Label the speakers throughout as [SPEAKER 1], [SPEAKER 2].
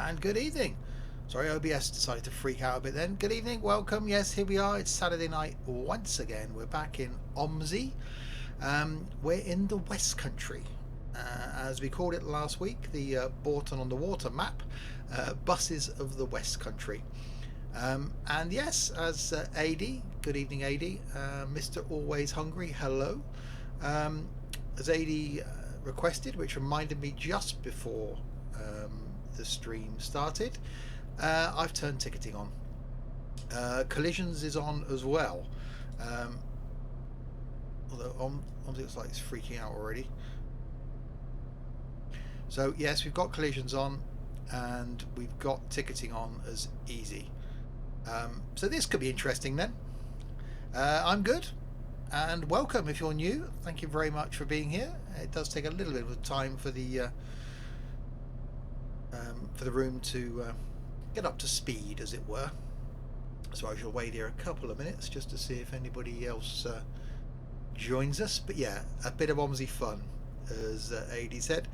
[SPEAKER 1] And good evening. Sorry, OBS decided to freak out a bit then. Good evening, welcome. Yes, here we are. It's Saturday night once again. We're back in OMSI. We're in the Westcountry. As we called it last week, the Paignton on the water map, buses of the Westcountry. And yes, as AD, good evening AD, Mr. Always Hungry, hello. As AD requested, which reminded me just before the stream started, I've turned ticketing on. Collisions is on as well, although OMSI looks like it's freaking out already. So yes, we've got collisions on and we've got ticketing on as easy. So this could be interesting then. I'm good, and welcome if you're new. Thank you very much for being here. It does take a little bit of time for the room to get up to speed, as it were. So I shall wait here a couple of minutes just to see if anybody else joins us. But yeah, a bit of OMSI fun, as AD said.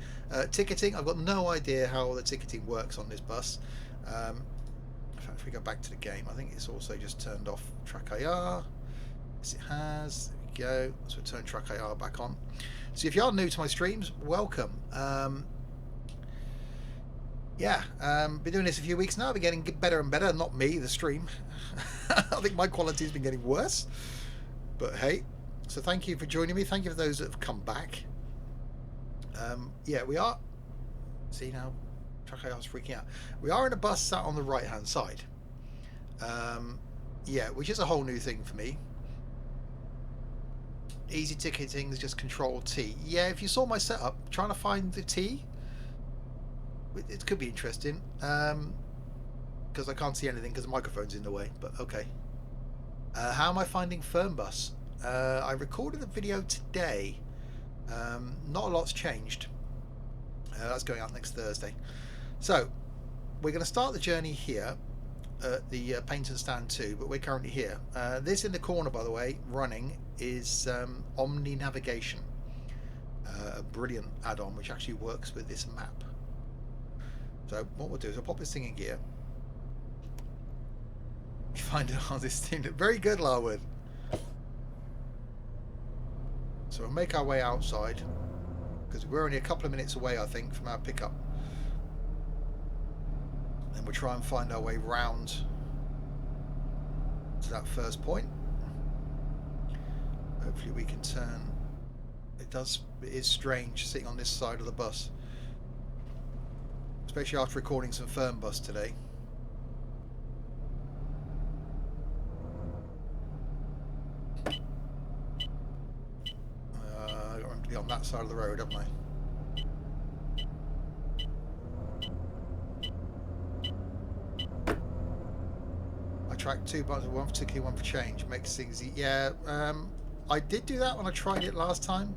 [SPEAKER 1] Ticketing, I've got no idea how the ticketing works on this bus. In fact, if we go back to the game, I think it's also just turned off track IR. Yes, it has. There we go. So we'll turn track IR back on. So if you are new to my streams, welcome. Yeah, been doing this a few weeks now. I've been getting better and better. Not me, the stream. I think my quality's been getting worse. But hey, so thank you for joining me. Thank you for those that have come back. Yeah, we are. See now, track IR's freaking out. We are in a bus sat on the right-hand side. Yeah, which is a whole new thing for me. Easy ticketing is just Control T. Yeah, if you saw my setup, trying to find the T, it could be interesting, because I can't see anything because the microphone's in the way, but okay. How am I finding Fernbus? I recorded a video today. Not a lot's changed. That's going out next Thursday. So we're going to start the journey here at the Paignton stand 2, but we're currently here. This in the corner, by the way, running is Omninavigation, a brilliant add-on which actually works with this map. So what we'll do is I'll pop this thing in gear. You find out how this thing looks. Very good, Larwood. So we'll make our way outside, because we're only a couple of minutes away, I think, from our pickup. Then we'll try and find our way round to that first point. Hopefully we can turn. It is strange sitting on this side of the bus, especially after recording some Fernbus today. I got him to be on that side of the road, haven't I? I tracked 2 buttons, one for ticket, one for change. Makes things easy. Yeah, I did do that when I tried it last time.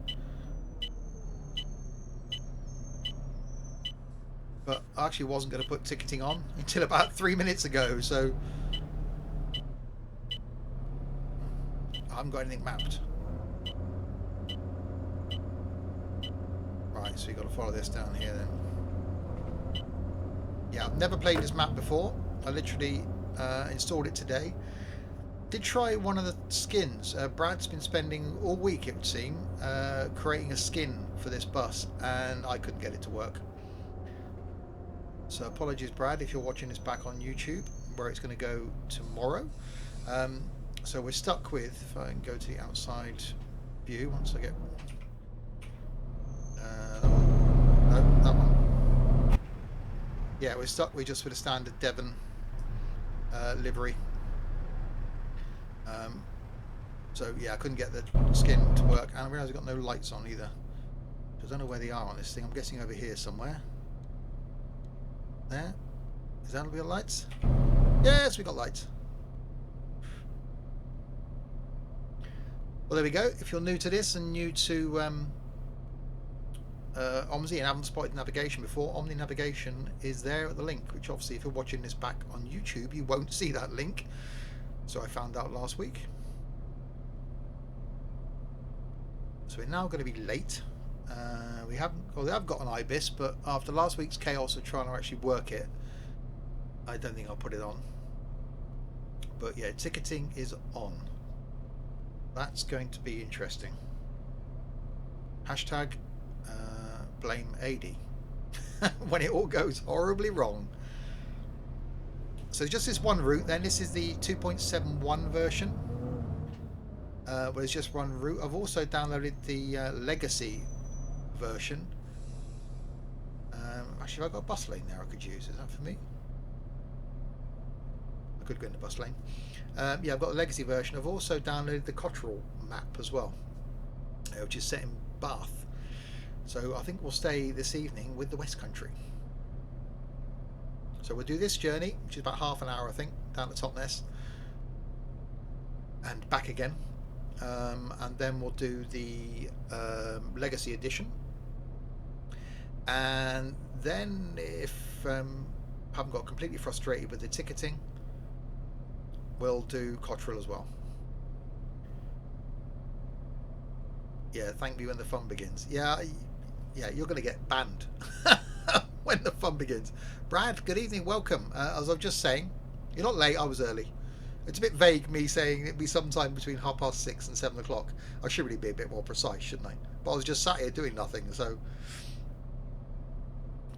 [SPEAKER 1] But I actually wasn't going to put ticketing on until about 3 minutes ago, so I haven't got anything mapped. Right, so you've got to follow this down here then. Yeah, I've never played this map before. I literally installed it today. Did try one of the skins. Brad's been spending all week, it would seem, creating a skin for this bus, and I couldn't get it to work. So apologies, Brad, if you're watching this back on YouTube, where it's going to go tomorrow. So we're stuck with, if I can go to the outside view once I get that one. No, that one. Yeah, we're stuck with just with a standard Devon livery. So yeah, I couldn't get the skin to work, and I realised I've got no lights on either. I don't know where they are on this thing. I'm guessing over here somewhere. There. Is that real lights? Yes, we got lights. Well, there we go. If you're new to this and new to OMSI and haven't spotted navigation before, Omninavigation is there at the link, which obviously if you're watching this back on YouTube, you won't see that link. So I found out last week. So we're now going to be late. We haven't, well, they have got an IBIS, but after last week's chaos of trying to actually work it, I don't think I'll put it on. But yeah, ticketing is on. That's going to be interesting. Hashtag blame AD when it all goes horribly wrong. So just this one route then. This is the 2.71 version. Where it's just one route. I've also downloaded the legacy version. Actually, I've got a bus lane there I could use. Is that for me? I could go in the bus lane. Yeah, I've got a legacy version. I've also downloaded the Cottrell Map as well, which is set in Bath. So I think we'll stay this evening with the Westcountry. So we'll do this journey, which is about half an hour, I think, down to Totnes and back again. And then we'll do the Legacy Edition. And then if I haven't got completely frustrated with the ticketing, we'll do Cottrell as well. Yeah, thank me when the fun begins. Yeah, you're going to get banned when the fun begins. Brad, good evening, welcome. As I was just saying, you're not late, I was early. It's a bit vague me saying it'd be sometime between 6:30 and 7 o'clock. I should really be a bit more precise, shouldn't I? But I was just sat here doing nothing, so...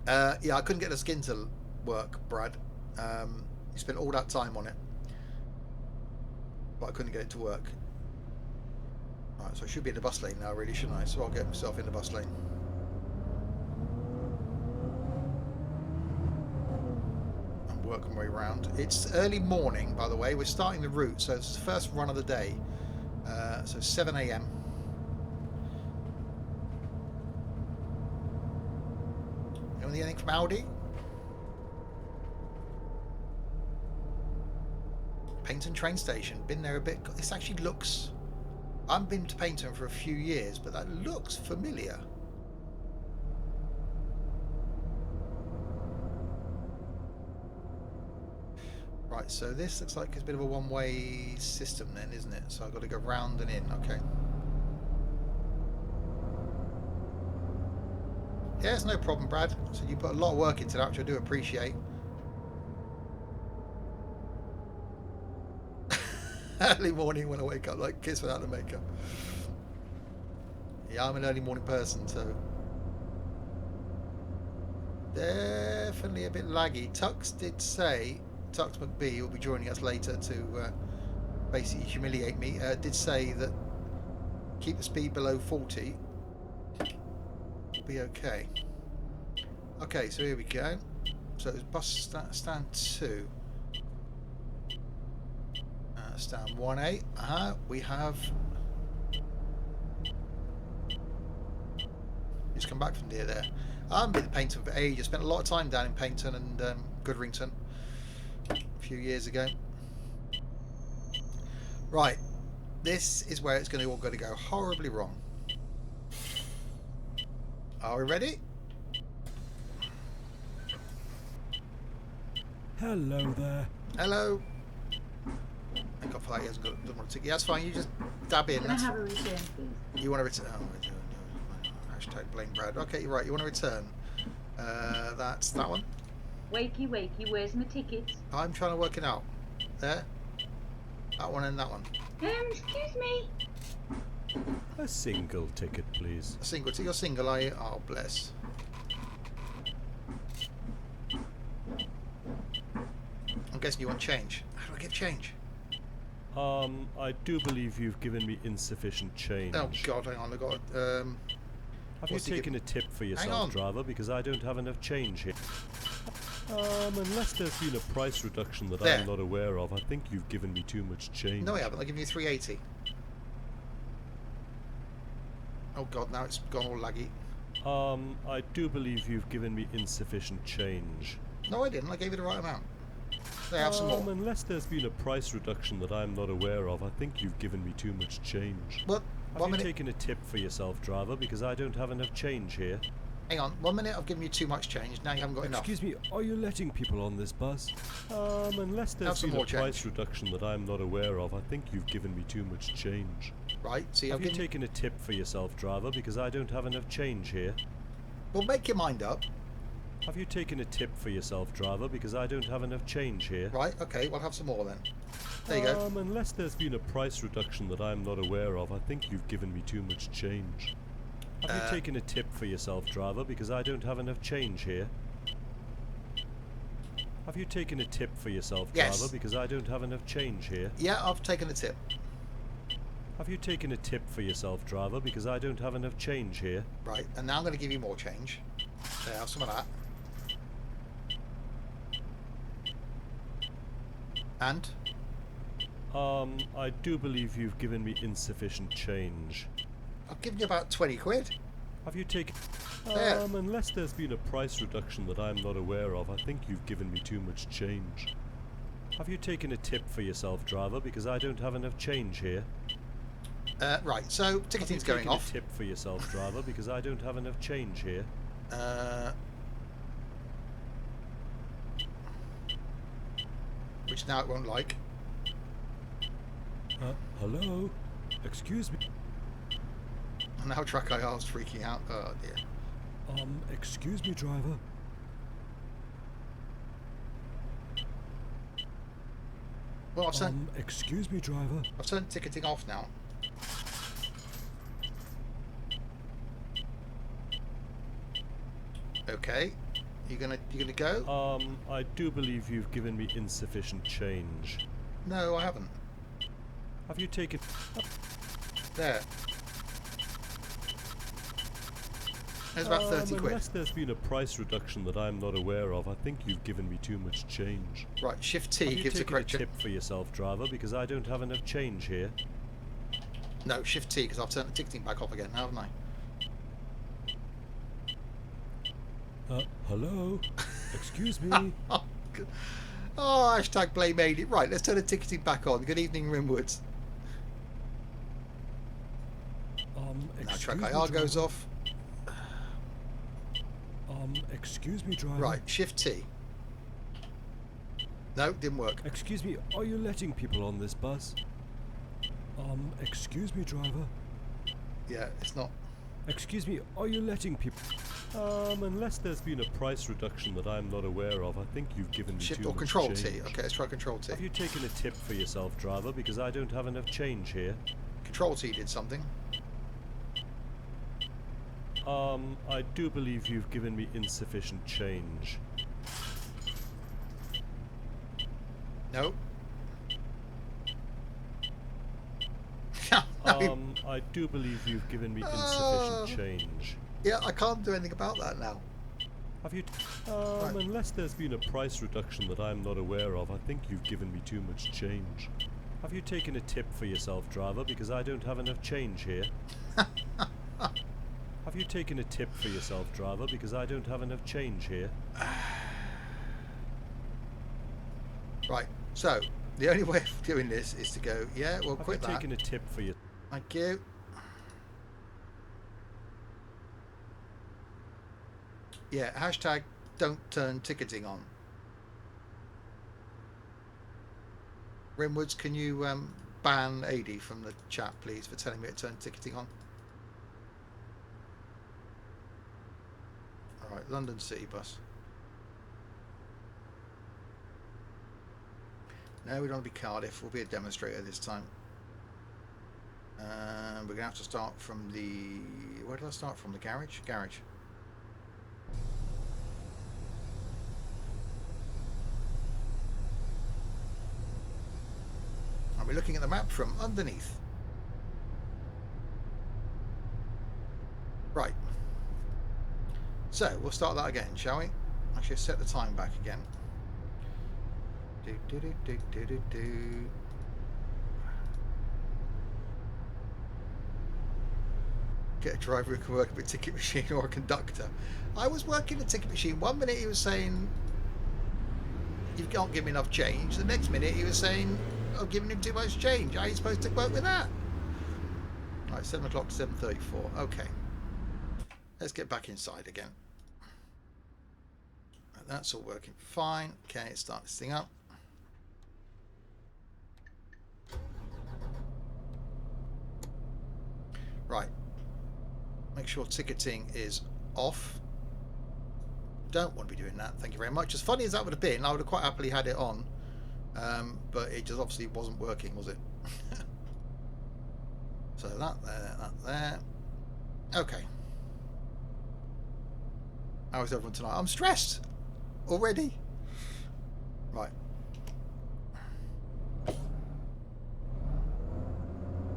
[SPEAKER 1] yeah, I couldn't get the skin to work, Brad. You spent all that time on it. But I couldn't get it to work. Alright, so I should be in the bus lane now, really, shouldn't I? So I'll get myself in the bus lane. And work my way around. It's early morning, by the way. We're starting the route, so it's the first run of the day. So 7 AM. Anything from Audi? Paignton train station. Been there a bit. This actually looks... I haven't been to Paignton for a few years, but that looks familiar. Right, so this looks like it's a bit of a one-way system then, isn't it? So I've got to go round and in. Okay. Yeah, it's no problem, Brad. So you put a lot of work into that, which I do appreciate. Early morning when I wake up, like kiss without the makeup. Yeah, I'm an early morning person, so definitely a bit laggy. Tux did say, Tux McBee will be joining us later to basically humiliate me. Did say that keep the speed below 40. Be okay. Okay, so here we go. So it's bus stand 2. Stand 1A. We have just come back from near there. I haven't been to Paignton for ages. Spent a lot of time down in Paignton and Goodrington a few years ago. Right, this is where it's all going to go horribly wrong. Are we ready?
[SPEAKER 2] Hello there.
[SPEAKER 1] Hello. Thank God for that. He hasn't got, doesn't want to ticket. Yeah, that's fine. You just dab in.
[SPEAKER 3] Can I have a return, please?
[SPEAKER 1] You want to return? Oh, I don't know. Hashtag blame Brad. Okay, you're right. You want to return? That's that one.
[SPEAKER 3] Wakey, wakey. Where's my ticket?
[SPEAKER 1] I'm trying to work it out. There. That one and that one.
[SPEAKER 3] Excuse me.
[SPEAKER 2] A single ticket, please.
[SPEAKER 1] A single. You're single, are you? Oh, bless. I'm guessing you want change. How do I get change?
[SPEAKER 2] I do believe you've given me insufficient change.
[SPEAKER 1] Oh God, hang on. I got.
[SPEAKER 2] Have you taken a tip for yourself, driver? Because I don't have enough change here. Unless there's been a price reduction that I'm not aware of, I think you've given me too much change.
[SPEAKER 1] No, I haven't. I've given you 380. Oh God, now it's gone all laggy.
[SPEAKER 2] I do believe you've given me insufficient change.
[SPEAKER 1] No, I didn't. I gave you the right amount. They have some more.
[SPEAKER 2] Unless there's been a price reduction that I'm not aware of, I think you've given me too much change.
[SPEAKER 1] What?
[SPEAKER 2] Have you taken a tip for yourself, driver? Because I don't have enough change here.
[SPEAKER 1] Hang on, 1 minute. I've given you too much change. Now you haven't got enough.
[SPEAKER 2] Excuse me. Are you letting people on this bus? Unless there's been a price reduction that I'm not aware of, I think you've given me too much change.
[SPEAKER 1] Right. See,
[SPEAKER 2] have you taken a tip for yourself, driver? Because I don't have enough change here.
[SPEAKER 1] Well, make your mind up.
[SPEAKER 2] Have you taken a tip for yourself, driver? Because I don't have enough change here.
[SPEAKER 1] Right, okay, we'll have some more then. There you go.
[SPEAKER 2] Unless there's been a price reduction that I'm not aware of, I think you've given me too much change. Have you taken a tip for yourself, driver? Because I don't have enough change here. Have you taken a tip for yourself,
[SPEAKER 1] Yes.
[SPEAKER 2] driver? Because I don't have enough change here.
[SPEAKER 1] Yeah, I've taken a tip.
[SPEAKER 2] Have you taken a tip for yourself, driver? Because I don't have enough change here.
[SPEAKER 1] Right, and now I'm going to give you more change. There, have some of that. And?
[SPEAKER 2] I do believe you've given me insufficient change.
[SPEAKER 1] I've given you about 20 quid.
[SPEAKER 2] Have you taken...
[SPEAKER 1] There.
[SPEAKER 2] Unless there's been a price reduction that I'm not aware of, I think you've given me too much change. Have you taken a tip for yourself, driver? Because I don't have enough change here.
[SPEAKER 1] Right, so ticketing's going off.
[SPEAKER 2] Have you taken a tip for yourself, driver? Because I don't have enough change here.
[SPEAKER 1] Which now it won't like.
[SPEAKER 2] Hello? Excuse me.
[SPEAKER 1] And now Track IR's freaking out. Oh dear.
[SPEAKER 2] Excuse me, driver.
[SPEAKER 1] Well, I've turned,
[SPEAKER 2] excuse me, driver.
[SPEAKER 1] I've turned ticketing off now. Okay. You gonna go?
[SPEAKER 2] I do believe you've given me insufficient change.
[SPEAKER 1] No, I haven't.
[SPEAKER 2] Have you taken...
[SPEAKER 1] There. There's about 30 quid.
[SPEAKER 2] Unless there's been a price reduction that I'm not aware of, I think you've given me too much change.
[SPEAKER 1] Right, Shift T gives a
[SPEAKER 2] Have
[SPEAKER 1] correct
[SPEAKER 2] you taken a tip for yourself, driver? Because I don't have enough change here.
[SPEAKER 1] No, Shift T, because I've turned the ticketing back off again, haven't I?
[SPEAKER 2] Hello? Excuse me?
[SPEAKER 1] Oh, hashtag blame made it. Right, let's turn the ticketing back on. Good evening, Rimwoods. Now Track IR goes off.
[SPEAKER 2] Excuse me, driver.
[SPEAKER 1] Right, Shift T. No, didn't work.
[SPEAKER 2] Excuse me, are you letting people on this bus? Excuse me, driver.
[SPEAKER 1] Yeah, it's not.
[SPEAKER 2] Excuse me, are you letting people... unless there's been a price reduction that I'm not aware of, I think you've given me
[SPEAKER 1] Shift
[SPEAKER 2] too
[SPEAKER 1] or
[SPEAKER 2] much
[SPEAKER 1] Control
[SPEAKER 2] change.
[SPEAKER 1] T. Okay, let's try Control T.
[SPEAKER 2] Have you taken a tip for yourself, driver? Because I don't have enough change here.
[SPEAKER 1] Control T did something.
[SPEAKER 2] I do believe you've given me insufficient change.
[SPEAKER 1] No.
[SPEAKER 2] I do believe you've given me insufficient change.
[SPEAKER 1] Yeah, I can't do anything about that now.
[SPEAKER 2] Have you...
[SPEAKER 1] Right.
[SPEAKER 2] Unless there's been a price reduction that I'm not aware of, I think you've given me too much change. Have you taken a tip for yourself, driver? Because I don't have enough change here. Have you taken a tip for yourself, driver? Because I don't have enough change here.
[SPEAKER 1] Right, so the only way of doing this is to go, yeah, we'll quit that.
[SPEAKER 2] Have you taken a tip for your...
[SPEAKER 1] Thank you. Yeah, hashtag don't turn ticketing on. Rimwoods, can you ban AD from the chat, please, for telling me to turn ticketing on? Alright, London City Bus. No, we don't want to be Cardiff. We'll be a demonstrator this time. We're going to have to start from the... Where did I start from? The garage? Garage. And we're looking at the map from underneath. Right. So, we'll start that again, shall we? Actually, set the time back again. Get a driver who can work with a ticket machine or a conductor. I was working a ticket machine. One minute he was saying, you can't give me enough change. The next minute he was saying, I'm giving him too much change. How are you supposed to work with that? Right, 7 o'clock to 7:34. Okay. Let's get back inside again. That's all working fine. Okay, start this thing up. Right. Make sure ticketing is off. don't want to be doing that. Thank you very much. As funny as that would have been, I would have quite happily had it on. But it just obviously wasn't working, was it? So that there. Okay. How is everyone tonight? I'm stressed already. Right.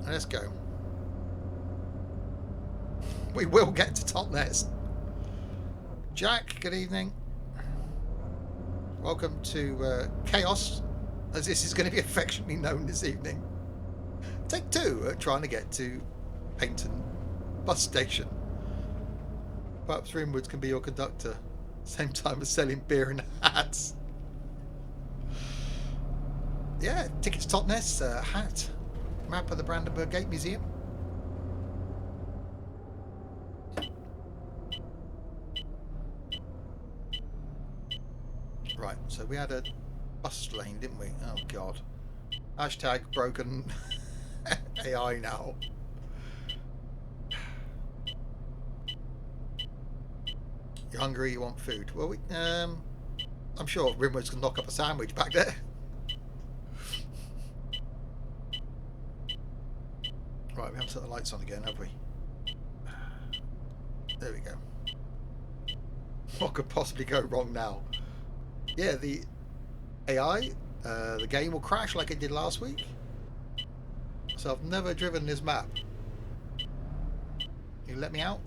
[SPEAKER 1] Let's go. We will get to Totnes. Jack, good evening. Welcome to Chaos, as this is going to be affectionately known this evening. Take 2 at trying to get to Paignton bus station. Perhaps Rimwoods can be your conductor. Same time as selling beer and hats. Yeah, tickets Totnes, hat, map of the Brandenburg Gate Museum. Right, so we had a bus lane, didn't we? Oh god. Hashtag broken AI now. You're hungry, you want food. Well, I'm sure Rimwood's can knock up a sandwich back there. Right, we haven't set the lights on again, have we? There we go. What could possibly go wrong now? Yeah, the AI, the game will crash like it did last week. So I've never driven this map. You let me out?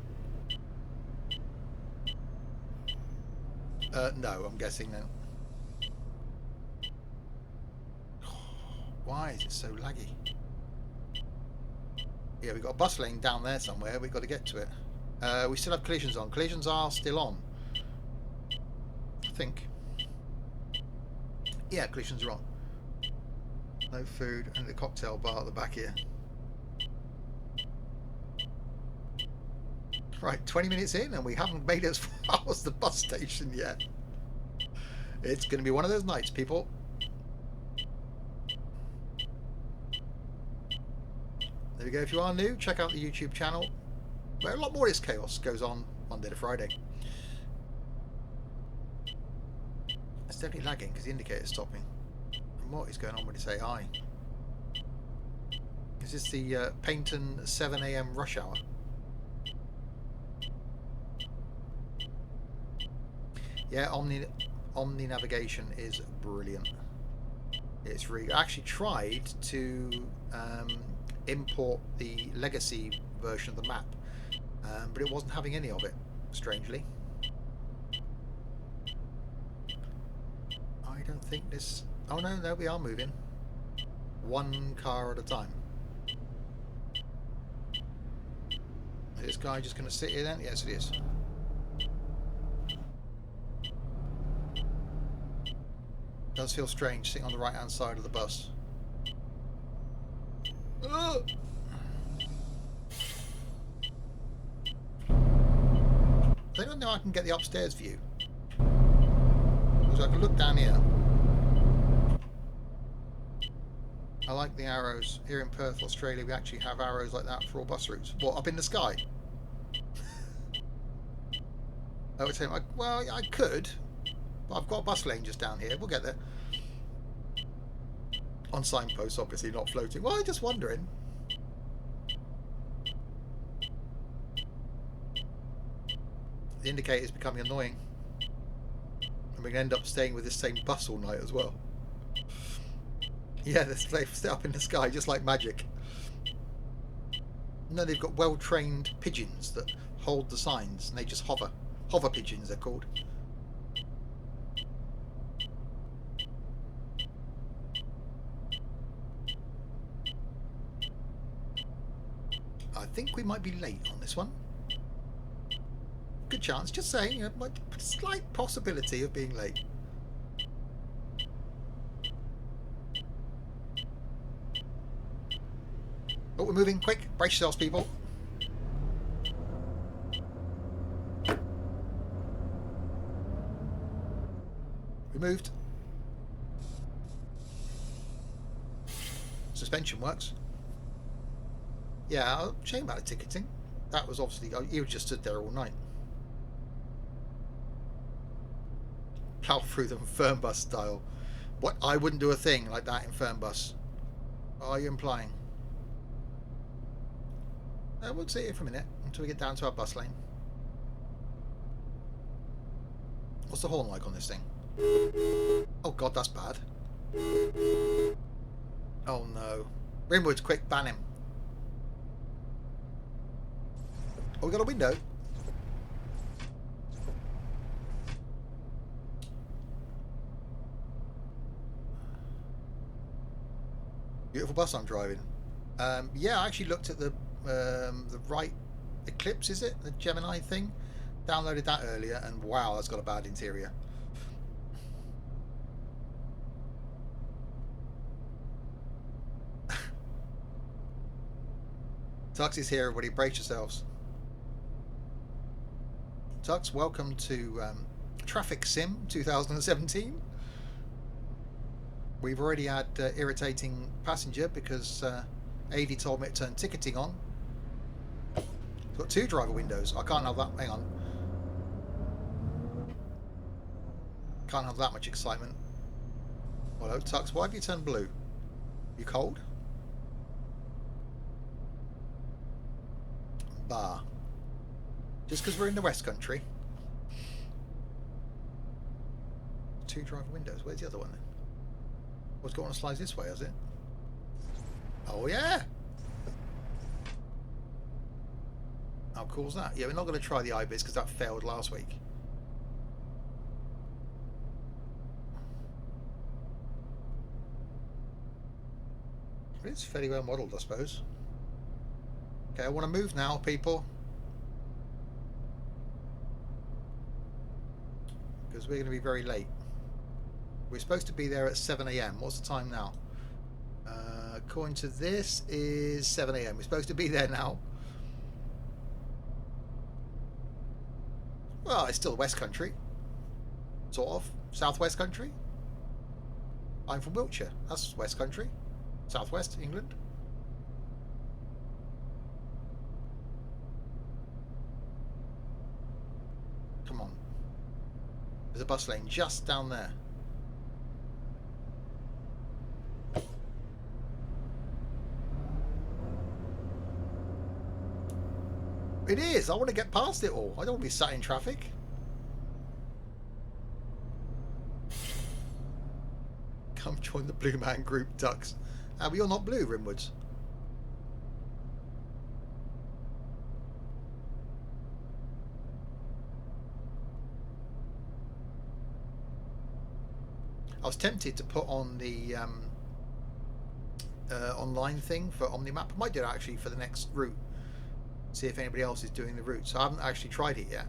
[SPEAKER 1] No, I'm guessing then. Why is it so laggy? Yeah, we've got a bus lane down there somewhere. We've got to get to it. We still have collisions on. Collisions are still on. I think. Yeah, collisions are on. No food and the cocktail bar at the back here. Right, 20 minutes in and we haven't made it as far as the bus station yet. It's going to be one of those nights, people. There we go. If you are new, check out the YouTube channel, where a lot more of this chaos goes on Monday to Friday. It's definitely lagging because the indicator's stopping. And what is going on with this AI? Is this the Paignton 7 AM rush hour? Yeah, Omninavigation is brilliant. It's really. I actually tried to import the legacy version of the map, but it wasn't having any of it, strangely. I don't think this... Oh no, we are moving. One car at a time. Is this guy just going to sit here then? Yes, it is. Does feel strange sitting on the right hand side of the bus. I don't know I can get the upstairs view. Because I can look down here. I like the arrows. Here in Perth, Australia, we actually have arrows like that for all bus routes. What, up in the sky? I would say, well, I could. But I've got a bus lane just down here. We'll get there. On signposts, obviously, not floating. Well, I'm just wondering. The indicator is becoming annoying. And we're going to end up staying with this same bus all night as well. Yeah, they've set up in the sky just like magic. No, they've got well-trained pigeons that hold the signs and they just hover. Hover pigeons, they're called. I think we might be late on this one. Good chance, just saying, you know, slight possibility of being late. Oh, we're moving quick. Brace yourselves, people. We moved. Suspension works. Yeah, shame about the ticketing. That was obviously... You just stood there all night. Plow through them Fernbus style. What? I wouldn't do a thing like that in Fernbus. What are you implying? We'll sit here for a minute until we get down to our bus lane. What's the horn like on this thing? Oh god, that's bad. Oh no. Rimwood, quick, ban him. Oh, we got a window. Beautiful bus I'm driving. Yeah, I actually looked at the right Eclipse, is it? The Gemini thing? Downloaded that earlier, and wow, that's got a bad interior. Tux is here, everybody. Brace yourselves. Tux, welcome to Traffic Sim 2017. We've already had irritating passenger because AD told me to turn ticketing on. It's got 2 driver windows. I can't have that. Hang on. Can't have that much excitement. Hello, Tux. Why have you turned blue? You cold? Bah. Just because we're in the Westcountry. 2 driver windows. Where's the other one then? What's going on slides this way, has it? Oh yeah! How cool's that? Yeah, we're not going to try the Ibis because that failed last week. It's fairly well modelled, I suppose. Okay, I want to move now, people. Because we're going to be very late. We're supposed to be there at 7 AM. What's the time now? According to this, is 7 AM. We're supposed to be there now. Well, it's still West Country. Sort of. Southwest Country. I'm from Wiltshire. That's West Country. Southwest England. Come on. There's a bus lane just down there. It is. I want to get past it all. I don't want to be sat in traffic. Come join the Blue Man group, Ducks. But you're not blue, Rimwoods. I was tempted to put on the online thing for Omnimap. I might do it actually for the next route. See if anybody else is doing the route. So I haven't actually tried it yet.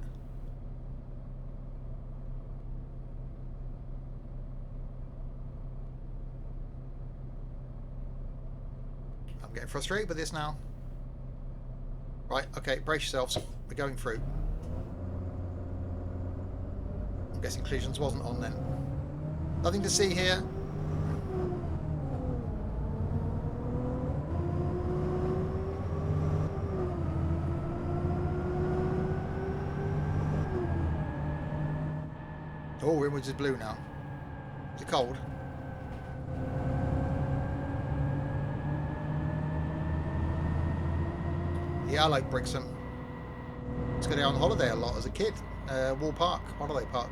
[SPEAKER 1] I'm getting frustrated with this now. Right, okay, brace yourselves. We're going through. I'm guessing collisions wasn't on then. Nothing to see here. Oh, Rimwoods is blue now. Is it cold? Yeah, I like Brixham. Used to go down on holiday a lot as a kid. Wall Park, holiday park.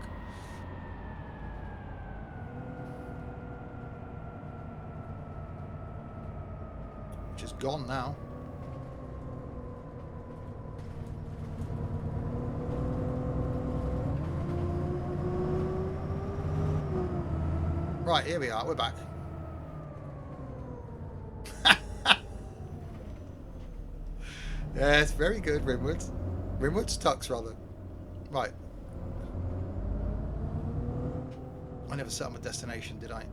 [SPEAKER 1] Which is gone now. Right, here we are, we're back. Yes, very good, Rimwoods. Rimwoods Tux, rather. Right. I never set up a destination, did I?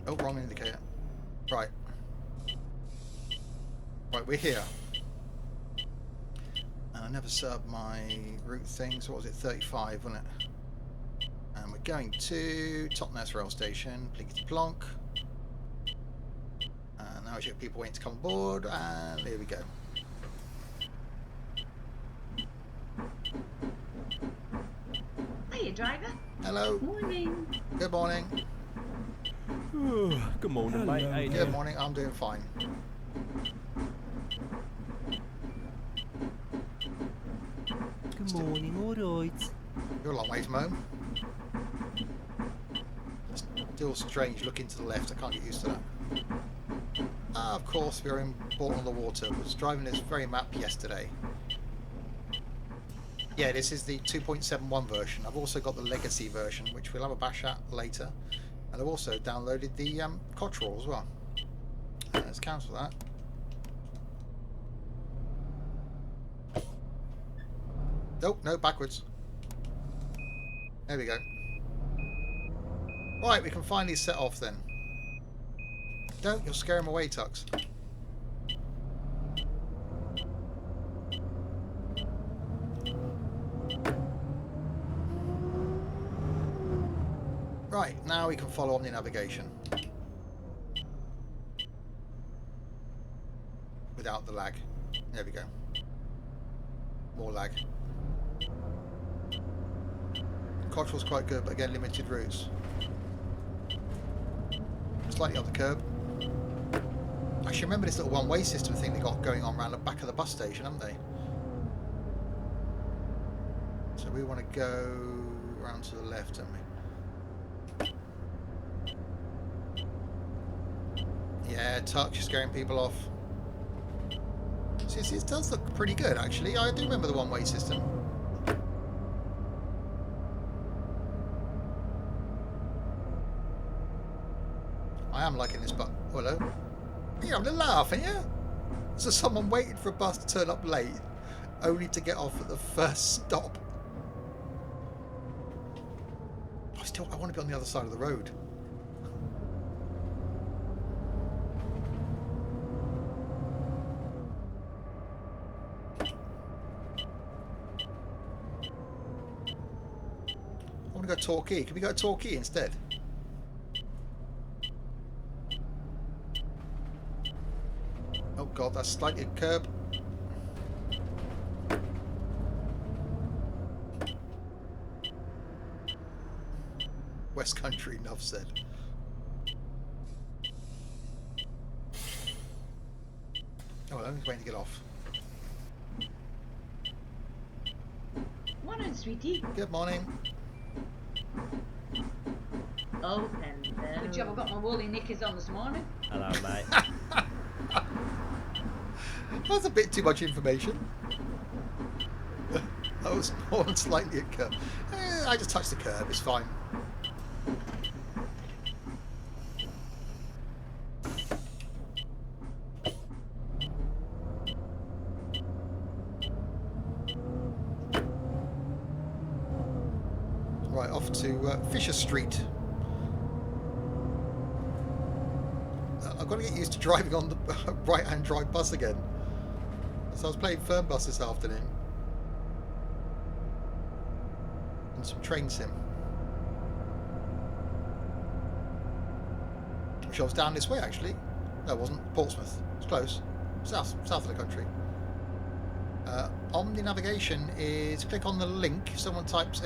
[SPEAKER 1] Oh, wrong indicator. Right. Right, we're here. And I never set up my route thing, so what was it, 35, wasn't it? And we're going to Totnes rail station, plinkety plonk. And now we get people waiting to come aboard, and here we go.
[SPEAKER 3] Hiya, driver.
[SPEAKER 1] Hello.
[SPEAKER 3] Morning.
[SPEAKER 1] Good morning.
[SPEAKER 2] Good morning, mate. How you
[SPEAKER 1] Good
[SPEAKER 2] doing?
[SPEAKER 1] morning. I'm doing fine.
[SPEAKER 4] Good morning, alright.
[SPEAKER 1] You're a long way from home. Still strange looking to the left. I can't get used to that. Ah, of course, we're in Port on the Water. I was driving this very map yesterday. Yeah, this is the 2.71 version. I've also got the legacy version, which we'll have a bash at later. And I've also downloaded the Cottrell as well. Let's cancel that. Nope, no, backwards. There we go. Right, we can finally set off then. Don't, you'll scare him away, Tux. Right, now we can follow Omninavigation. Without the lag. There we go. More lag. Cottrell's quite good, but again, limited routes. Slightly up the curb. Actually, remember this little one-way system thing they got going on around the back of the bus station, haven't they? So we want to go around to the left, don't we? Yeah, Tux, you're scaring people off. See, it does look pretty good, actually. I do remember the one-way system. I am liking this, but hello. You're having a laugh, aren't you? So someone waited for a bus to turn up late, only to get off at the first stop. I want to be on the other side of the road. I want to go Torquay. Can we go to Torquay instead? Oh god, that's slightly a curb. Westcountry, enough said. Oh, well, I'm just waiting to get off.
[SPEAKER 3] Morning, sweetie.
[SPEAKER 1] Good morning.
[SPEAKER 3] Oh, hello. Good job I got my woolly knickers on this morning.
[SPEAKER 2] Hello, mate.
[SPEAKER 1] That's a bit too much information. That was more than slightly a curb. I just touched the curb, it's fine. Right, off to Fisher Street. I've got to get used to driving on the right-hand drive bus again. So I was playing Firm Bus this afternoon. And some train sim. Which I was down this way actually. No, it wasn't. Portsmouth. It's close. South of the country. Omninavigation is, click on the link. If someone types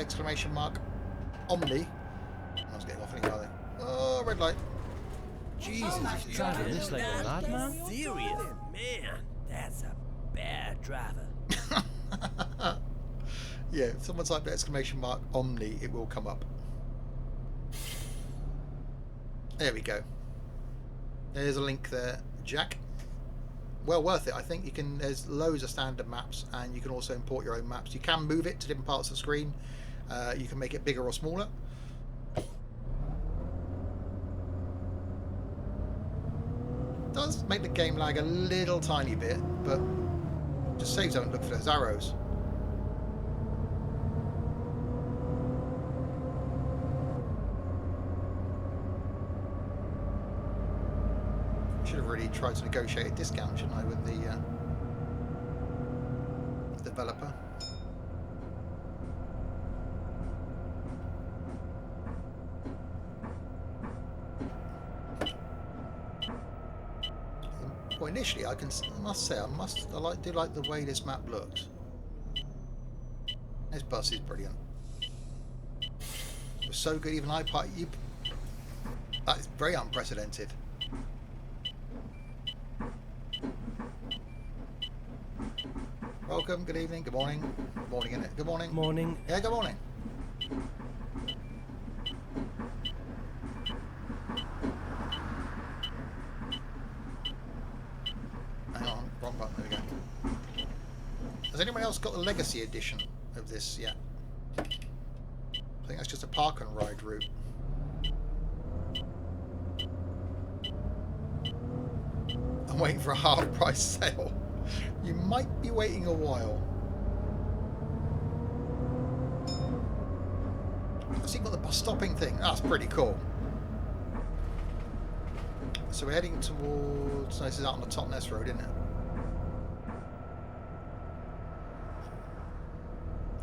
[SPEAKER 1] !Omni. I was getting off anyway, are they? Oh, red light.
[SPEAKER 4] Jesus, you're driving this like a lad, man.
[SPEAKER 5] Serious? Man, that's a bad driver.
[SPEAKER 1] Yeah, if someone types !Omni, it will come up. There we go. There's a link there, Jack. Well worth it, I think. You can. There's loads of standard maps, and you can also import your own maps. You can move it to different parts of the screen. You can make it bigger or smaller. It does make the game lag a little tiny bit, but just saves don't look for those arrows. Should have really tried to negotiate a discount, shouldn't I, with the developer. Well, initially, I must say, I do like the way this map looks. This bus is brilliant. It was so good, even you. That is very unprecedented. Welcome, good evening, good morning. Morning, innit? Good morning.
[SPEAKER 4] Morning.
[SPEAKER 1] Yeah, good morning. Hang on, wrong button, there we go. Has anyone else got the Legacy edition of this yet? I think that's just a park and ride route. I'm waiting for a half price sale. You might be waiting a while. I've seen got the bus stopping thing. That's pretty cool. So we're heading towards... No, this is out on the Totnes road, isn't it?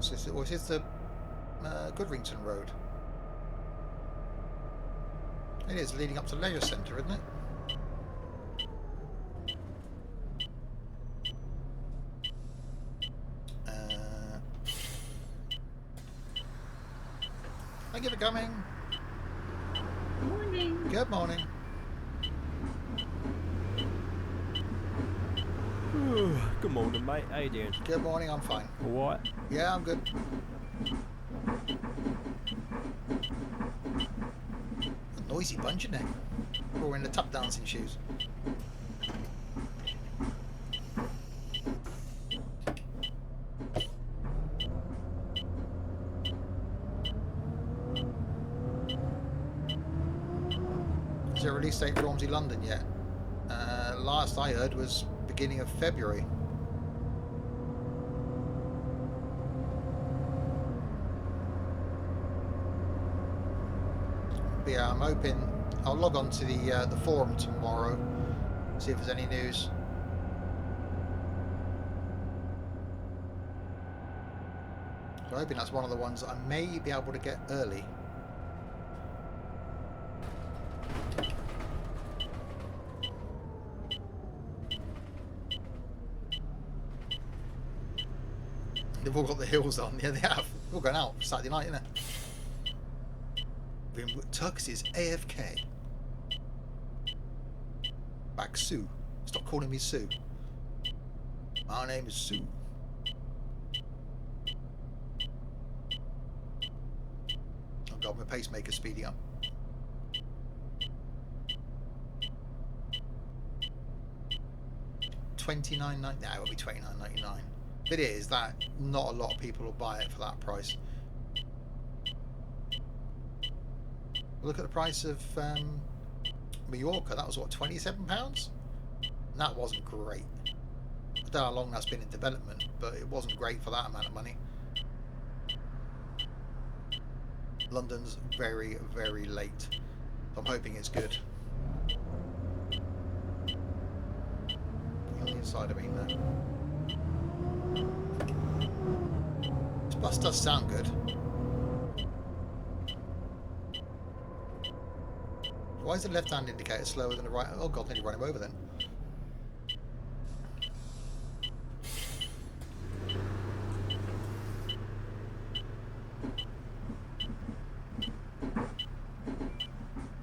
[SPEAKER 1] So this is the Goodrington road. It is leading up to Leisure Centre, isn't it? Thank you for coming.
[SPEAKER 3] Morning.
[SPEAKER 1] Good morning.
[SPEAKER 4] Good morning, mate. How you doing?
[SPEAKER 1] Good morning, I'm fine.
[SPEAKER 4] Alright.
[SPEAKER 1] Yeah, I'm good. A noisy bunch, isn't it? We're all in the tap dancing shoes. Is there a release date for OMSI London yet? Last I heard was beginning of February. But yeah, I'm hoping I'll log on to the forum tomorrow, see if there's any news. So I'm hoping that's one of the ones that I may be able to get early. They've all got the heels on. Yeah, they have. They're all going out Saturday night, isn't it? Tux is AFK. Back Sue. Stop calling me Sue. My name is Sue. Oh god, my pacemaker's speeding up. $29.99. No, it will be $29.99. If it is that, not a lot of people will buy it for that price. Look at the price of Mallorca. That was what, £27? And that wasn't great. I don't know how long that's been in development, but it wasn't great for that amount of money. London's very, very late. So I'm hoping it's good. On the inside of me, no. This bus does sound good. Why is the left-hand indicator slower than the right? Oh god, nearly run him over then.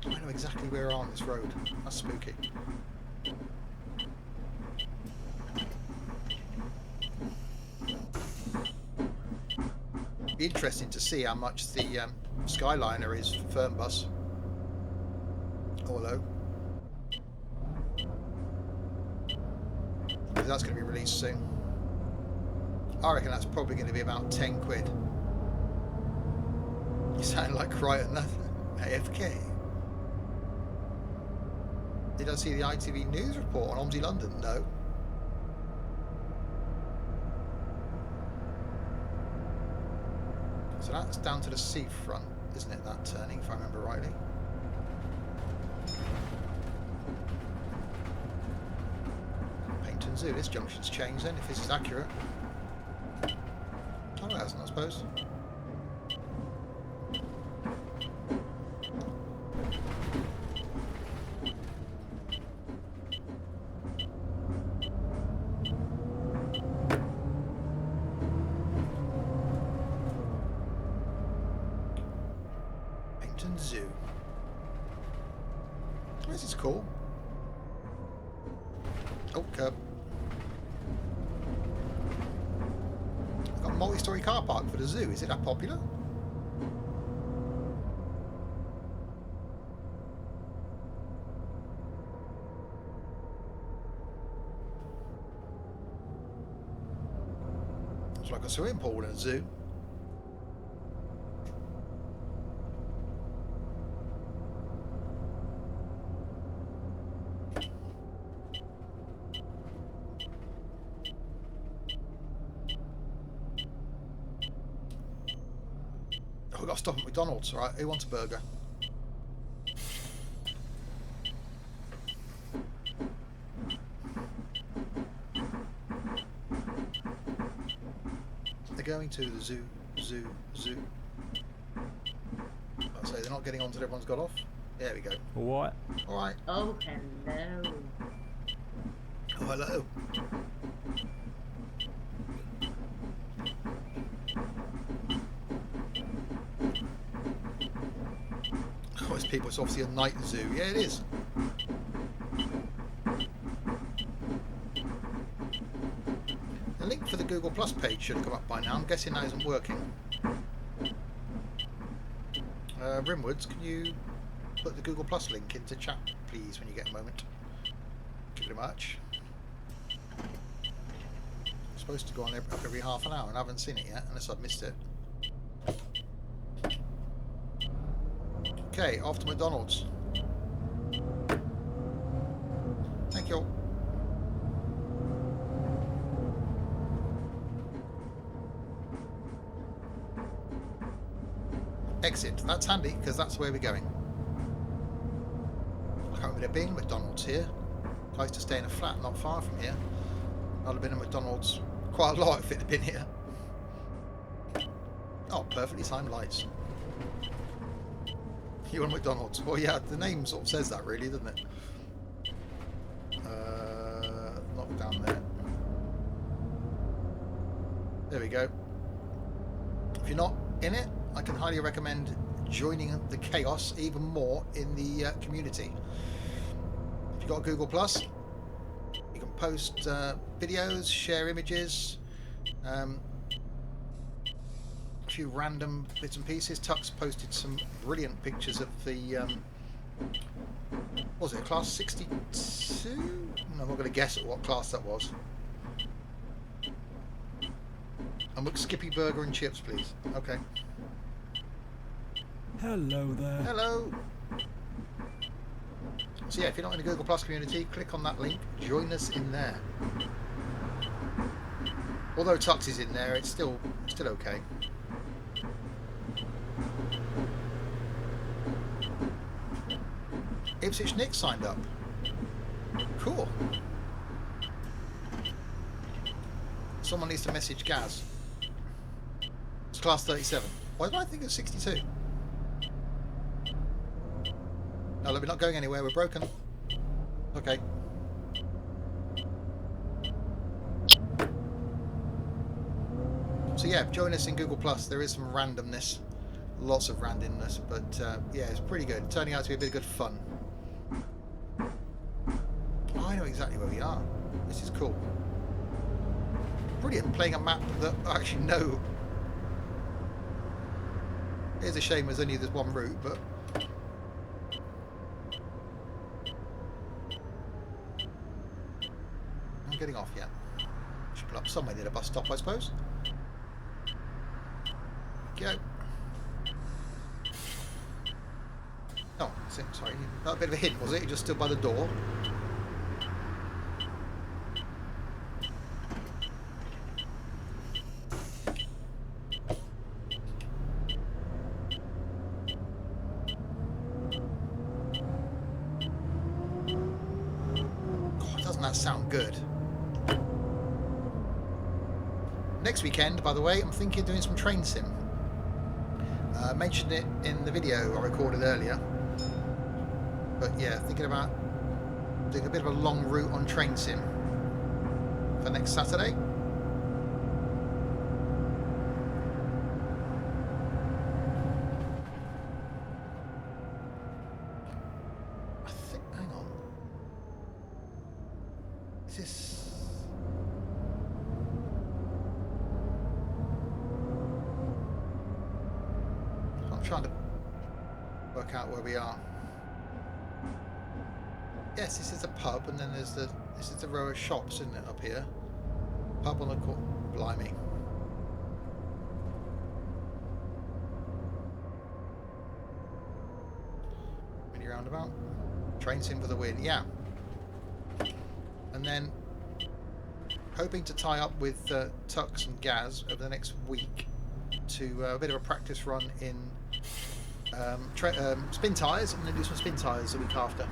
[SPEAKER 1] I know exactly where we are on this road. That's spooky. Be interesting to see how much the Skyliner is for Fernbus. Hello. Because that's going to be released soon. I reckon that's probably going to be about 10 quid. You sound like Crichton. AFK. Did I see the ITV news report on OMSI London? No. So that's down to the seafront, isn't it, that turning, if I remember rightly? Paignton Zoo, this junction's changed then, if this is accurate. Oh, it hasn't, I suppose. Zoo. This is cool. Oh, curb. I've got a multi-storey car park for the zoo. Is it that popular? It's like a swimming pool in a zoo. We've got to stop at McDonald's, right? Who wants a burger? They're going to the zoo. I'll say they're not getting on until everyone's got off. There we go.
[SPEAKER 2] What?
[SPEAKER 1] Alright.
[SPEAKER 3] Oh, hello.
[SPEAKER 1] Oh, hello. Oh, it's people. It's obviously a night zoo. Yeah, it is. The link for the Google Plus page should have come up by now. I'm guessing that isn't working. Rimwoods, can you put the Google Plus link into chat, please, when you get a moment? Thank you very much. It's supposed to go on up every half an hour, and I haven't seen it yet, unless I've missed it. Okay, off to McDonald's. Thank you. Exit. That's handy, because that's where we're going. I can't remember there being McDonald's here. I used to stay in a flat not far from here. I'd have been at McDonald's quite a lot if it had been here. Oh, perfectly timed lights. You want McDonald's? Well, yeah, the name sort of says that, really, doesn't it? Not down there. There we go. If you're not in it, I can highly recommend joining the chaos even more in the community. If you've got Google Plus, you can post videos, share images, a few random bits and pieces. Tuck's posted some brilliant pictures of the what was it, class 62? No, I'm not going to guess at what class that was. And look, Skippy Burger and Chips, please. Okay.
[SPEAKER 2] Hello there.
[SPEAKER 1] Hello. So yeah, if you're not in the Google Plus community, click on that link. Join us in there. Although Tux is in there, it's still okay. Ipswich Nick signed up. Cool. Someone needs to message Gaz. It's class 37. Why did I think it's 62? No, look, we're not going anywhere. We're broken. Okay. So yeah, join us in Google Plus. There is some randomness, lots of randomness, but yeah, it's pretty good. Turning out to be a bit of good fun. Oh, I know exactly where we are. This is cool. Brilliant, playing a map that I actually know. It's a shame there's only this one route, but I'm getting off yet. Should pull up somewhere near the bus stop, I suppose. Go. Oh, sorry. Not a bit of a hint, was it? You just stood by the door. God, doesn't that sound good? Next weekend, by the way, I'm thinking of doing some train sim. I mentioned it in the video I recorded earlier, but yeah, thinking about doing a bit of a long route on train sim for next Saturday. I'm trying to work out where we are. Yes, this is a pub, and then there's this is the row of shops, isn't it, up here? Pub on the corner. Blimey. Mini roundabout. Train sim for the win. Yeah. And then hoping to tie up with Tux and Gaz over the next week to a bit of a practice run in spin tyres, and then do some spin tyres the week after.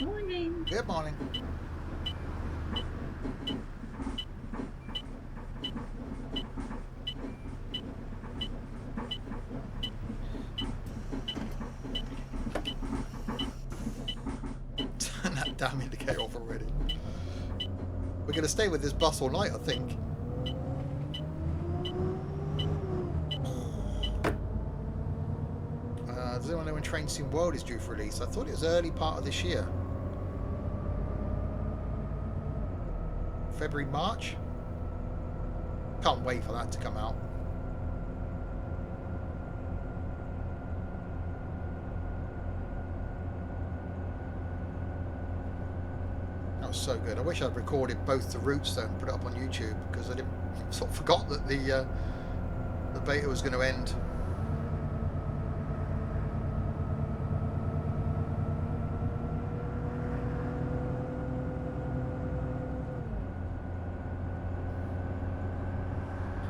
[SPEAKER 3] Morning.
[SPEAKER 1] Good morning. Turn that damn indicator off already. We're going to stay with this bus all night, I think. Does anyone know when Train Sim World is due for release? I thought it was early part of this year. February, March? Can't wait for that to come out. That was so good. I wish I'd recorded both the routes though and put it up on YouTube, because I didn't sort of forgot that the beta was going to end.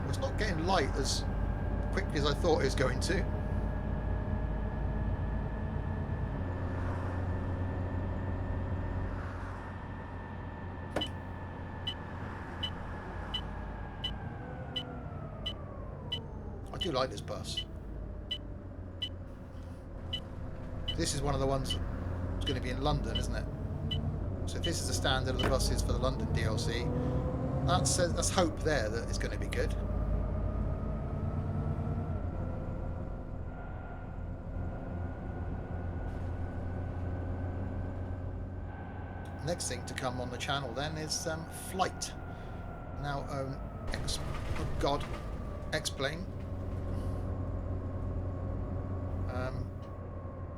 [SPEAKER 1] It's not getting light as quickly as I thought it was going to. I do like this bus. This is one of the ones that's going to be in London, isn't it? So if this is the standard of the buses for the London DLC, that's hope there that it's going to be good. Next thing to come on the channel then is Flight. Now X-Plane.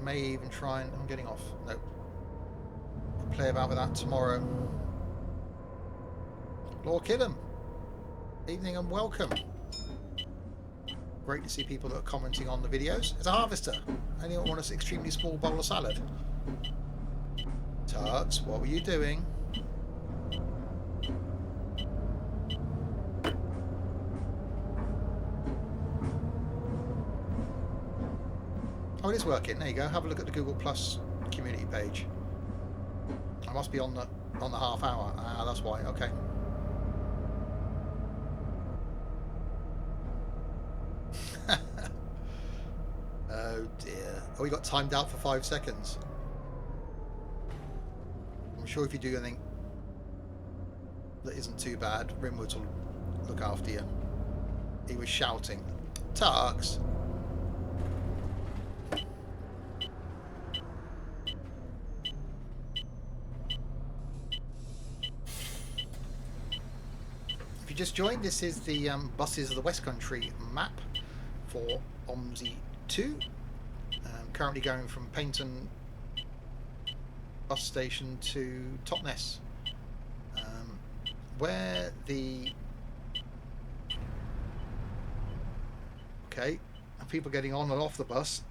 [SPEAKER 1] May even try and... I'm getting off. Nope. I'll play about with that tomorrow. Lord Kidham. Evening and welcome. Great to see people that are commenting on the videos. It's a harvester. Anyone want an extremely small bowl of salad? Tux, what were you doing? Oh, it is working. There you go. Have a look at the Google Plus community page. I must be on the half hour. Ah, that's why. Okay. Oh dear. Oh, we got timed out for 5 seconds. I'm sure if you do anything that isn't too bad, Rimwoods will look after you. He was shouting, Tux! If you just joined, this is the buses of the Westcountry map for OMSI 2. Currently going from Paignton bus station to Totnes, where the and people getting on and off the bus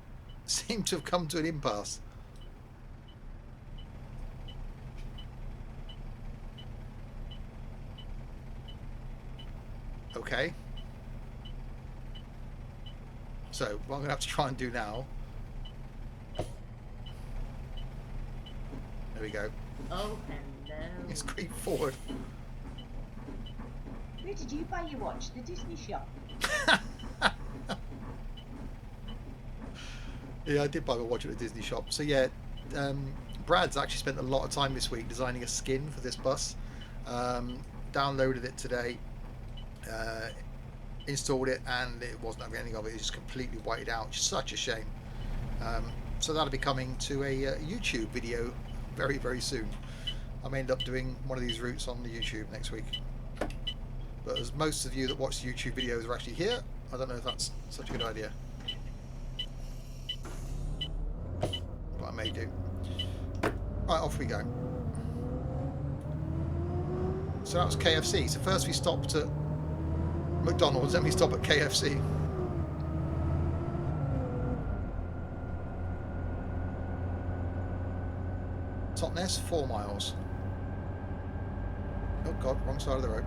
[SPEAKER 1] seem to have come to an impasse. Okay, so what I'm gonna have to try and do now. There we go.
[SPEAKER 3] Oh, hello.
[SPEAKER 1] It's creep forward.
[SPEAKER 3] Where did you buy your watch? The Disney shop?
[SPEAKER 1] Yeah, I did buy my watch at a Disney shop. So yeah, Brad's actually spent a lot of time this week designing a skin for this bus. Downloaded it today, installed it, and it wasn't having anything of it. It was just completely whited out. Such a shame. So that'll be coming to a YouTube video very, very soon. I may end up doing one of these routes on the YouTube next week. But as most of you that watch YouTube videos are actually here, I don't know if that's such a good idea. But I may do. Right, off we go. So that was KFC. So first we stopped at McDonald's, then we stopped at KFC. Totnes, 4 miles. Oh god, wrong side of the road.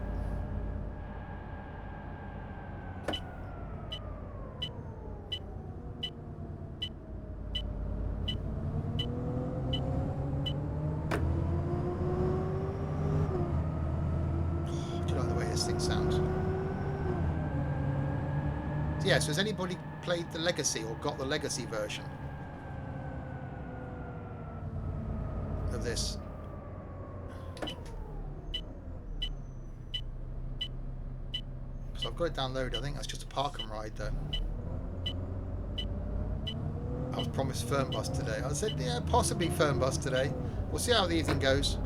[SPEAKER 1] Do you like the way this thing sounds? So yeah, so has anybody played the Legacy or got the Legacy version of this? So I've got it downloaded. I think that's just a park and ride though. I was promised firm bus today. I said, yeah, possibly firm bus today. We'll see how the evening goes.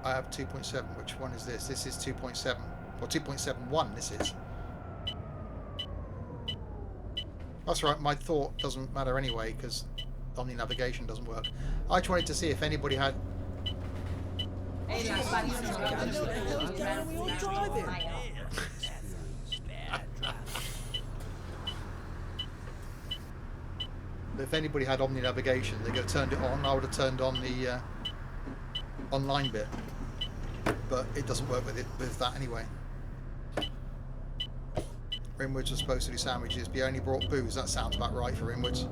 [SPEAKER 1] I have 2.7. Which one is this? This is 2.7. Or 2.71 this is. That's right, my thought doesn't matter anyway because Omninavigation doesn't work. I just wanted to see if anybody had... If anybody had Omninavigation, they could have turned it on. I would have turned on the online bit, but it doesn't work with that anyway. Rimwoods was supposed to do sandwiches, but he only brought booze. That sounds about right for Rimwoods.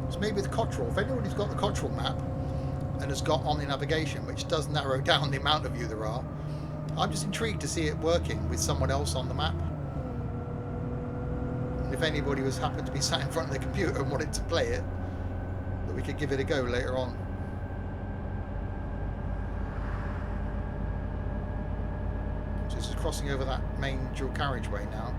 [SPEAKER 1] So maybe with Cottrell, if anybody's got the Cottrell map and has got Omninavigation, which does narrow down the amount of you there are, I'm just intrigued to see it working with someone else on the map. And if anybody was happened to be sat in front of the computer and wanted to play it, that we could give it a go later on. This is crossing over that main dual carriageway now.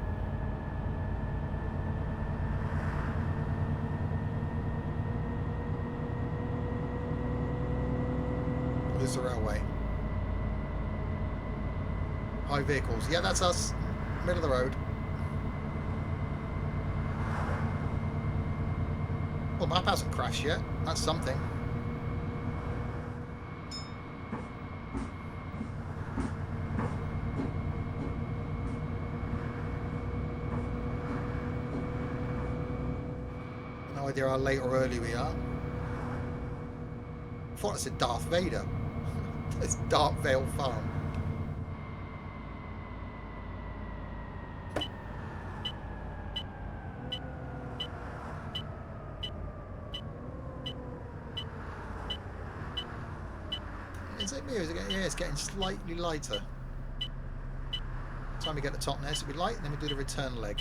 [SPEAKER 1] This is the railway. High vehicles. Yeah, that's us. Middle of the road. Well, map hasn't crashed yet. That's something. No idea how late or early we are. I thought it said Darth Vader. It's Dark Vale Farm. Is it me or is it getting, yeah, it's getting slightly lighter. Time we get to Totnes, it'll be light, and then we do the return leg.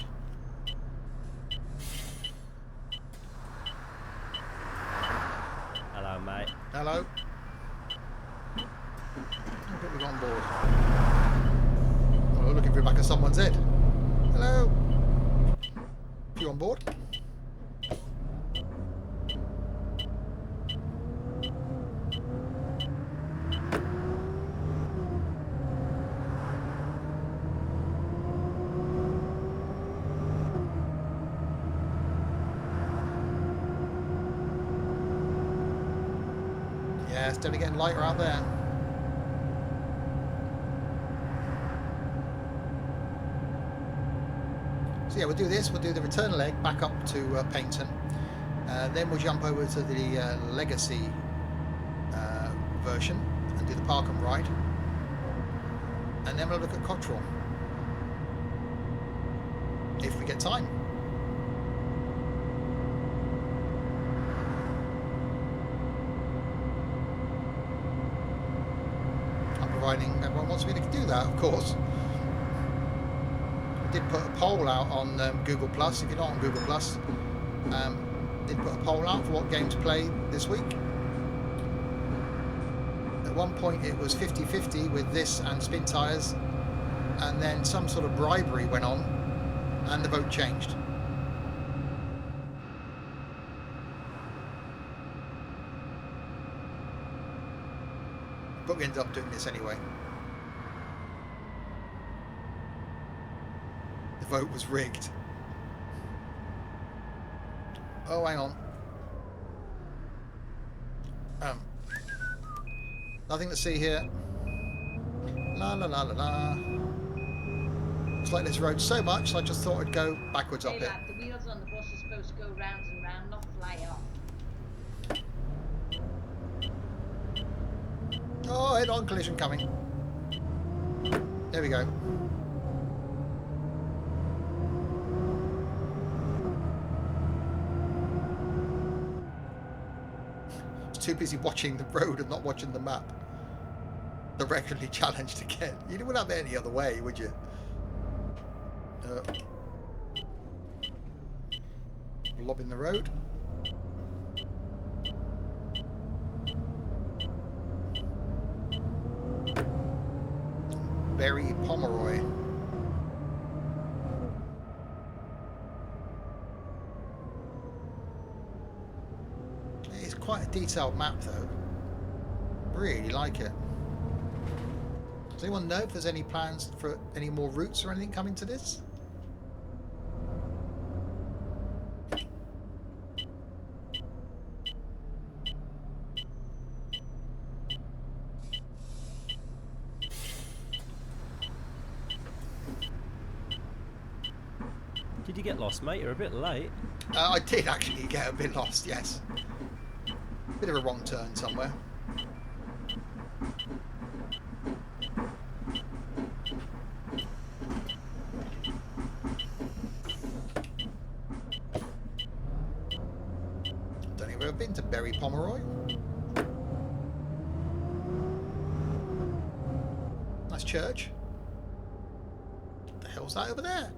[SPEAKER 5] Hello, mate.
[SPEAKER 1] Hello. What have we got on board? Oh, we're looking for the back of someone's head. Hello. You on board? Yeah, it's definitely getting lighter out there. So yeah, we'll do this. We'll do the return leg back up to Paignton. Then we'll jump over to the Legacy version and do the park and ride. And then we'll look at Cottrell. If we get time. Providing everyone wants me to do that, of course. I did put a poll out on Google Plus. If you're not on Google Plus, did put a poll out for what games to play this week. one point it was 50-50 with this and spin tyres, and then some sort of bribery went on and the vote changed. But we ended up doing this anyway. The vote was rigged. Oh, hang on. Nothing to see here. La la la la la. It's like this road so much, I just thought I'd go backwards up it.
[SPEAKER 3] Lad, the wheels on the bus are supposed to go round and round, not fly off.
[SPEAKER 1] Oh, head-on collision coming. There we go. Too busy watching the road and not watching the map. Directly challenged again. You wouldn't have it any other way, would you? Lobbing the road. Berry Pomeroy. It's quite a detailed map though. Really like it. Does anyone know if there's any plans for any more routes or anything coming to this?
[SPEAKER 2] Did you get lost, mate? You're a bit late.
[SPEAKER 1] I did actually get a bit lost, yes. Bit of a wrong turn somewhere. Don't think we've ever been to Berry Pomeroy. Nice church. What the hell's that over there?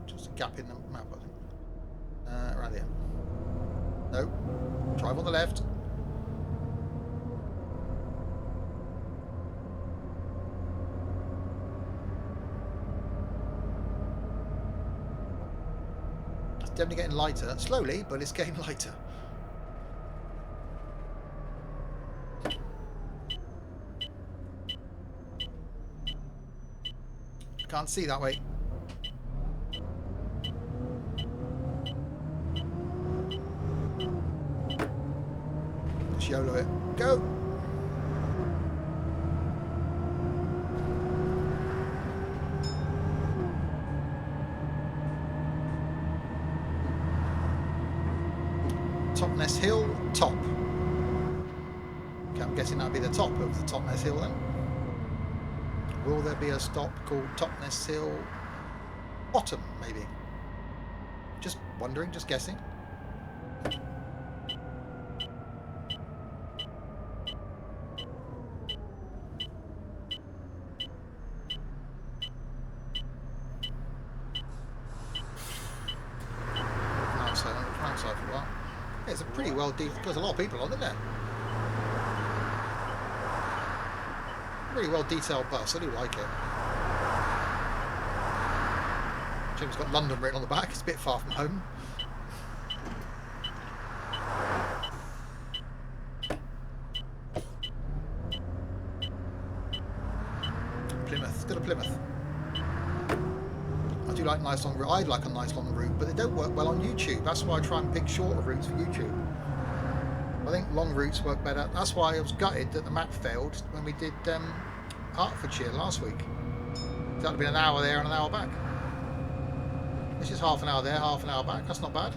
[SPEAKER 1] Just a gap in the map, I think. Around here. No. Drive on the left. It's definitely getting lighter. Slowly, but it's getting lighter. Can't see that way. Just YOLO it. Go! Totnes Hill, top. Okay, I'm guessing that'll be the top of the Totnes Hill then. Will there be a stop called Totnes Hill bottom, maybe? Just wondering, just guessing. Outside for a while. Yeah, it's a pretty well detailed. There's a lot of people on, isn't there? Really well detailed bus. I do like it. Jim's got London written on the back. It's a bit far from home. Plymouth. Go to Plymouth. I do like nice long route. I'd like a nice long route, but they don't work well on YouTube. That's why I try and pick shorter routes for YouTube. I think long routes work better. That's why I was gutted that the map failed when we did Hertfordshire last week. That would have been an hour there and an hour back. This is half an hour there, half an hour back. That's not bad.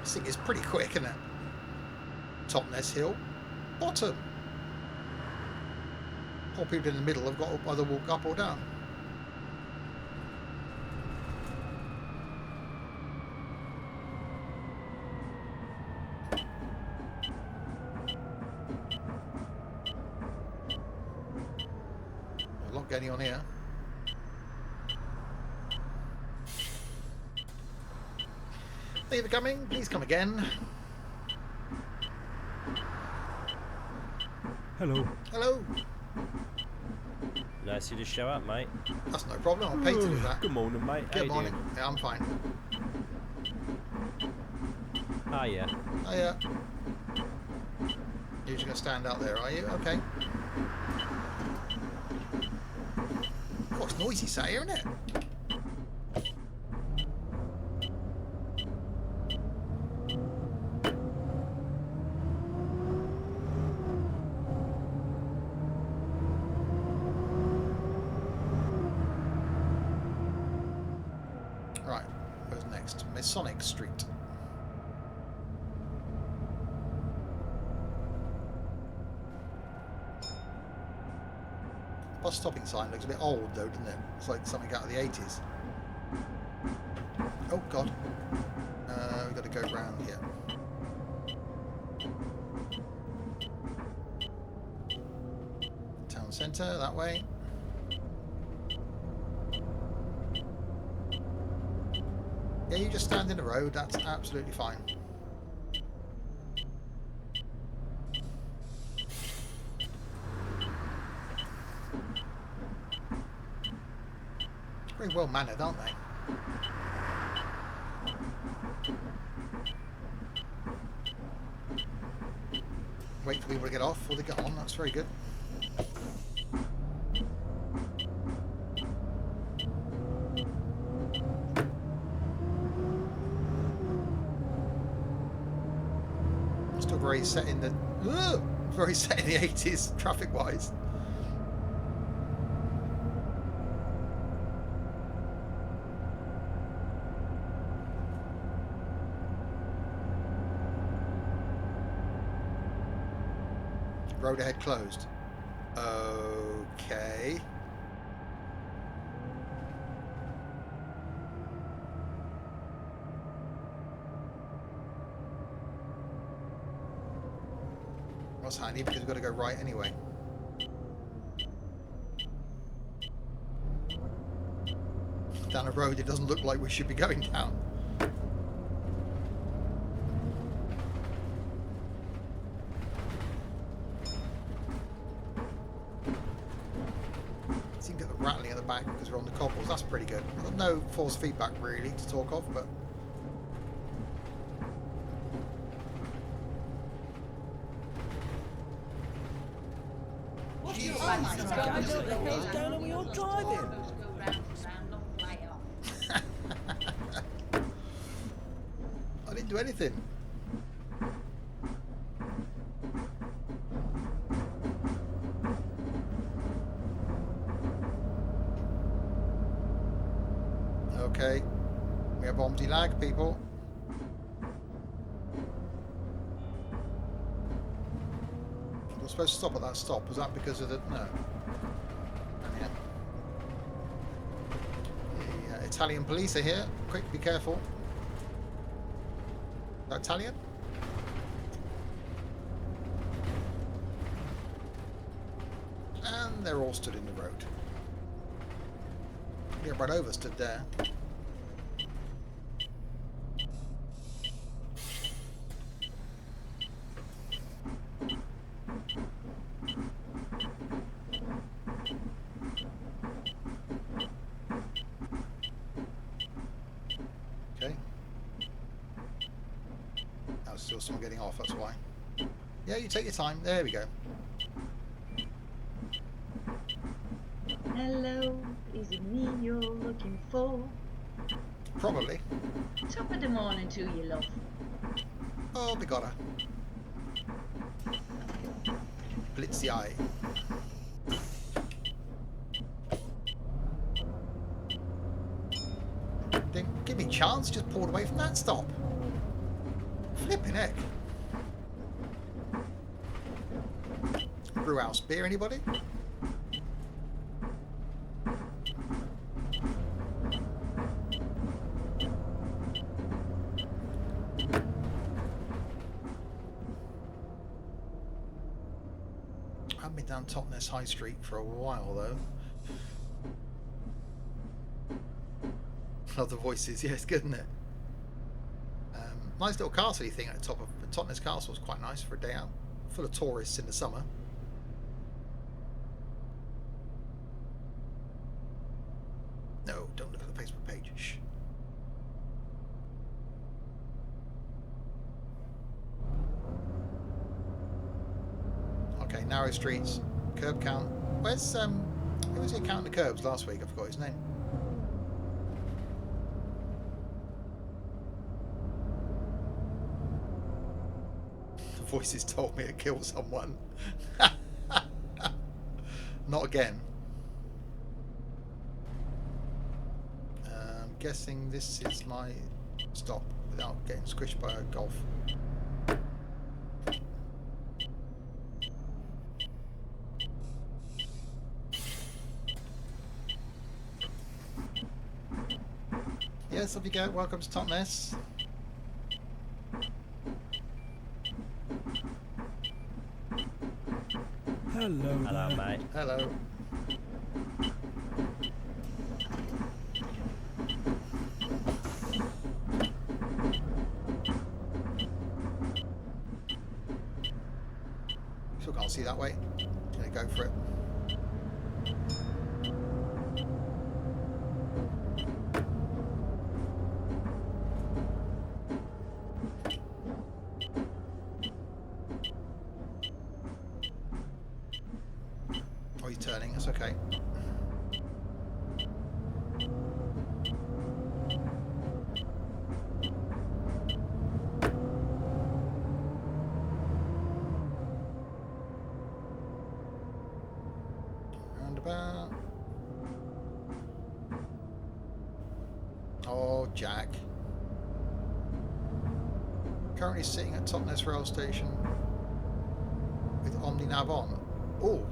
[SPEAKER 1] I think it's pretty quick, isn't it? Totnes Hill, bottom. Poor people in the middle have got to either walk up or down. A lot getting on here. Thank you for coming. Please come again.
[SPEAKER 2] Hello.
[SPEAKER 1] Hello.
[SPEAKER 4] Nice of you to show up, mate.
[SPEAKER 1] That's no problem. I'll pay to do that.
[SPEAKER 2] Good morning, mate. How
[SPEAKER 1] Good
[SPEAKER 2] you
[SPEAKER 1] morning.
[SPEAKER 2] doing?
[SPEAKER 1] Yeah, I'm fine.
[SPEAKER 4] Ah, yeah.
[SPEAKER 1] Oh yeah. You're just gonna stand out there, are you? Okay. God, it's noisy sat here, isn't it? Right, where's next? Masonic Street. Bus stopping sign looks a bit old though, doesn't it? It's like something out of the 80s. Oh god. We've got to go round here. Town centre, that way. Yeah, you just stand in the road, that's absolutely fine. Very well mannered, aren't they? Wait for people to get off before they get on, that's very good. Still very set in the very set in the 80s traffic wise. Road ahead closed. Okay. That's handy because we've got to go right anyway. Down a road it doesn't look like we should be going down. Seem to get the rattling at the back because we're on the cobbles. That's pretty good. I've got no force feedback really to talk of, but
[SPEAKER 5] Guys, what the hell's going on with your driving?
[SPEAKER 3] Supposed to go round and round, not fly off.
[SPEAKER 1] I didn't do anything. Okay. We have OMSI lag, people. We're supposed to stop at that stop. Was that because of the... No. Yeah. The Italian police are here. Quick, be careful. Is that Italian? And they're all stood in the road. Get run over, stood there. Okay. That was still someone getting off, that's why. Yeah, you take your time. There we go.
[SPEAKER 3] Hello, is it me you're looking for?
[SPEAKER 1] Probably.
[SPEAKER 3] Top of the morning to you, love.
[SPEAKER 1] Oh, we got her. Blitz the eye. Didn't give me a chance, just pulled away from that stop. Flipping heck. Brewhouse beer, anybody? I haven't been down Totnes High Street for a while though. Love the voices, yeah, it's good, isn't it? Nice little castle thing at the top of Totnes Castle is quite nice for a day out. Full of tourists in the summer. narrow streets, curb count. Where's who was he counting the curbs last week? I forgot his name. The voices told me to kill someone. Not again. I'm guessing this is my stop without getting squished by a golf. Yes, off you go. Welcome to Totnes.
[SPEAKER 5] Hello. Hello, mate.
[SPEAKER 1] Hello. Still can't see that way. Gonna go for it. Oh, he's turning. That's okay. Roundabout. Oh, Jack. Currently sitting at Totnes rail station with Omninav on. Oh.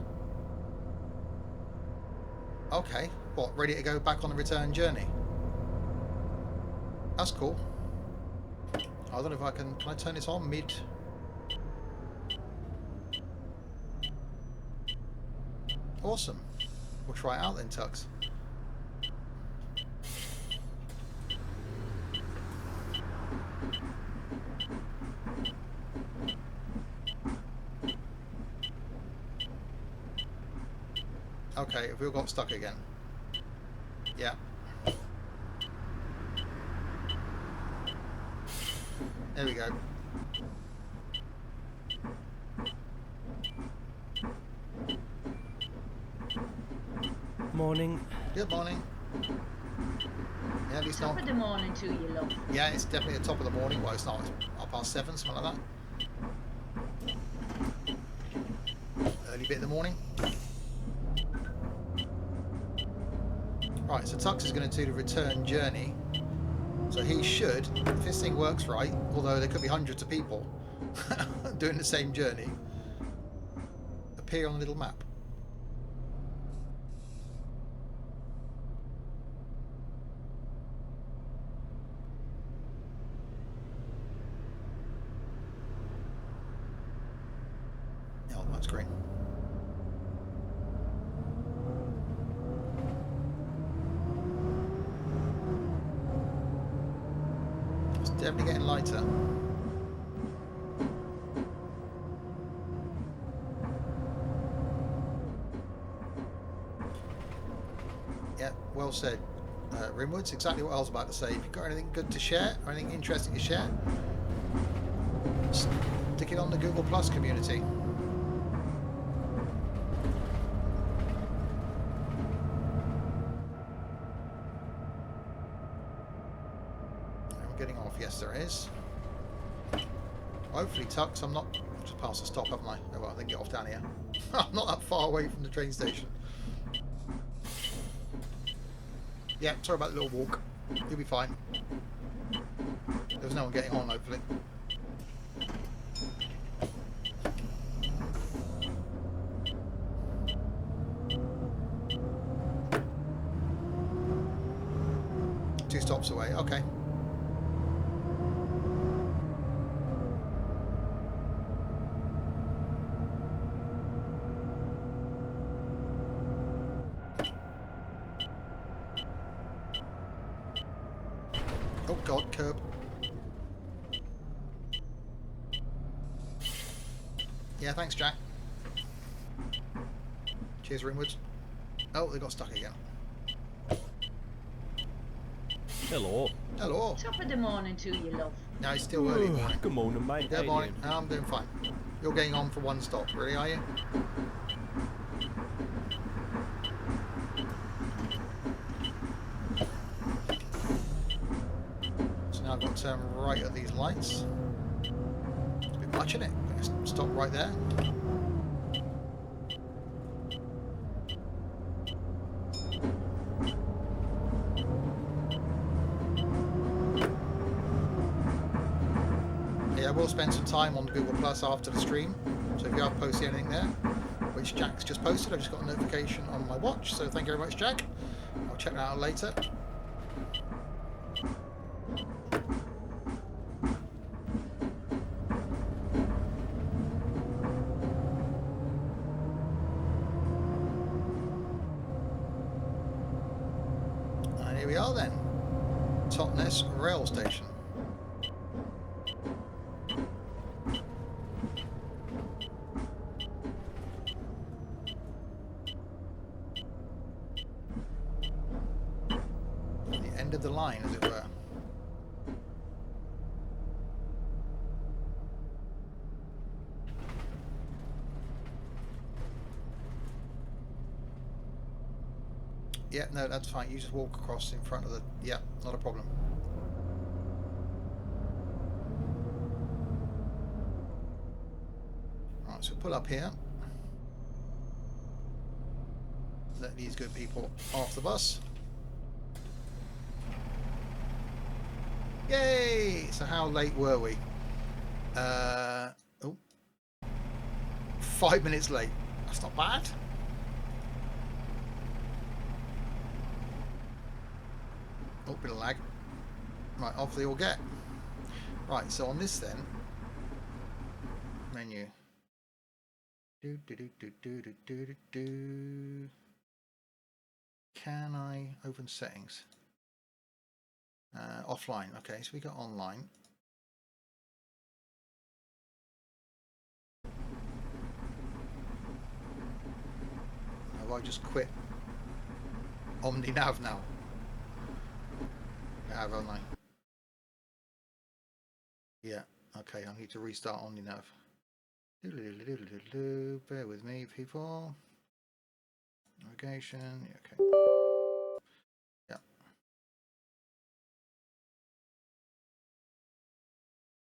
[SPEAKER 1] Okay. What? Ready to go back on the return journey? That's cool. I don't know if I can. Can I turn this on mid? Awesome. We'll try it out then, Tux. Okay, if we all got stuck again. Yeah. There we go.
[SPEAKER 5] Morning.
[SPEAKER 1] Good morning. Yeah, at least
[SPEAKER 3] Top
[SPEAKER 1] not.
[SPEAKER 3] of the morning to you, love.
[SPEAKER 1] Yeah, it's definitely the top of the morning. Well, it's not. It's 7:30, something like that. Early bit of the morning. Right, so Tux is going to do the return journey. So he should, if this thing works right, although there could be hundreds of people doing the same journey, appear on the little map. Oh, that's green. It's definitely getting lighter. Yeah, well said. Rimwoods, exactly what I was about to say. If you've got anything good to share, or anything interesting to share, stick it on the Google Plus community. Getting off, yes there is. Hopefully Tux, I'm not just past the stop, haven't I? Oh well, I can get off down here. I'm not that far away from the train station. Yeah, sorry about the little walk. You'll be fine. There's no one getting on, hopefully. Two stops away, okay. Oh god, curb. Yeah, thanks, Jack. Cheers, Ringwoods. Oh, they got stuck again.
[SPEAKER 2] Hello.
[SPEAKER 1] Hello.
[SPEAKER 3] Top of the morning to you, love.
[SPEAKER 1] No, it's still early morning.
[SPEAKER 2] Good morning, mate.
[SPEAKER 1] Good
[SPEAKER 2] How you
[SPEAKER 1] morning.
[SPEAKER 2] doing?
[SPEAKER 1] I'm doing fine. You're getting on for one stop, really, are you? So now I've got to turn right at these lights. It's a bit much, isn't it? Stop right there. Yeah, I will spend some time on Google Plus after the stream. So if you have posted anything there, which Jack's just posted, I just got a notification on my watch. So thank you very much, Jack. I'll check that out later. And here we are then. Totnes rail station. End of the line, as it were. Yeah, no, that's fine. You just walk across in front of the... Yeah, not a problem. Right, so pull up here. Let these good people off the bus. Yay! So how late were we? 5 minutes late. That's not bad. Oh, bit of lag. Right, off they all get. Right, so on this then, menu. Can I open settings? Offline. Okay, so we got online. Have I just quit Omninav now? I have, haven't I? Yeah. Okay, I need to restart Omninav. Bear with me, people. Navigation. Okay. Yeah.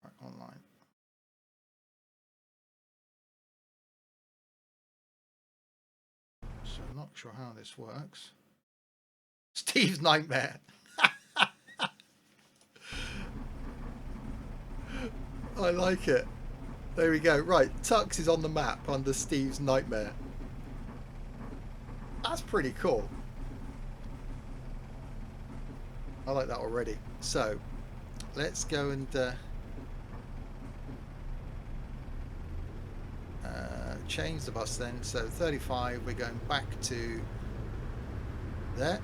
[SPEAKER 1] Right, online. So I'm not sure how this works. Steve's nightmare. I like it. There we go. Right, Tux is on the map under Steve's nightmare. That's pretty cool. I like that already. So, let's go and change the bus then. So 35, we're going back to there.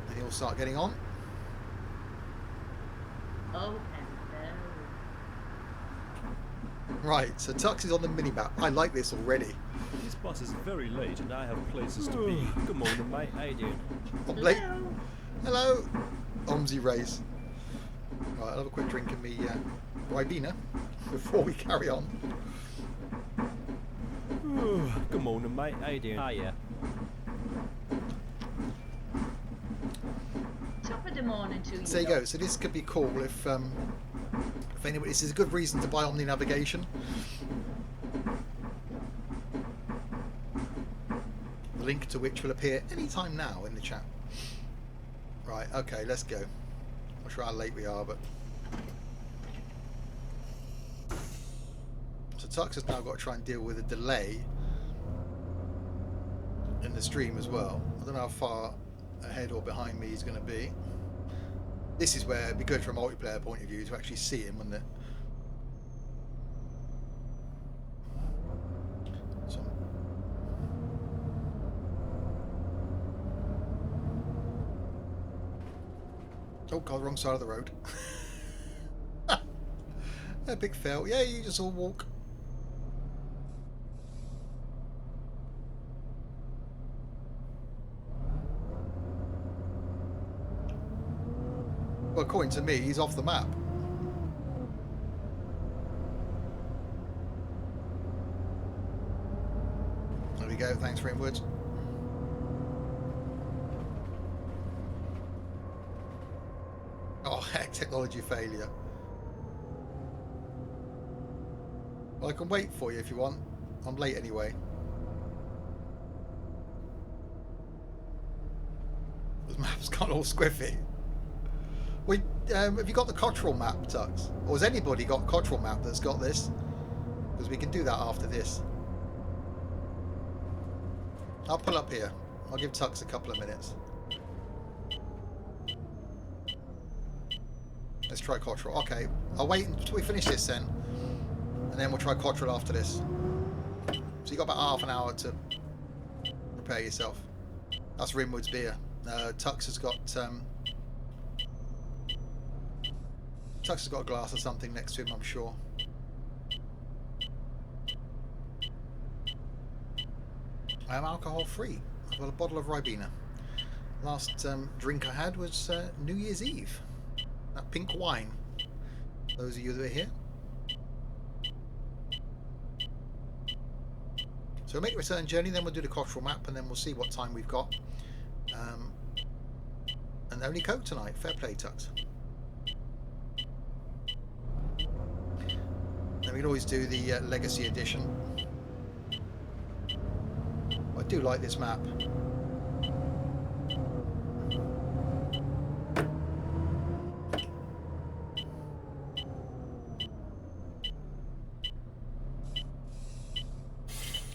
[SPEAKER 1] And you'll start getting on.
[SPEAKER 3] Oh, hello.
[SPEAKER 1] Right, so Tux is on the mini-map. I like this already.
[SPEAKER 2] This bus is very late and I have places to be. Good morning, mate. How you doing?
[SPEAKER 1] I'm late. Hello. OMSI race. Right, I'll have a quick drink of me Ribena before we carry on.
[SPEAKER 2] Good morning, mate. How you doing? Hiya.
[SPEAKER 3] Top of the morning to you.
[SPEAKER 1] So there you go. So this could be cool if anybody. This is a good reason to buy Omninavigation. The link to which will appear anytime now in the chat. Right. Okay. Let's go. Not sure how late we are, but so Tux has now got to try and deal with a delay in the stream as well. I don't know how far ahead or behind me he's going to be. This is where it'd be good from a multiplayer point of view to actually see him, wouldn't it? So, oh god, wrong side of the road. Epic fail. Yeah, you just all walk. Well, according to me, he's off the map. go. Thanks, Rimwood. Oh, heck, technology failure. Well, I can wait for you if you want. I'm late anyway. The map's gone all squiffy. Wait, have you got the Cottrell Map, Tux? Or has anybody got Cottrell Map that's got this? Because we can do that after this. I'll pull up here. I'll give Tux a couple of minutes. Let's try Cottrell. Okay, I'll wait until we finish this then. And then we'll try Cottrell after this. So you got about half an hour to prepare yourself. That's Rimwood's beer. Tux has got a glass or something next to him, I'm sure. I am alcohol free. I've got a bottle of Ribena. Last drink I had was New Year's Eve. That pink wine. Those of you that are here. So we'll make a return journey, then we'll do the Cottrell Map, and then we'll see what time we've got. And only Coke tonight. Fair play, Tux. Then we can always do the Legacy Edition. I do like this map.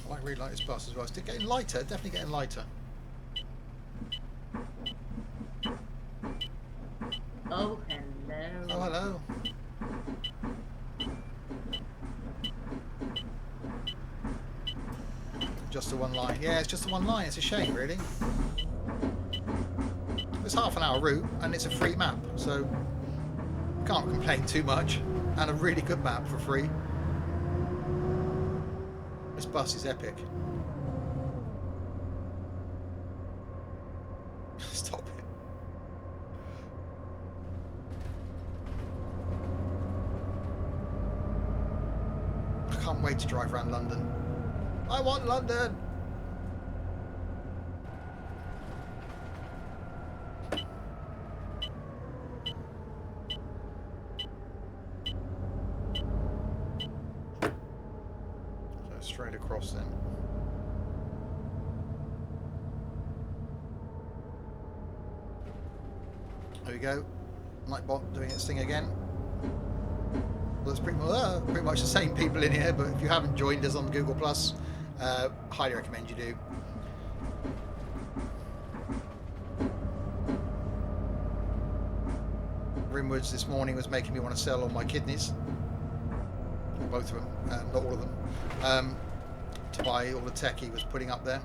[SPEAKER 1] I really like this bus as well. It's getting lighter, definitely getting lighter.
[SPEAKER 3] Oh, hello.
[SPEAKER 1] Oh, hello. Just the one line. Yeah, it's just the one line. It's a shame, really. It's half an hour route, and it's a free map, so can't complain too much. And a really good map for free. This bus is epic. Stop it. I can't wait to drive around London. I want London! So straight across then. There we go. Nightbot doing its thing again. Well, it's pretty much the same people in here, but if you haven't joined us on Google Plus, highly recommend you do. Rimwoods this morning was making me want to sell all my kidneys, both of them, not all of them, to buy all the tech he was putting up there.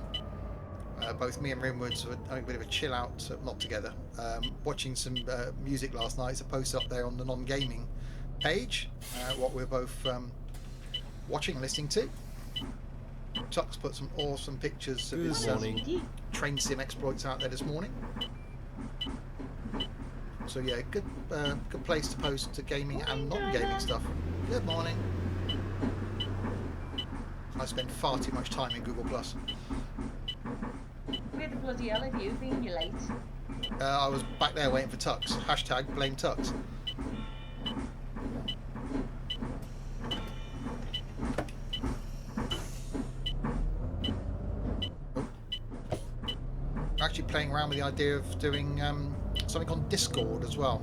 [SPEAKER 1] Both me and Rimwoods were having a bit of a chill out, not together, watching some music last night. It's a post up there on the non-gaming page, what we're both watching and listening to. Tux put some awesome pictures of his train sim exploits out there this morning. So yeah, good place to post to gaming and non-gaming stuff. Good morning. I spend far too much time in Google Plus.
[SPEAKER 3] Where the bloody hell have you been? You're late.
[SPEAKER 1] I was back there waiting for Tux. Hashtag blame Tux. Actually playing around with the idea of doing something on Discord as well,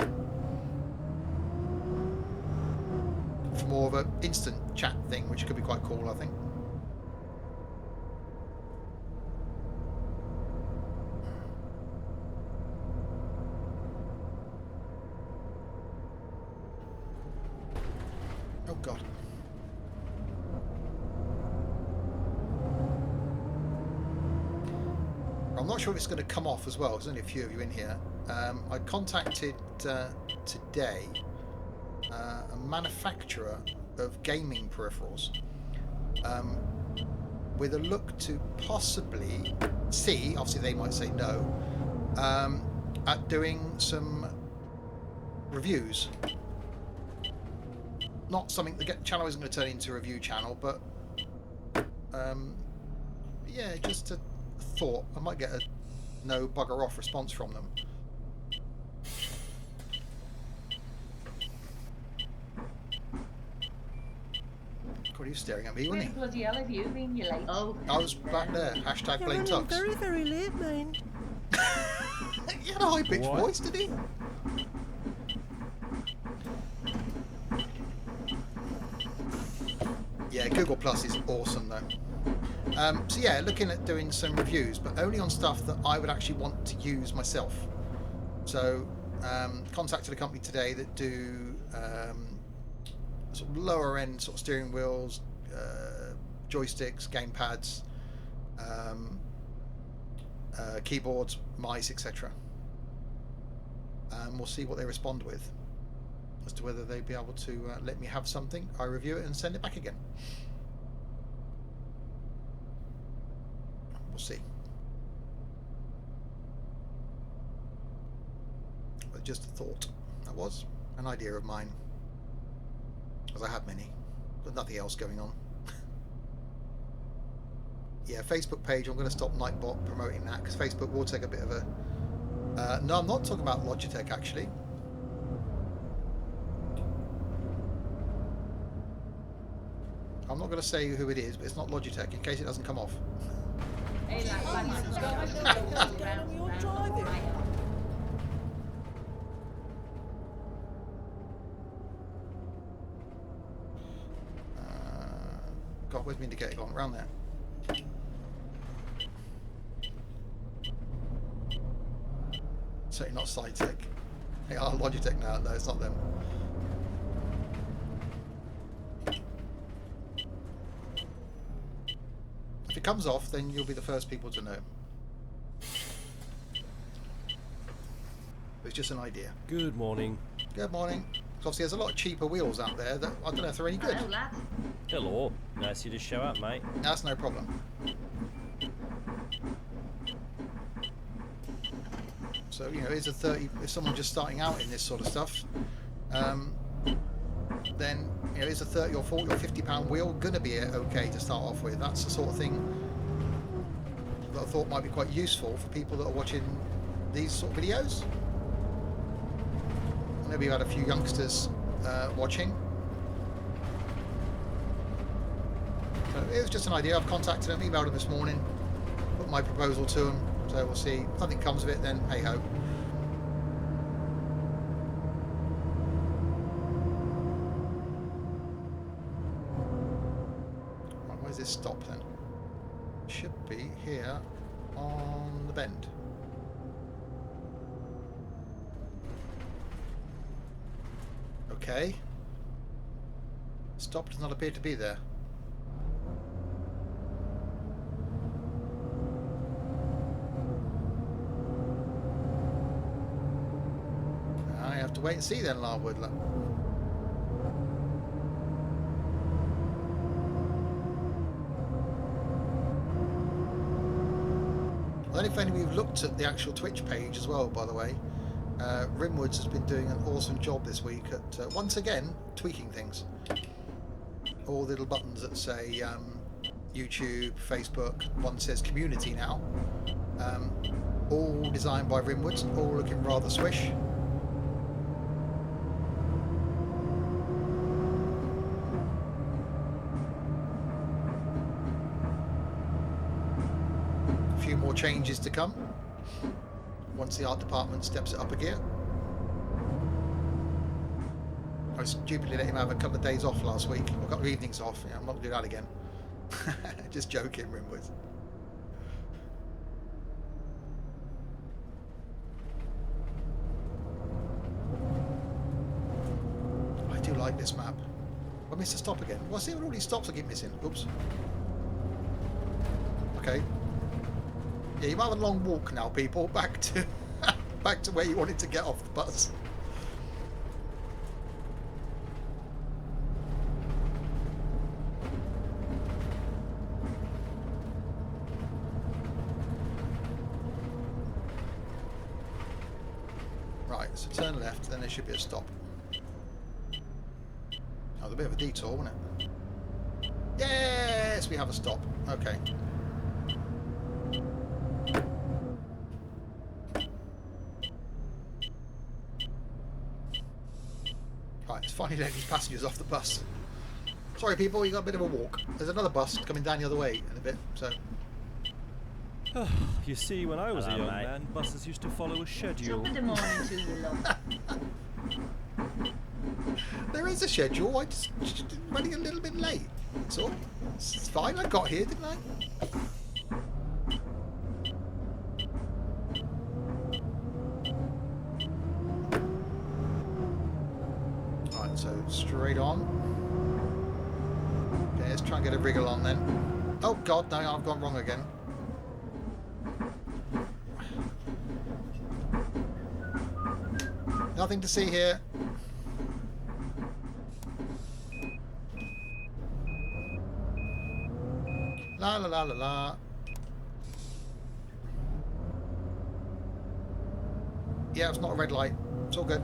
[SPEAKER 1] for more of an instant chat thing, which could be quite cool, I think. Oh god. I'm not sure if it's going to come off as well. There's only a few of you in here. I contacted today a manufacturer of gaming peripherals with a look to possibly see, obviously they might say no, at doing some reviews. Not something, the channel isn't going to turn into a review channel, but Yeah, just a thought. I might get a no bugger off response from them. God, he was staring at me, wasn't he?
[SPEAKER 3] Bloody hell have you been? You late? Oh,
[SPEAKER 1] I was back there. Hashtag
[SPEAKER 5] You're
[SPEAKER 1] blame
[SPEAKER 5] running
[SPEAKER 1] Tux.
[SPEAKER 5] very, very late, man.
[SPEAKER 1] He had a high-pitched
[SPEAKER 2] What?
[SPEAKER 1] voice, did he? Yeah, Google Plus is awesome though. So yeah, looking at doing some reviews, but only on stuff that I would actually want to use myself. So contacted a company today that do sort of lower end sort of steering wheels, joysticks, gamepads, keyboards, mice, etc. We'll see what they respond with as to whether they'd be able to let me have something. I review it and send it back again. We'll see. But just a thought. That was an idea of mine, as I have many, but nothing else going on. Yeah, Facebook page, I'm going to stop Nightbot promoting that because Facebook will take a bit of a... no, I'm not talking about Logitech actually. I'm not going to say who it is, but it's not Logitech in case it doesn't come off.
[SPEAKER 3] Hey, like,
[SPEAKER 5] You're driving.
[SPEAKER 1] God, where's my indicator gone? Around there. Certainly not SciTech. They are Logitech now. No, it's not them. If it comes off, then you'll be the first people to know. It's just an idea.
[SPEAKER 2] Good morning.
[SPEAKER 1] Good morning. So obviously there's a lot of cheaper wheels out there that I don't know if they're any good.
[SPEAKER 3] Hello, lad.
[SPEAKER 2] Hello. Nice you to show up, mate.
[SPEAKER 1] That's no problem. So, you know, it's a 30, if someone just starting out in this sort of stuff, then, you know, is a 30 or 40 or 50 pound wheel going to be okay to start off with? That's the sort of thing that I thought might be quite useful for people that are watching these sort of videos. Maybe we've had a few youngsters watching. So it was just an idea. I've contacted them, emailed them this morning, put my proposal to them. So we'll see. If nothing comes of it, then hey ho. Right, where's this stop then? Should be here on the bend. Okay. Stop does not appear to be there. I have to wait and see then, Larwood. I don't know if any of you have looked at the actual Twitch page as well, by the way. Rimwoods has been doing an awesome job this week at, once again, tweaking things. All the little buttons that say YouTube, Facebook, one says community now. All designed by Rimwoods, all looking rather swish. A few more changes to come once the art department steps it up a gear. I stupidly let him have a couple of days off last week, or a couple of evenings off. Yeah, I'm not going to do that again. Just joking, Rimwood. I do like this map. I missed a stop again. Well, see what all these stops I keep missing. Oops. Okay. Yeah, you might have a long walk now, people, back to back to where you wanted to get off the bus. Right, so turn left, then there should be a stop. Oh, a bit of a detour, wasn't it? Yes, we have a stop. Okay. finally let these passengers off the bus. Sorry, people, we got a bit of a walk. There's another bus coming down the other way in a bit, so.
[SPEAKER 2] You see, when I was
[SPEAKER 5] Hello,
[SPEAKER 2] a young
[SPEAKER 5] mate.
[SPEAKER 2] man, buses used to follow a schedule.
[SPEAKER 3] Top of the morning to you, love.
[SPEAKER 1] There is a schedule. I just running a little bit late. So it's fine. I got here, didn't I? Right, so straight on. Okay, let's try and get a wriggle on then. Oh God, no, I've gone wrong again. Nothing to see here. La la la la la. Yeah, it's not a red light. It's all good.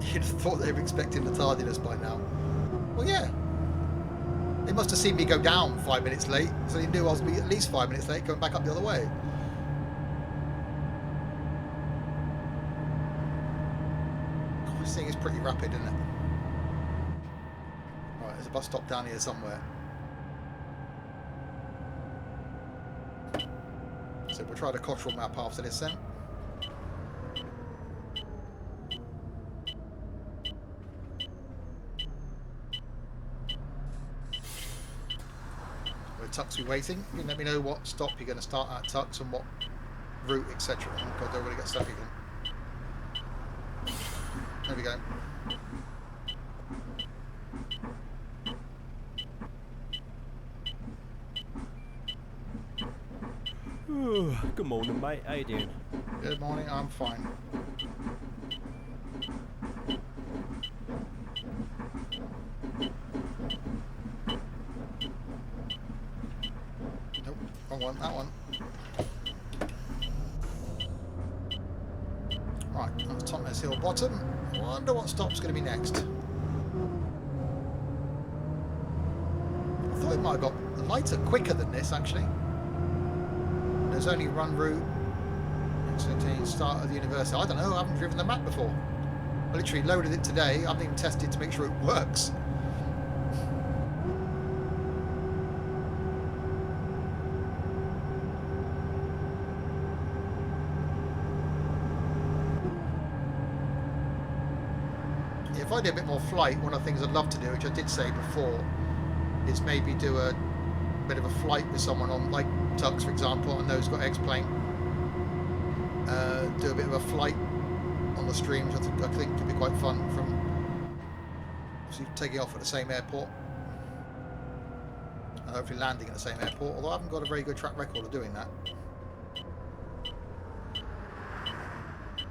[SPEAKER 1] You'd have thought they were expecting the tardiness by now. Well, yeah. They must have seen me go down 5 minutes late, so they knew I was going to be at least 5 minutes late going back up the other way. Oh, this thing is pretty rapid, isn't it? Right, there's a bus stop down here somewhere. So we'll try the Cottrell Map after this then. Where Tuck's be waiting. You can let me know what stop you're going to start at Tuck's and what route, etc. Oh God, don't really get stuck again. There we go.
[SPEAKER 2] Good morning, mate. How you doing?
[SPEAKER 1] Good morning, I'm fine. Nope, wrong one, that one. Right, that's Totnes Hill Bottom. I wonder what stop's going to be next. I thought it might have got lighter quicker than this, actually. There's only run route until start of the university. I don't know, I haven't driven the map before. I literally loaded it today. I haven't even tested to make sure it works. If I do a bit more flight, one of the things I'd love to do, which I did say before, is maybe do a bit of a flight with someone on, like Tux, for example. I know he's got X-Plane. Do a bit of a flight on the stream, which I think could be quite fun, from obviously taking off at the same airport and hopefully landing at the same airport, although I haven't got a very good track record of doing that.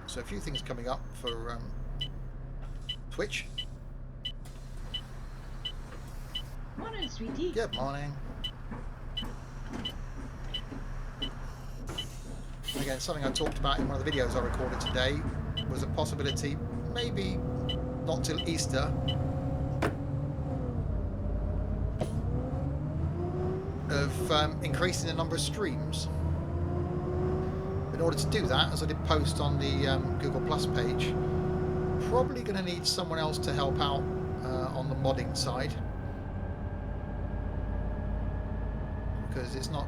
[SPEAKER 1] So a few things coming up for Twitch.
[SPEAKER 3] Morning, sweetie.
[SPEAKER 1] Good morning. Again, something I talked about in one of the videos I recorded today was a possibility, maybe not till Easter, of increasing the number of streams. In order to do that, as I did post on the Google Plus page, probably going to need someone else to help out on the modding side, because it's not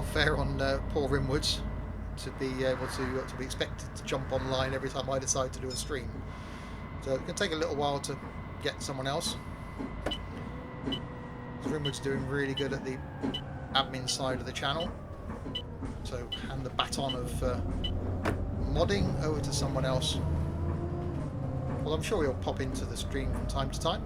[SPEAKER 1] fair on poor Rimwoods to be able to be expected to jump online every time I decide to do a stream. So it can take a little while to get someone else. Rimwood's doing really good at the admin side of the channel, so hand the baton of modding over to someone else. Well, I'm sure he'll pop into the stream from time to time.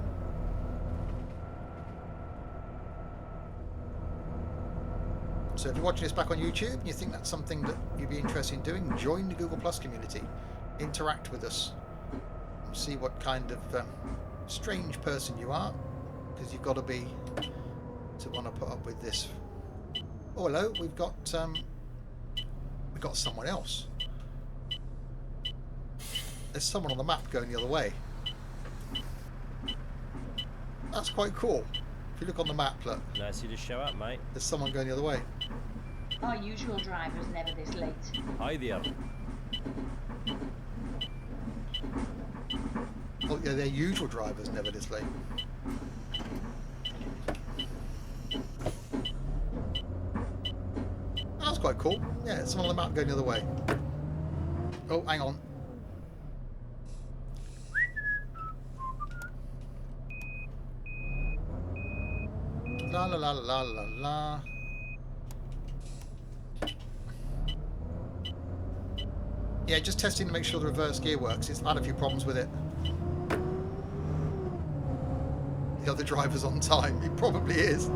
[SPEAKER 1] So if you're watching this back on YouTube and you think that's something that you'd be interested in doing, join the Google Plus community, interact with us, and see what kind of strange person you are, because you've got to be to want to put up with this. Oh, hello, we've got someone else. There's someone on the map going the other way. That's quite cool. If you look on the map, look.
[SPEAKER 5] Nice you to show up, mate.
[SPEAKER 1] There's someone going the other way.
[SPEAKER 3] Our usual driver's never this late.
[SPEAKER 2] Hi there.
[SPEAKER 1] Oh yeah, their usual driver's never this late. That was quite cool. Yeah, someone on the map going the other way. Oh, hang on. La la la la la la. Yeah, just testing to make sure the reverse gear works. It's had a few problems with it. The other driver's on time. He probably is.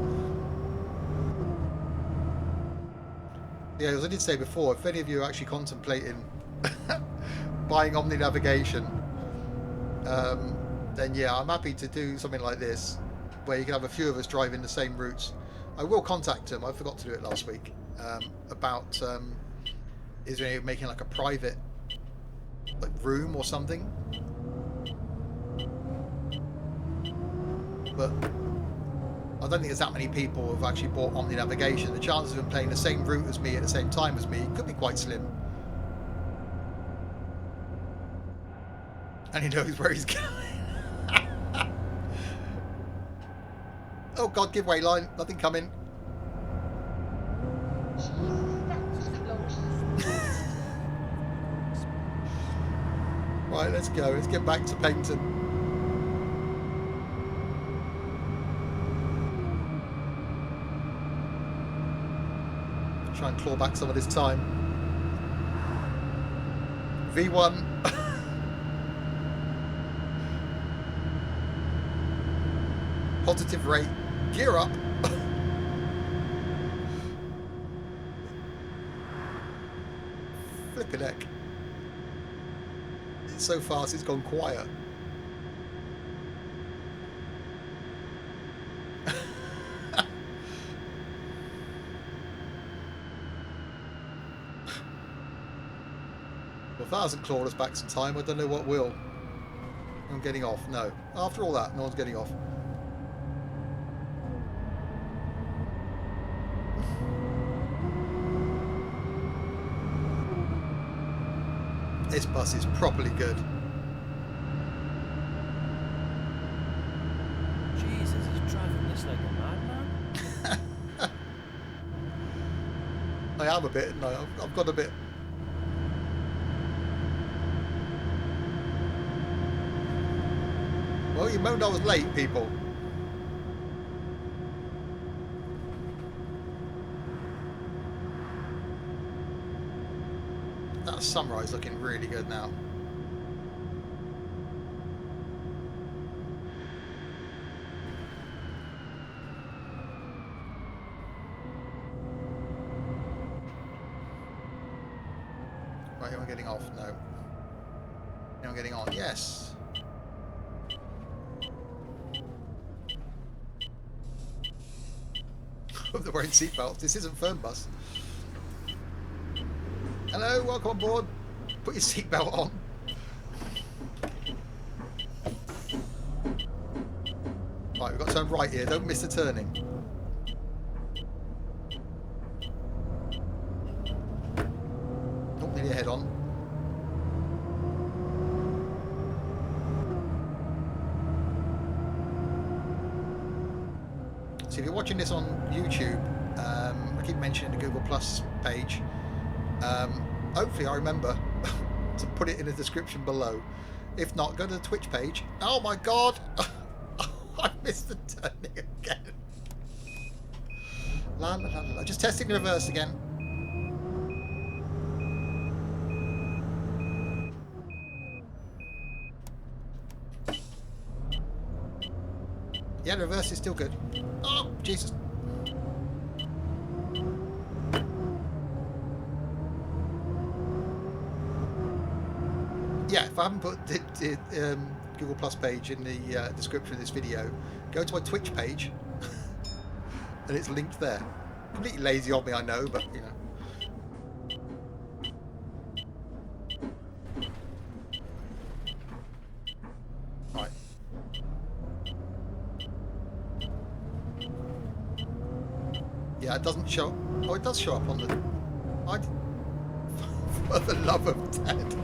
[SPEAKER 1] Yeah, as I did say before, if any of you are actually contemplating buying Omninavigation, then yeah, I'm happy to do something like this, where you can have a few of us driving the same routes. I will contact them. I forgot to do it last week. About is there any making like a private room or something? But I don't think there's that many people who have actually bought Omninavigation. The chances of them playing the same route as me at the same time as me could be quite slim. And he knows where he's going. Oh God, give way, line. Nothing coming.
[SPEAKER 3] Jesus, that was close.
[SPEAKER 1] Right, let's go. Let's get back to Paignton. Try and claw back some of this time. V1. Positive rate. Gear up. Flippin' heck. It's so fast it's gone quiet. Well, if that hasn't clawed us back some time, I don't know what will. I'm getting off. No. After all that, no one's getting off. This bus is properly good.
[SPEAKER 4] Jesus, he's driving this like a madman.
[SPEAKER 1] I am a bit. No, I've got a bit. Well, you moaned I was late, people. That sunrise looking really good now. Right, am I getting off? No. Am I getting on? Yes. Hope they're wearing seatbelts. This isn't Fernbus. Hello, welcome on board. Put your seatbelt on. Right, we've got to turn right here. Don't miss the turning. Not nearly head on. So if you're watching this on YouTube, I keep mentioning the Google Plus page. Hopefully I remember to put it in the description below. If not, go to the Twitch page. Oh my God! I missed the turning again. La la la la. Just testing the reverse again. Yeah, the reverse is still good. Oh, Jesus. Yeah, if I haven't put the Google Plus page in the description of this video, go to my Twitch page, and it's linked there. Completely lazy of me, I know, but you know. Right. Yeah, Yeah, it doesn't show. Oh, it does show up on the. For the love of Ted.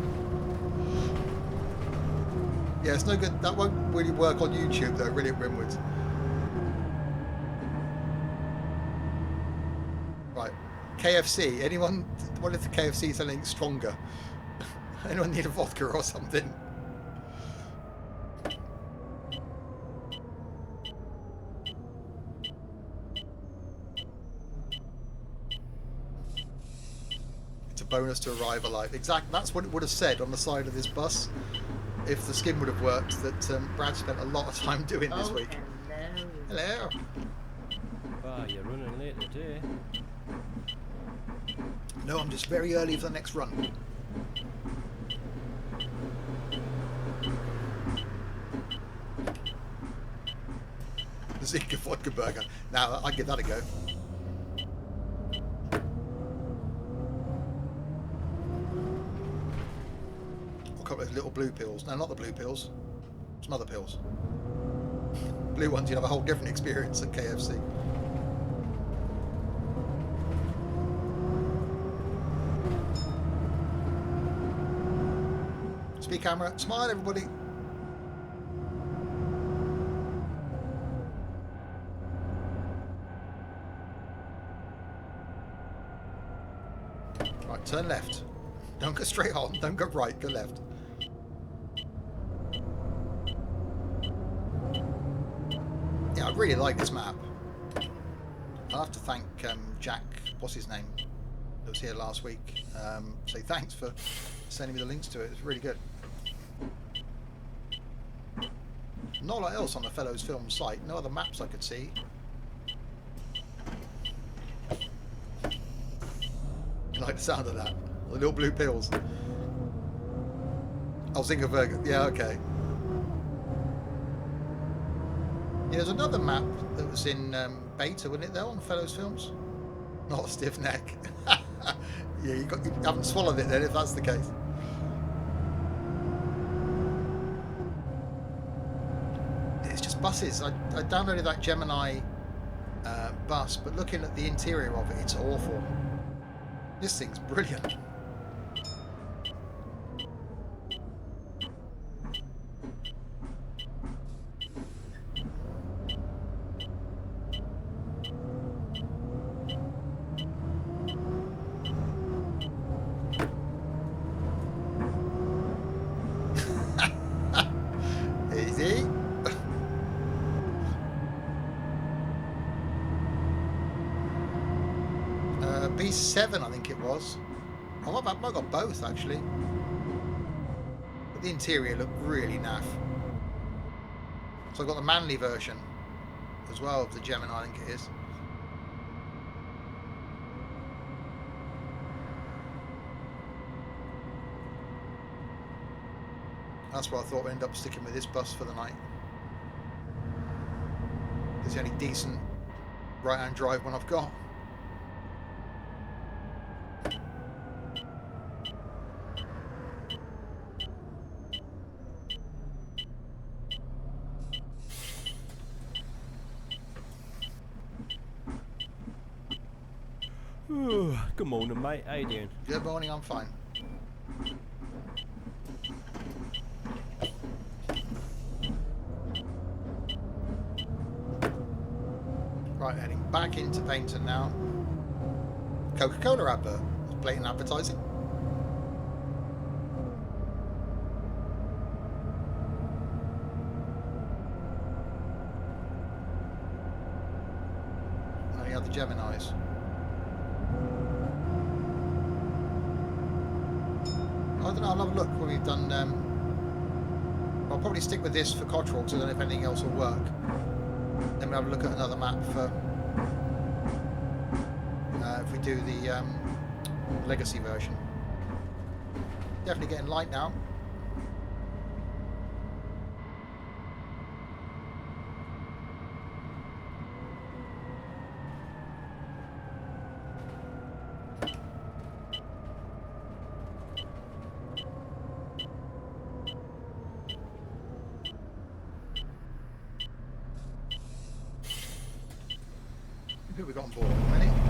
[SPEAKER 1] Yeah, it's no good. That won't really work on YouTube though, really, at Rimwoods. Right. KFC. Anyone? What if the KFC is something stronger? Anyone need a vodka or something? It's a bonus to arrive alive. Exactly. That's what it would have said on the side of this bus if the skin would have worked. That Brad spent a lot of time doing this week.
[SPEAKER 3] Hello.
[SPEAKER 1] Hello.
[SPEAKER 4] Wow, you're running late today.
[SPEAKER 1] No, I'm just very early for the next run. The Zinka vodka burger. Now I'd give that a go. A couple of little blue pills. No, not the blue pills. Some other pills. Blue ones, you'd have a whole different experience at KFC. Speed camera. Smile, everybody. Right, turn left. Don't go straight on. Don't go right. Go left. Yeah, I really like this map. I'll have to thank Jack, what's his name, that was here last week. Say thanks for sending me the links to it. It's really good. Not a lot else on the Fellows Film site. No other maps I could see. You like the sound of that? The little blue pills. Oh, Zinger Burger. Yeah, okay. Yeah, there's another map that was in beta, wasn't it, though, on Fellows Films? Not a stiff neck. Yeah, you haven't swallowed it then, if that's the case. It's just buses. I downloaded that Gemini bus, but looking at the interior of it, it's awful. This thing's brilliant. Easy. B7, I think it was. I might have got both actually. But the interior looked really naff. So I've got the Manly version as well of the Gemini, I think it is. That's why I thought we'd end up sticking with this bus for the night. It's the only decent right-hand drive one I've got.
[SPEAKER 4] Good morning, mate. How you doing?
[SPEAKER 1] Good morning, I'm fine. Right, heading back into Paignton now. Coca-Cola advert. Blatant advertising. Any other Geminis? I don't know, I'll have a look when we've done. I'll probably stick with this for Cottrell because I don't know if anything else will work. Then we'll have a look at another map for if we do the legacy version. Definitely getting light now. Who we got on board? Many?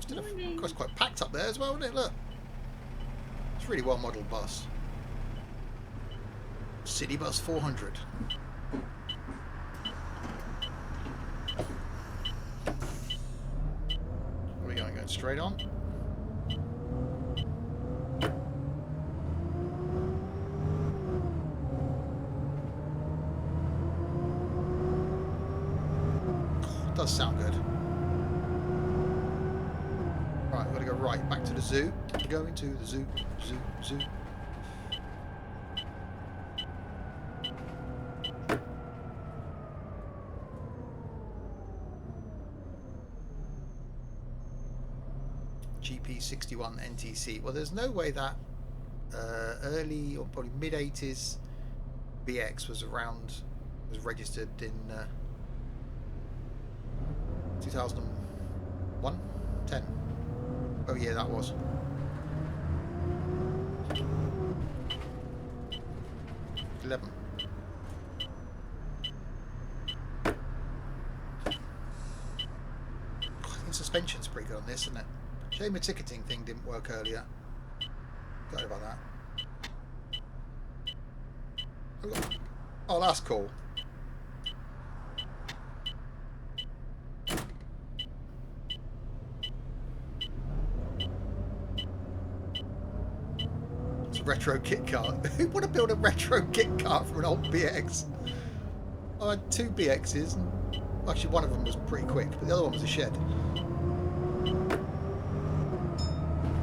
[SPEAKER 1] Still of course quite packed up there as well, isn't it? Look. It's a really well modelled bus. City Bus 400. Where are we going? Going straight on? Does sound good. Right, we've got to go right, back to the zoo. We're going to the zoo, zoo. GP61 NTC. Well, there's no way that early or probably mid-80s BX was registered in 2001? 10? Oh yeah, that was. $11. I think suspension's pretty good on this, isn't it? Shame the ticketing thing didn't work earlier. Sorry about that. Oh, that's cool. It's a retro kit cart. Who would have built a retro kit cart for an old BX? I had 2 BXs, and actually one of them was pretty quick, but the other one was a shed.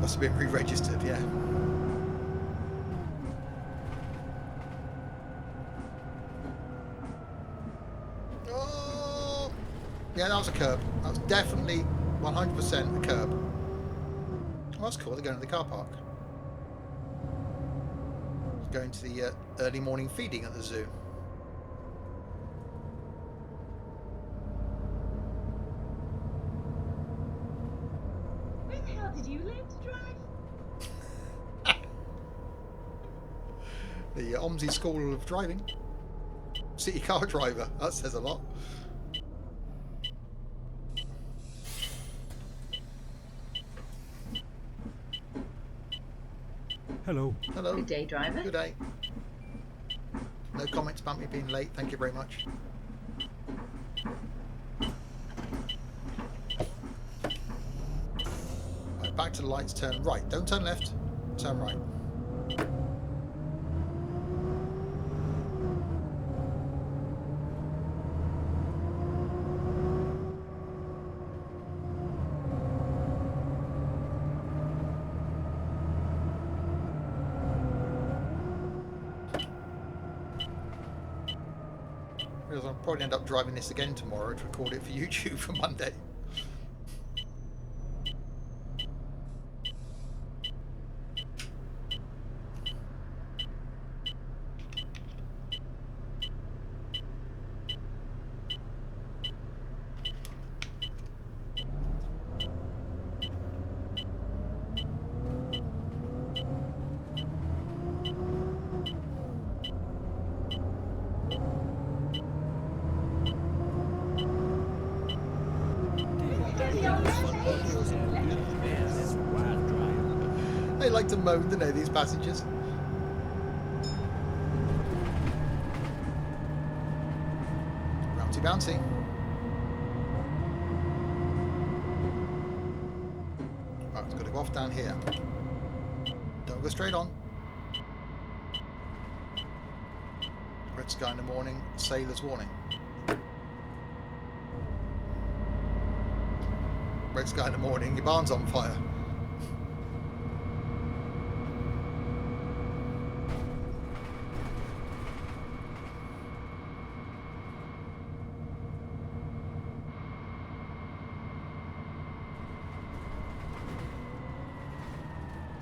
[SPEAKER 1] Must have been re-registered, yeah. Oh, yeah, that was a curb. That was definitely 100% a curb. Oh, that's cool. They're going to the car park. Going to the early morning feeding at the zoo.
[SPEAKER 3] Where the hell did you learn to drive?
[SPEAKER 1] The OMSI School of Driving. City car driver. That says a lot.
[SPEAKER 2] Hello.
[SPEAKER 1] Hello.
[SPEAKER 3] Good day, driver.
[SPEAKER 1] Good day. No comments about me being late. Thank you very much. Right, back to the lights. Turn right. Don't turn left. Turn right. Because I'll probably end up driving this again tomorrow to record it for YouTube for Monday. They like to moan, don't they, these passengers? Bouncy, bouncy. Right, it's got to go off down here. Don't go straight on. Red sky in the morning, sailor's warning. Red sky in the morning, your barn's on fire.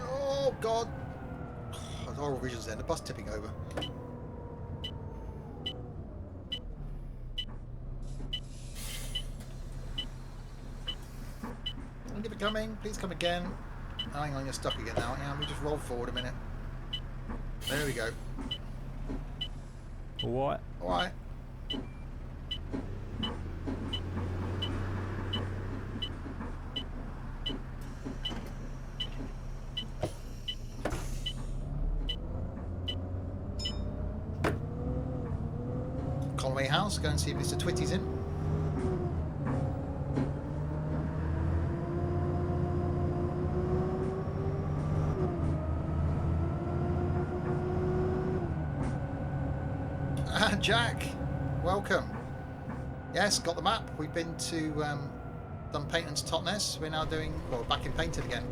[SPEAKER 1] Oh God! Those horrible visions then. The bus tipping over. Keep it coming. Please come again. Oh, hang on, you're stuck again now. Yeah, we just roll forward a minute. There we go.
[SPEAKER 2] What?
[SPEAKER 1] All right. Conway House. Go and see if Mr. Twitty's in. Jack, welcome. Yes, got the map. We've been to done Paignton to Totnes. We're now doing, well, back in Paignton again.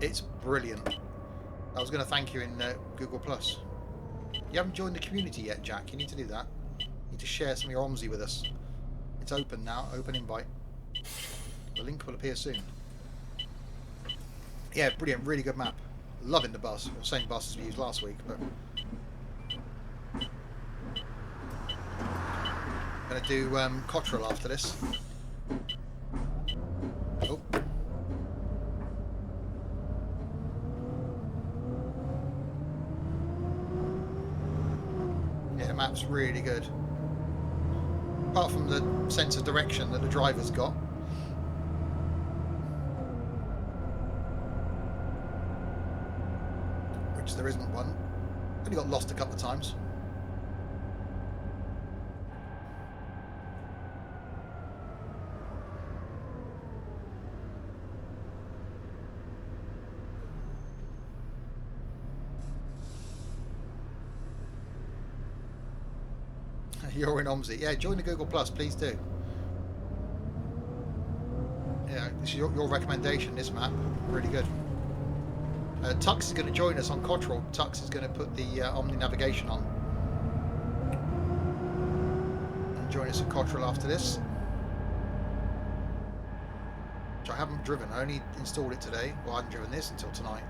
[SPEAKER 1] It's brilliant. I was going to thank you in Google Plus. You haven't joined the community yet, Jack. You need to do that. You need to share some of your OMSI with us. It's open now. Open invite. The link will appear soon. Yeah, brilliant. Really good map. Loving the bus. Well, same bus as we used last week, but going to do Cottrell after this. Oh. Yeah, the map's really good. Apart from the sense of direction that the driver's got. Which there isn't one. Only got lost a couple of times. You're in OMSI. Yeah, join the Google Plus, please do. Yeah, this is your recommendation, this map. Really good. Tux is going to join us on Cottrell. Tux is going to put the Omninavigation on. And join us at Cottrell after this. Which I haven't driven. I only installed it today. Well, I haven't driven this until tonight.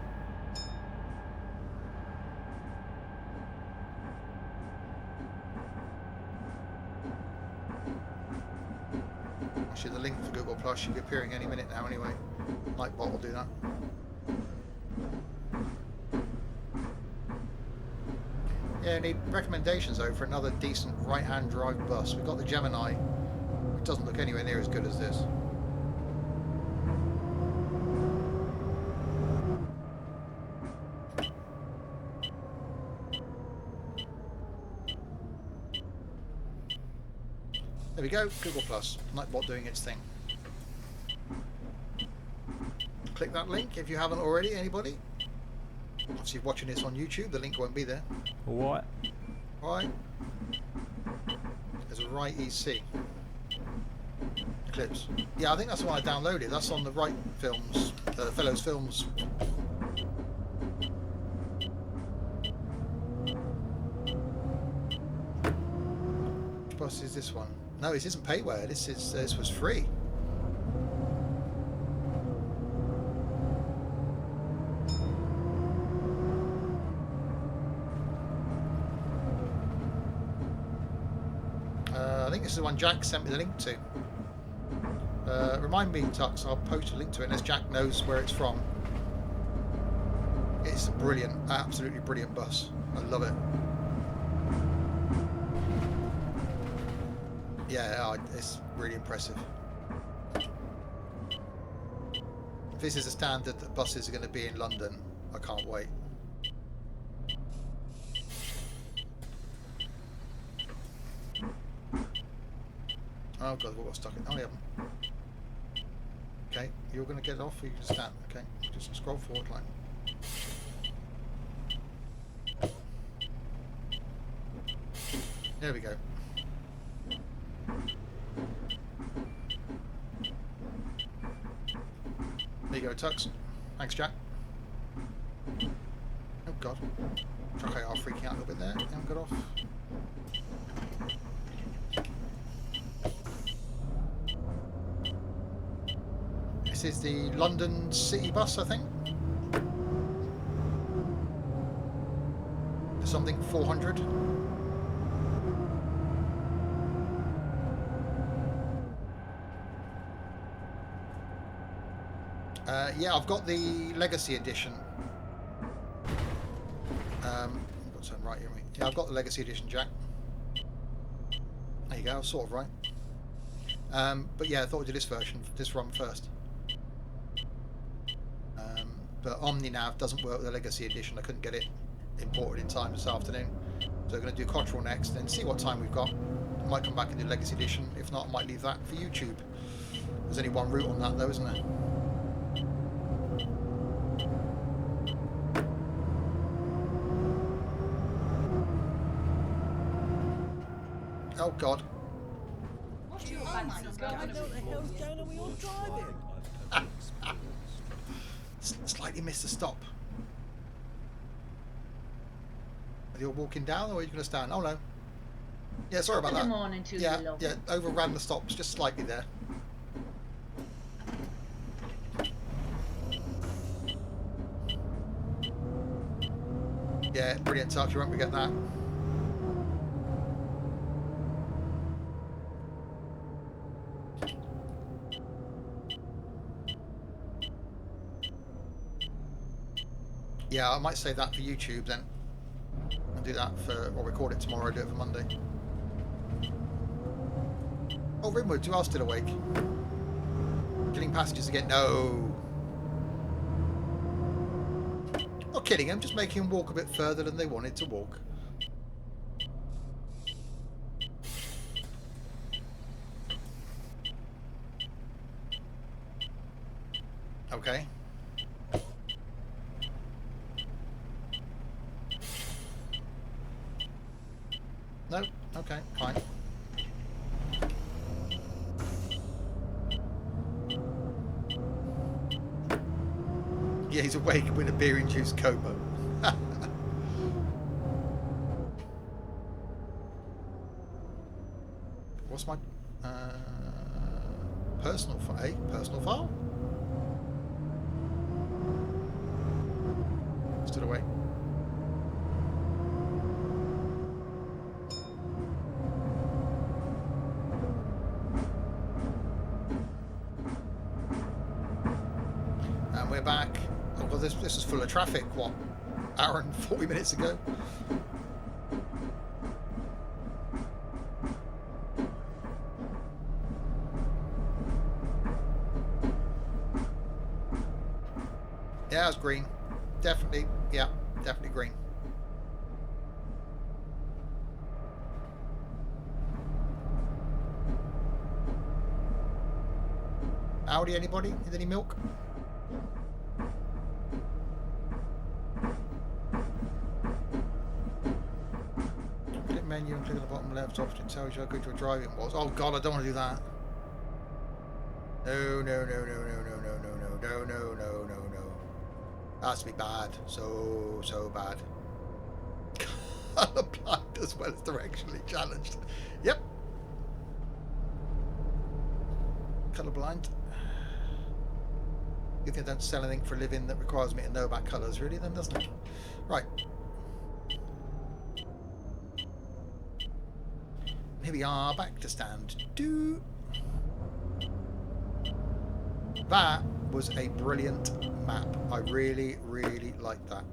[SPEAKER 1] Actually, the link for Google Plus should be appearing any minute now anyway. Nightbot will do that. Yeah, I need recommendations though for another decent right-hand drive bus. We've got the Gemini, which doesn't look anywhere near as good as this. There we go, Google Plus. Nightbot doing its thing. Click that link if you haven't already, anybody. Obviously, watching this on YouTube, the link won't be there.
[SPEAKER 2] What?
[SPEAKER 1] Right. There's a right EC. Clips. Yeah, I think that's the one I downloaded. That's on the right films, Fellows Films. Which bus is this one? No, this isn't payware. This was free. I think this is the one Jack sent me the link to. Remind me, Tux, I'll post a link to it unless Jack knows where it's from. It's a brilliant, absolutely brilliant bus. I love it. Yeah, it's really impressive. If this is a standard that buses are going to be in London, I can't wait. Oh god, what got stuck in? Oh, yeah. Okay, you're going to get off, or you can stand. Okay, just scroll forward like. There we go. There you go, Tux. Thanks, Jack. Oh god. Truck AR freaking out a little bit there. Haven't got off. This is the London City bus, I think. Something 400. Yeah, I've got the Legacy Edition. I've got to turn right here. Yeah, I've got the Legacy Edition, Jack. There you go, I was sort of right. But yeah, I thought I'd do this version, this run first. But Omninav doesn't work with the Legacy Edition. I couldn't get it imported in time this afternoon. So So we're going to do Cottrell next, then see what time we've got. I might come back and do Legacy Edition. If not, I might leave that for YouTube. There's only one route on that though, isn't there? Oh God.
[SPEAKER 3] What's your fancy going?
[SPEAKER 5] What the hell's going on with your driving?
[SPEAKER 1] Slightly missed the stop. Are you walking down or are you going to stand? Oh no. Yeah, sorry about that.
[SPEAKER 3] Good morning to
[SPEAKER 1] Yeah,
[SPEAKER 3] you, love.
[SPEAKER 1] yeah, overran the stops just slightly there. Yeah, brilliant touch. You won't forget that. Yeah, I might save that for YouTube then. I'll do that for, or record it tomorrow, do it for Monday. Oh, Rimwood, you are still awake. Killing passengers again? No. Not kidding, I'm just making them walk a bit further than they wanted to walk. Okay. No? Okay, fine. Yeah, he's awake with a beer-induced coma. What's my personal file? Personal file? Stood away. And we're back. Oh, well, this was full of traffic, what, hour and 40 minutes ago? Yeah, it's green. Definitely, yeah, definitely green. Audi, anybody? Need any milk? Click menu and click on the bottom left option. It tells you how good your driving was. Oh God, I don't want to do that. No, no, no, no, no, no, no, no, no, no, no, no, no, no. That's be bad. So bad. Colourblind as well as directionally challenged. Yep. Colourblind. You think I don't sell anything for a living that requires me to know about colours, really, then, doesn't it? Right. Here we are, back to stand 2. That was a brilliant map. I really, really like that.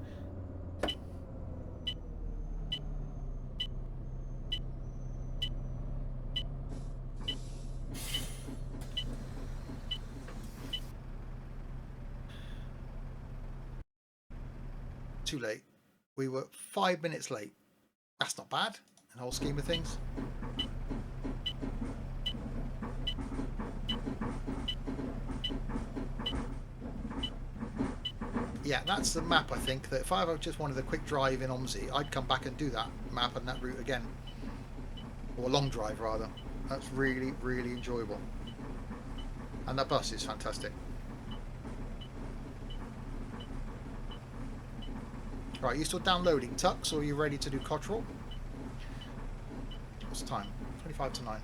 [SPEAKER 1] Too late. We were 5 minutes late. That's not bad in the whole scheme of things. Yeah, that's the map, I think, that if I just wanted a quick drive in OMSI, I'd come back and do that map and that route again. Or a long drive, rather. That's really, really enjoyable. And that bus is fantastic. Right, you still downloading Tux, or are you ready to do Cottrell? What's the time? 25 to 9.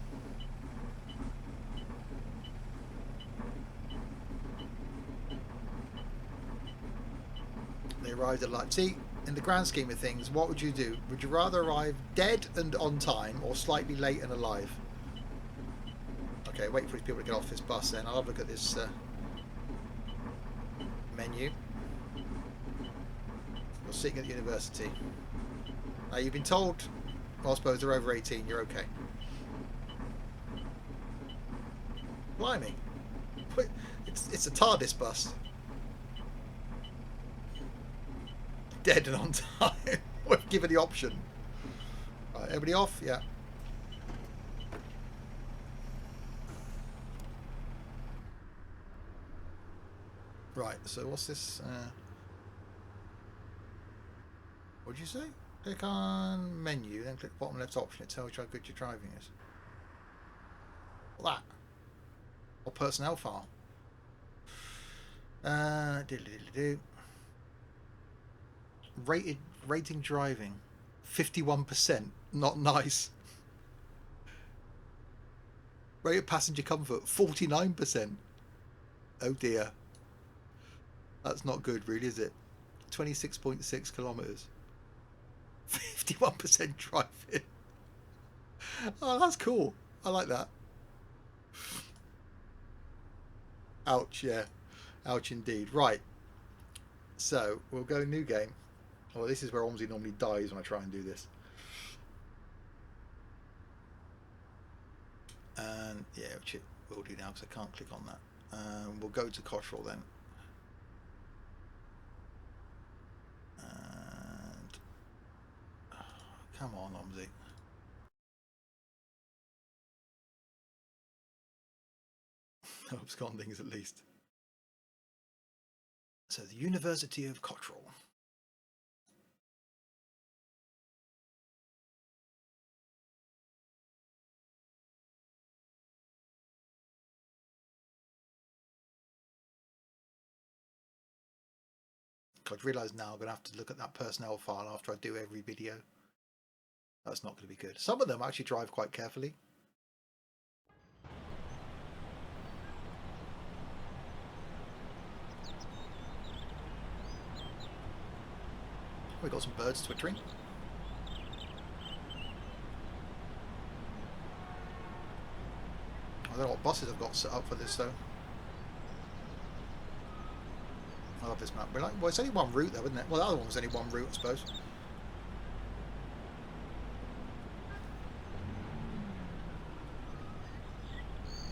[SPEAKER 1] They arrived at like, see, in the grand scheme of things, what would you do? Would you rather arrive dead and on time, or slightly late and alive? Okay, wait for these people to get off this bus then. I'll have a look at this menu. You're sitting at the university. Now you've been told, well, I suppose they're over 18, you're okay. Blimey. It's a TARDIS bus. Dead and on time. We've given the option. Right, everybody off? Yeah. Right, so what's this? What did you say? Click on menu, then click bottom left option. It tells you how good your driving is. What that? Or personnel file? Rating driving 51%. Not nice. Rated passenger comfort 49%. Oh dear. That's not good, really, is it? 26.6 kilometers. 51% driving. Oh, that's cool. I like that. Ouch, yeah. Ouch indeed. Right. So, we'll go new game. Well, this is where OMSI normally dies when I try and do this. And, yeah, which it will do now because I can't click on that. We'll go to Cottrell then. And... come on, OMSI. Abscondings at least. So the University of Cottrell. I've realised now I'm going to have to look at that personnel file after I do every video. That's not going to be good. Some of them actually drive quite carefully. We've got some birds twittering. I don't know what buses I've got set up for this though. I love this map. Well, it's only one route though, isn't it? Well, the other one was only one route, I suppose.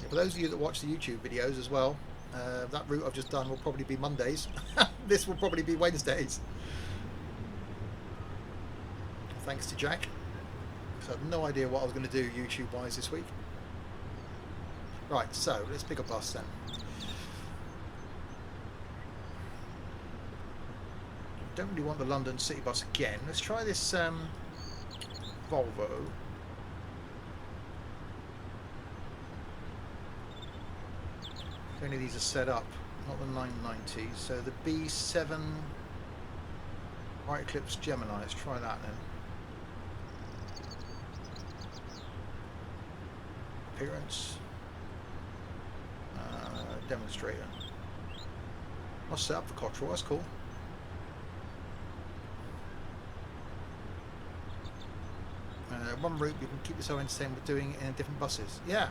[SPEAKER 1] Yeah, for those of you that watch the YouTube videos as well, that route I've just done will probably be Mondays. This will probably be Wednesdays. Thanks to Jack. So I have no idea what I was going to do YouTube-wise this week. Right, so let's pick a bus then. Don't really want the London City bus again. Let's try this Volvo. If any of these are set up, not the 990. So the B7 White Eclipse Gemini. Let's try that then. Appearance. Demonstrator. I'll set up for Cottrell. That's cool. One route you can keep yourself entertained with doing in different buses. Yeah.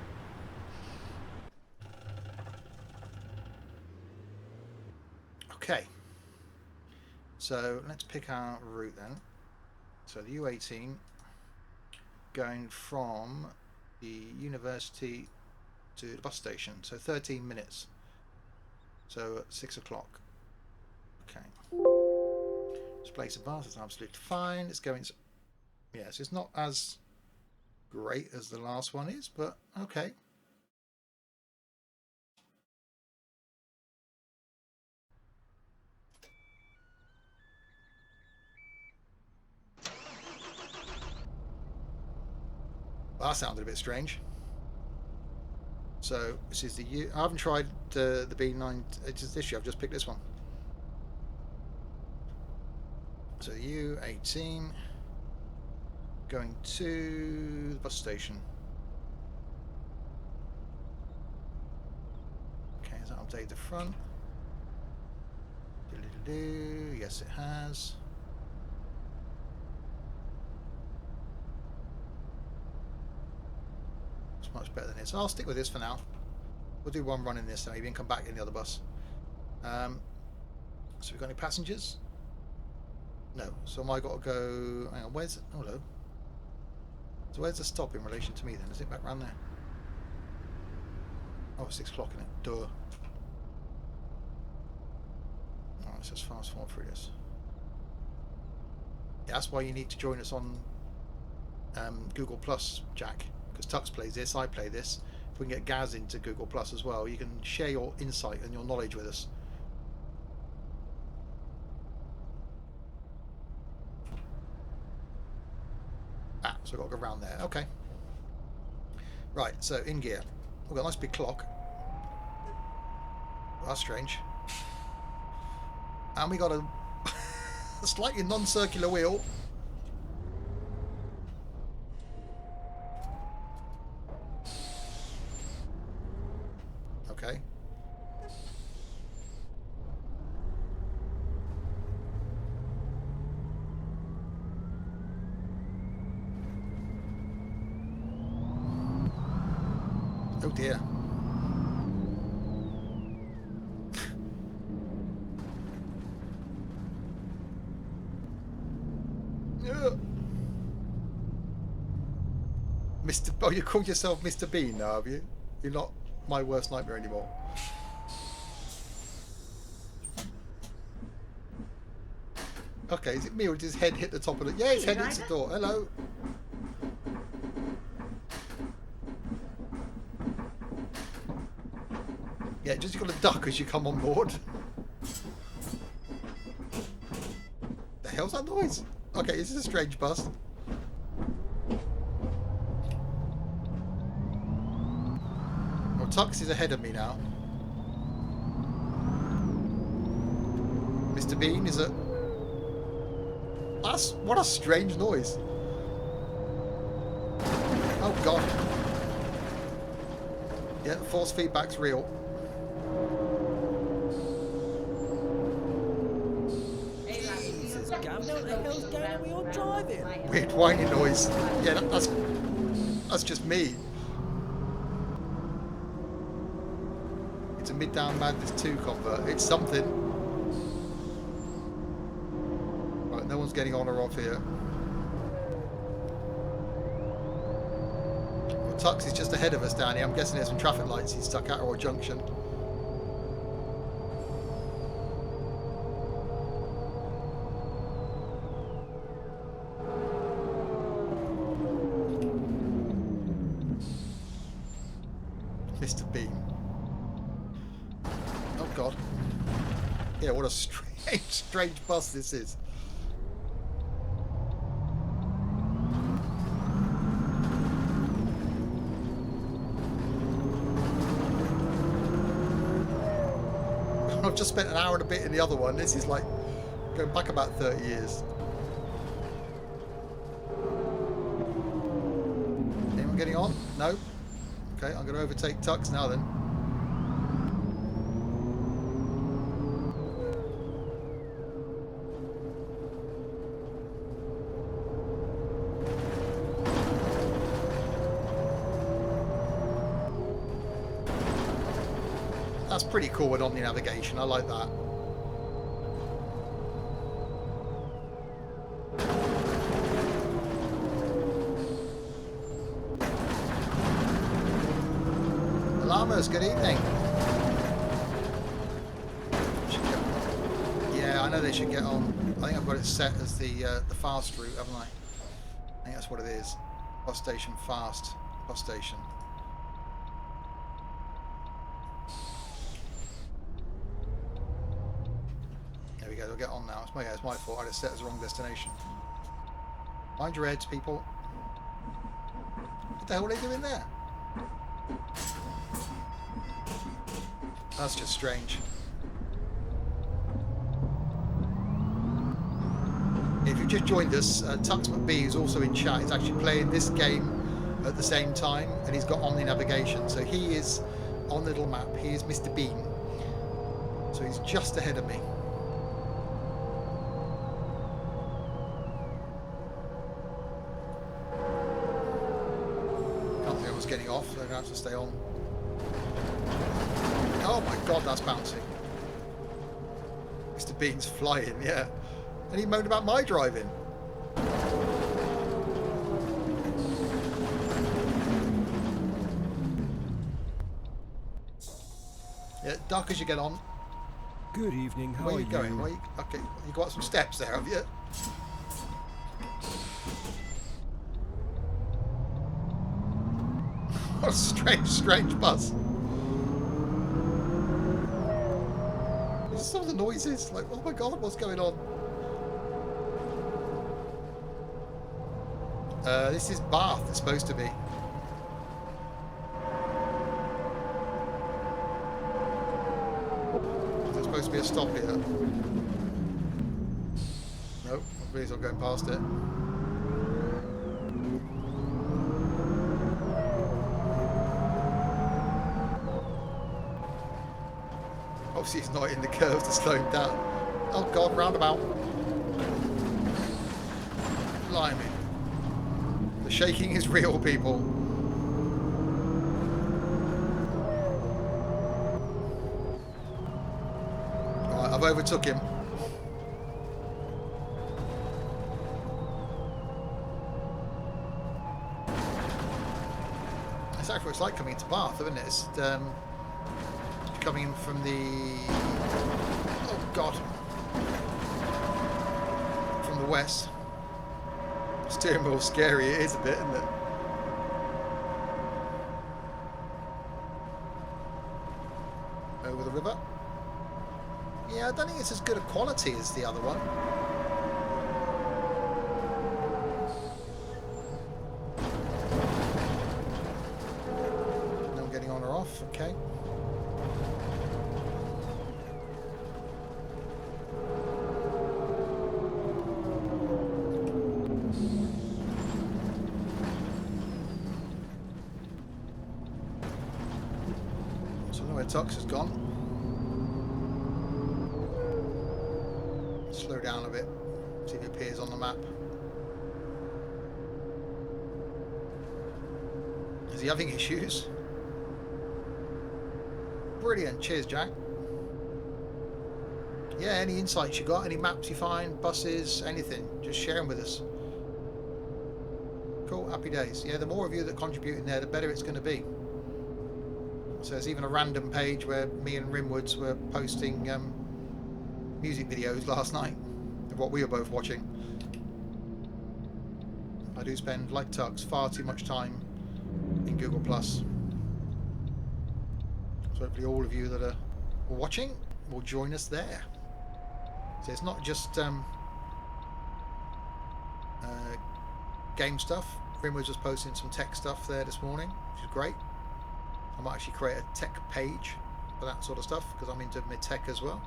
[SPEAKER 1] Okay. So let's pick our route then. So the U18 going from the university to the bus station. So 13 minutes. So at 6 o'clock. Okay. Display some bars. That's absolutely fine. It's going. Yes, it's not as great as the last one is, but okay. Well, that sounded a bit strange. So this is the U. I haven't tried the B9. It's just this year. I've just picked this one. So U18 going to the bus station. Okay, has that updated the front? Yes, it has. It's much better than this. So I'll stick with this for now. We'll do one run in this, maybe, and come back in the other bus. So we've got any passengers? No. So am I got to go? Hang on. Where's? Oh, hello. So where's the stop in relation to me then? Is it back round there? Oh, it's 6 o'clock, isn't it? Duh. Alright, so let's fast forward through this. Yeah, that's why you need to join us on Google Plus, Jack, because Tux plays this, I play this. If we can get Gaz into Google Plus as well, you can share your insight and your knowledge with us. Ah, so we've got to go around there. Okay. Right, so in gear. We've got a nice big clock. Well, that's strange. And we got a slightly non-circular wheel. Okay. Oh dear. Mr. Oh, you called yourself Mr. Bean now, have you? You're not my worst nightmare anymore. Okay, is it me or did his head hit the top of the... Yeah, his head hits the door. Hello. Yeah, just got to duck as you come on board. The hell's that noise? Okay, this is a strange bus. Well, Tux is ahead of me now. Mr. Bean is at... That's... What a strange noise. Oh, God. Yeah, force feedback's real.
[SPEAKER 5] Jesus, Gavin, what the hell's going on with your driving?
[SPEAKER 1] Weird whiny noise. Yeah, that's just me. It's a Mid-Down Madness 2 convert. It's something. Right, no one's getting on or off here. Well, Tux is just ahead of us down here. I'm guessing there's some traffic lights. He's stuck at our junction. Mr. Bean. Oh God. Yeah, what a strange bus this is. I've just spent an hour and a bit in the other one. This is like going back about 30 years. Anyone getting on? No? Okay, I'm going to overtake Tux now then. That's pretty cool with Omninavigation. I like that. Llamas, good evening. Yeah, I know they should get on. I think I've got it set as the fast route, haven't I? I think that's what it is. Bus station fast. Bus station. There we go. They'll get on now. It's my fault. I just set as the wrong destination. Mind your heads, people. What the hell are they doing there? That's just strange. If you've just joined us, Tux McBee is also in chat. He's actually playing this game at the same time, and he's got Omninavigation. So he is on the little map. He is Mr. Bean. So he's just ahead of me. Can't see who's getting off, so I'm going to have to stay on. Oh my God, that's bouncing. Mr. Bean's flying, yeah. And he moaned about my driving. Yeah, duck as you get on.
[SPEAKER 5] Good evening, how
[SPEAKER 1] Where
[SPEAKER 5] are
[SPEAKER 1] you going? Okay, you got some steps there, have you? What a strange bus. Some of the noises, like, oh my god, what's going on? This is Bath, it's supposed to be. There's supposed to be a stop here. Nope, I'm pleased I'm going past it. Obviously he's not in the curves to slow him down. Oh god, roundabout. Blimey. The shaking is real, people. Right, I've overtook him. That's actually what it's like coming into Bath, isn't it? It's coming in from the... oh god. From the west. Steering wheel scary, it is a bit, isn't it? Over the river. Yeah, I don't think it's as good a quality as the other one. No getting on or off, okay. Tux has gone. Slow down a bit, see if he appears on the map. Is he having issues? Brilliant, cheers Jack. Yeah, any insights you got, any maps you find, buses, anything, just share them with us. Cool, happy days. Yeah, the more of you that contribute in there, the better it's going to be. So there's even a random page where me and Rimwoods were posting music videos last night of what we were both watching. I do spend, like Tux, far too much time in Google+. So hopefully all of you that are watching will join us there. So it's not just game stuff. Rimwoods was posting some tech stuff there this morning, which is great. I might actually create a tech page for that sort of stuff because I'm into mid-tech as well.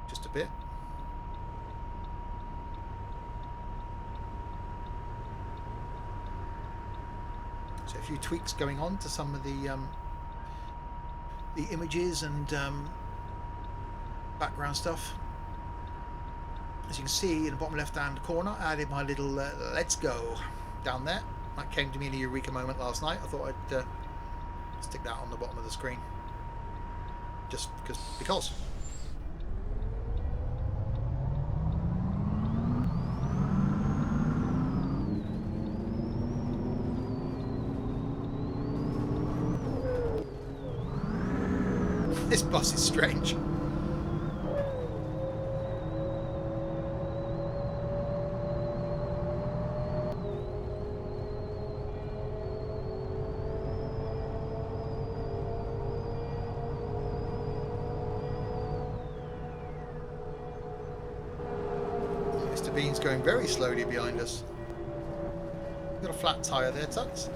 [SPEAKER 1] Just a bit. So a few tweaks going on to some of the images and background stuff. As you can see in the bottom left-hand corner, I added my little "Let's Go" down there. That came to me in a eureka moment last night. I thought I'd stick that on the bottom of the screen. Just because. This bus is strange. Bean's going very slowly behind us. Got a flat tyre there, Tux.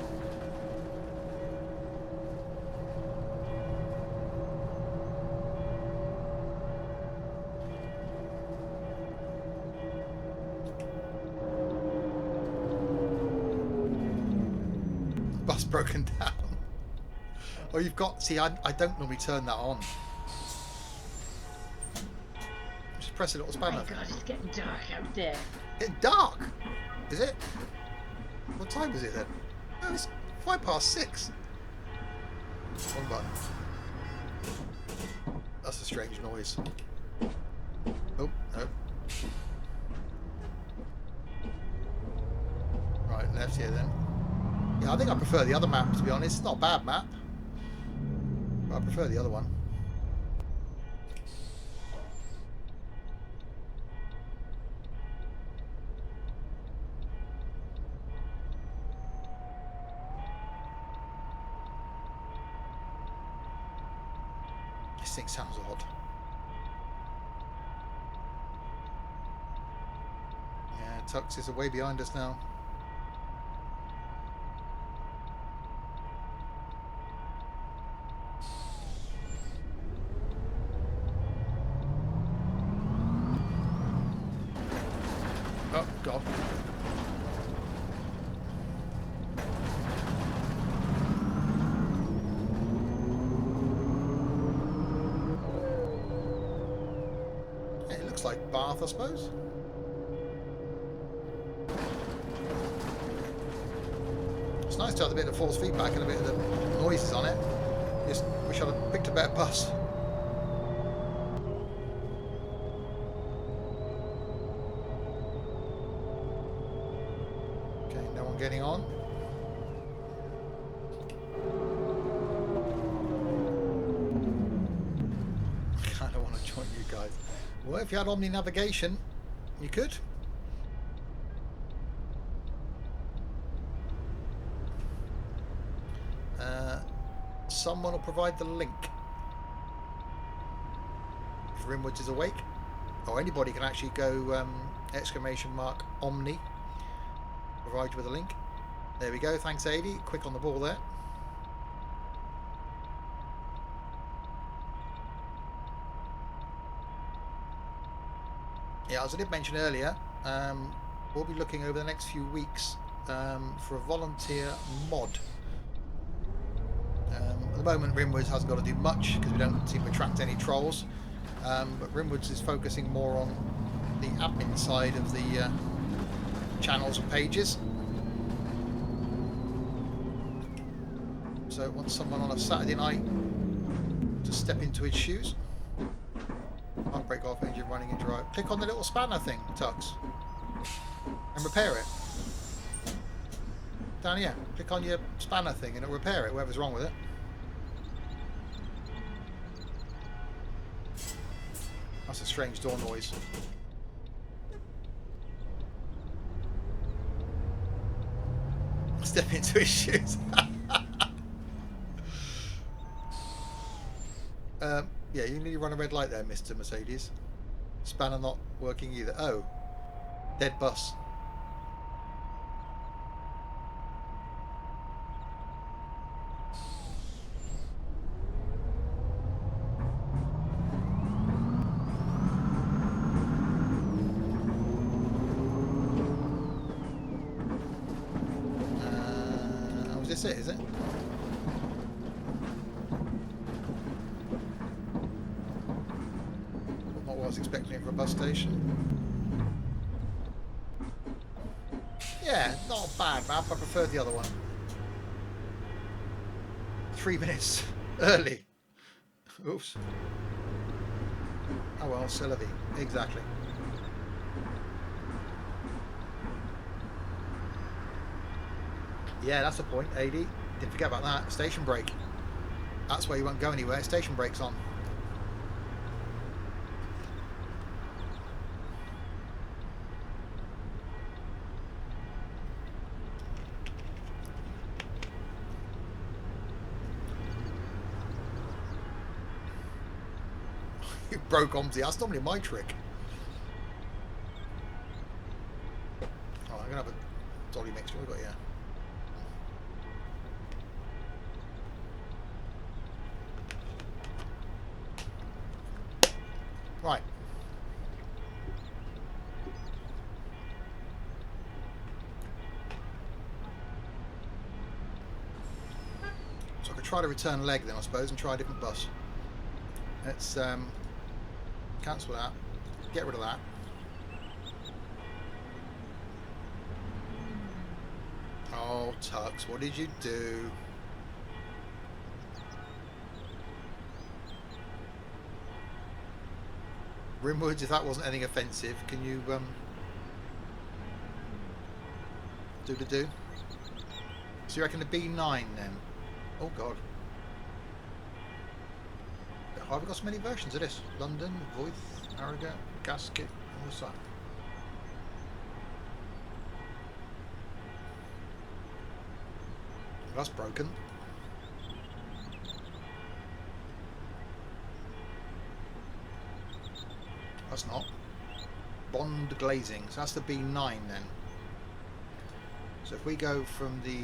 [SPEAKER 1] Bus broken down. Oh, you've got... See, I don't normally turn that on. Press a little spanner.
[SPEAKER 3] Oh my god, it's getting dark out there.
[SPEAKER 1] Getting dark? Is it? What time is it then? Oh, it's 6:05. One button. That's a strange noise. Oh, no. Right, left here then. Yeah, I think I prefer the other map, to be honest. It's not a bad map. But I prefer the other one. thing sounds odd. Yeah, Tux is way behind us now. Oh, God. It looks like Bath, I suppose. It's nice to have a bit of force feedback and a bit of the noises on it. Just wish I'd have picked a better bus. Okay, no one getting on. I kind of want to join you guys. Well, if you had Omninavigation, you could. Someone will provide the link. If Rimwoods is awake, or anybody can actually go !Omni. Provide you with a link. There we go. Thanks, Adi. Quick on the ball there. Yeah, as I did mention earlier, we'll be looking over the next few weeks for a volunteer mod. At the moment, Rimwoods hasn't got to do much because we don't seem to attract any trolls. But Rimwoods is focusing more on the admin side of the channels and pages. So it wants someone on a Saturday night to step into his shoes. Can't break off engine running and drive. Click on the little spanner thing, Tux, and repair it. Down here, click on your spanner thing and it'll repair it, whatever's wrong with it. That's a strange door noise. Step into his shoes. Yeah, you need to run a red light there, Mr. Mercedes. Spanner not working either. Oh, dead bus. Was this it, is it? Not what I was expecting for a bus station. Yeah, not a bad map. I prefer the other one. 3 minutes early. Oops. Oh well, c'est la vie. Exactly. Yeah, that's the point, AD. Didn't forget about that. Station brake. That's where you won't go anywhere. Station brake's on. You broke OMSI. That's normally my trick. Oh, I'm going to have a dolly mixture. We've got, yeah. Right. So I could try to return leg then, I suppose, and try a different bus. Let's cancel that. Get rid of that. Oh, Tux, what did you do? Rimwoods, if that wasn't anything offensive, can you do? So you reckon the B9 then? Oh god. Have we got so many versions of this? London, Voith, Harrogate, Gasket, what's that? That's broken. That's not. Bond glazing. So that's the B9 then. So if we go from the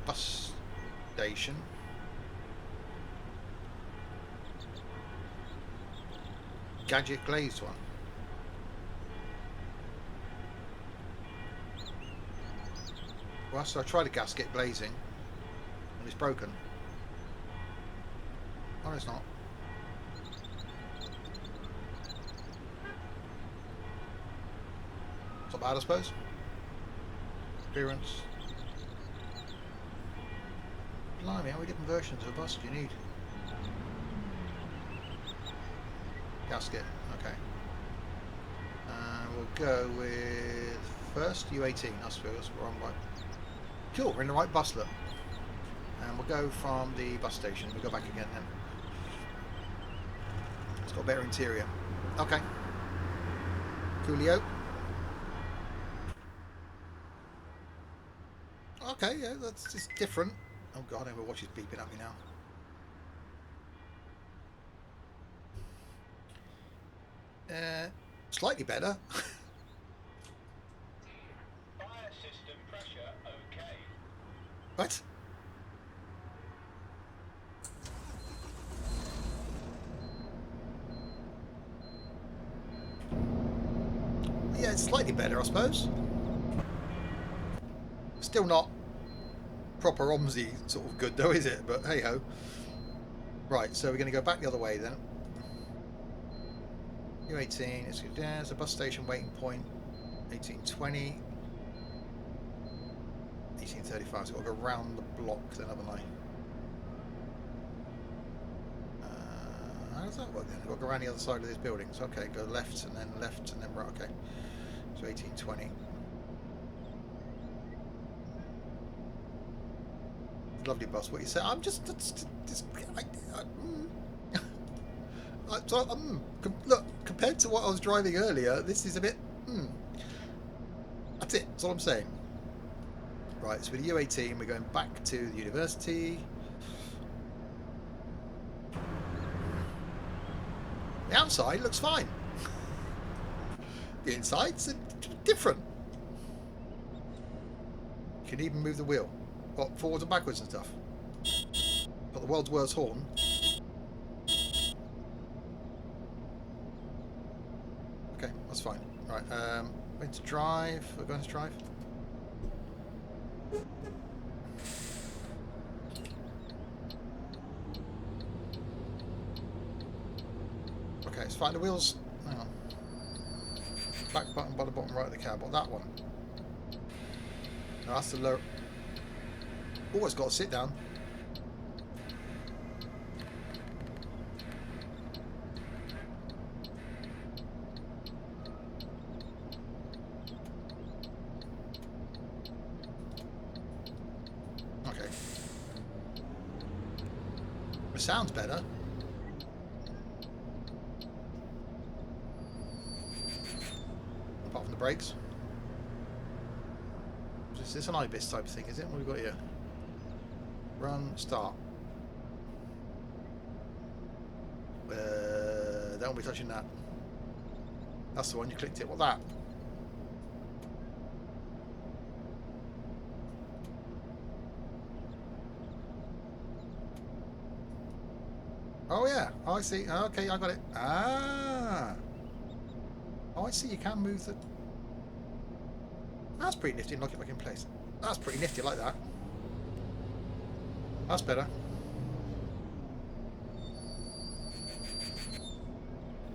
[SPEAKER 1] bus station. Gadget glazed one. Well, so I tried a gasket glazing and it's broken. Oh, it's not. It's not bad, I suppose. Appearance. Blimey, how many different versions of a bus do you need? Gasket, okay. We'll go with first U18. That's where we're on right. Cool, we're in the right bus look. And we'll go from the bus station. We'll go back again then. It's got a better interior. Okay. Coolio. Okay, yeah, that's just different. Oh god, my watch is beeping at me now. Slightly better.
[SPEAKER 6] Fire system pressure okay.
[SPEAKER 1] What? Yeah, it's slightly better, I suppose. Still not proper OMSI sort of good though, is it? But hey ho. Right, so we're going to go back the other way then. U18, let's go down. There's a bus station waiting point. 1820. 1835, so I've got to go round the block then, haven't I? How does that work then? I've got to go around the other side of this building. So okay, go left and then right, okay. So 1820. Lovely bus. What you say? I'm just look, compared to what I was driving earlier, this is a bit. That's it. That's all I'm saying. Right. So with the U18, we're going back to the university. The outside looks fine. The inside's different. You can even move the wheel. What, forwards and backwards and stuff. Got the world's worst horn. Okay, that's fine. Right, going to drive. We're going to drive. Okay, it's fine. The wheels. Hang on. Back button by the bottom right of the cab. What, that one? No, that's the low. Oh, it's got to sit down. Okay. It sounds better. Apart from the brakes. Is this an IBIS type thing, is it? What have we got here? Run, start. Don't be touching that. That's the one, you clicked it. What that? Oh yeah, oh, I see. Okay, I got it. Ah. Oh, I see. You can move the. That's pretty nifty. Lock it back in place. That's pretty nifty. I like that. That's better.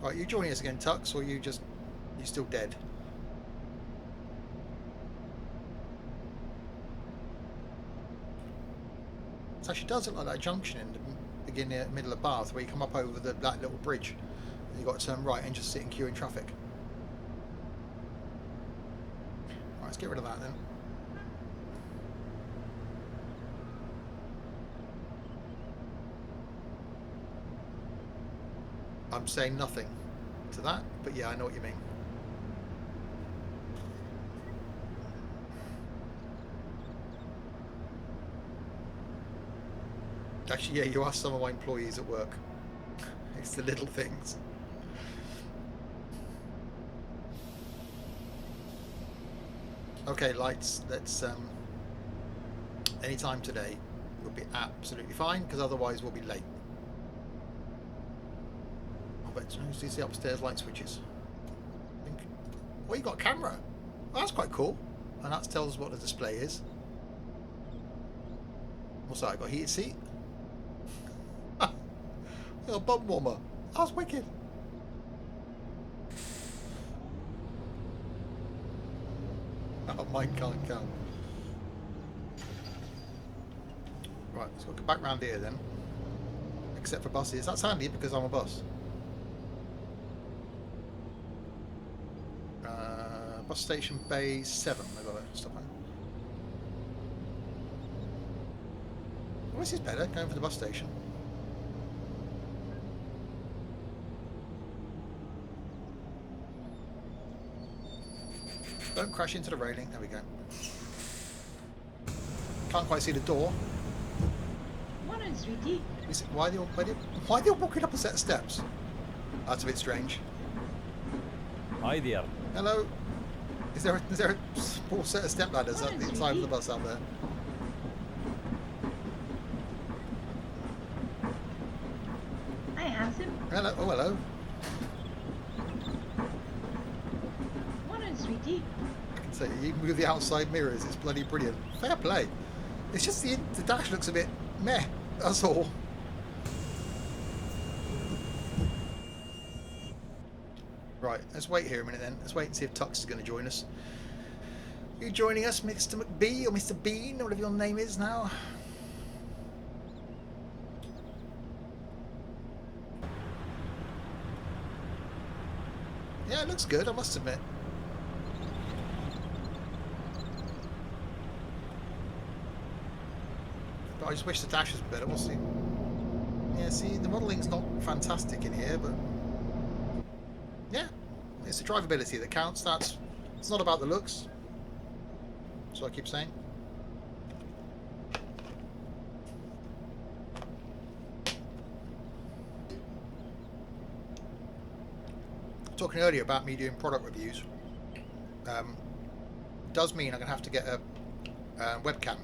[SPEAKER 1] Right, you joining us again, Tux, or you still dead? It actually does look like that junction in the beginning, middle of Bath, where you come up over that little bridge, and you've got to turn right and just sit in queue in traffic. Right, let's get rid of that then. I'm saying nothing to that, but yeah, I know what you mean. Actually, yeah, you are some of my employees at work. It's the little things. Okay, lights. Let's any time today will be absolutely fine because otherwise we'll be late. I bet you see the upstairs light switches. I think. Oh, you got a camera. Oh, that's quite cool. And that tells us what the display is. What's that? I got a heated seat. Got a bum warmer. That's wicked. Oh, mine can't count. Right, so we'll go back round here then. Except for buses. That's handy because I'm a bus. Bus station bay 7. I got it. Stop there. Oh, this is better. Going for the bus station. Don't crash into the railing. There we go. Can't quite see the door.
[SPEAKER 3] Morning, sweetie.
[SPEAKER 1] Why are they all walking up a set of steps? That's a bit strange.
[SPEAKER 2] Hi there.
[SPEAKER 1] Hello. Is there a small set of step ladders up the inside of the bus out there?
[SPEAKER 3] Hi, handsome.
[SPEAKER 1] Hello. Oh, hello.
[SPEAKER 3] Morning, sweetie.
[SPEAKER 1] I can say you move the outside mirrors. It's bloody brilliant. Fair play. It's just the dash looks a bit meh. That's all. Right, let's wait here a minute then. Let's wait and see if Tux is going to join us. Are you joining us, Mr. McBee or Mr. Bean, or whatever your name is now? Yeah, it looks good, I must admit. But I just wish the dash was better, we'll see. Yeah, see, the modelling's not fantastic in here, but... yeah, it's the drivability that counts. It's not about the looks. That's what I keep saying. Talking earlier about me doing product reviews, does mean I'm going to have to get a webcam.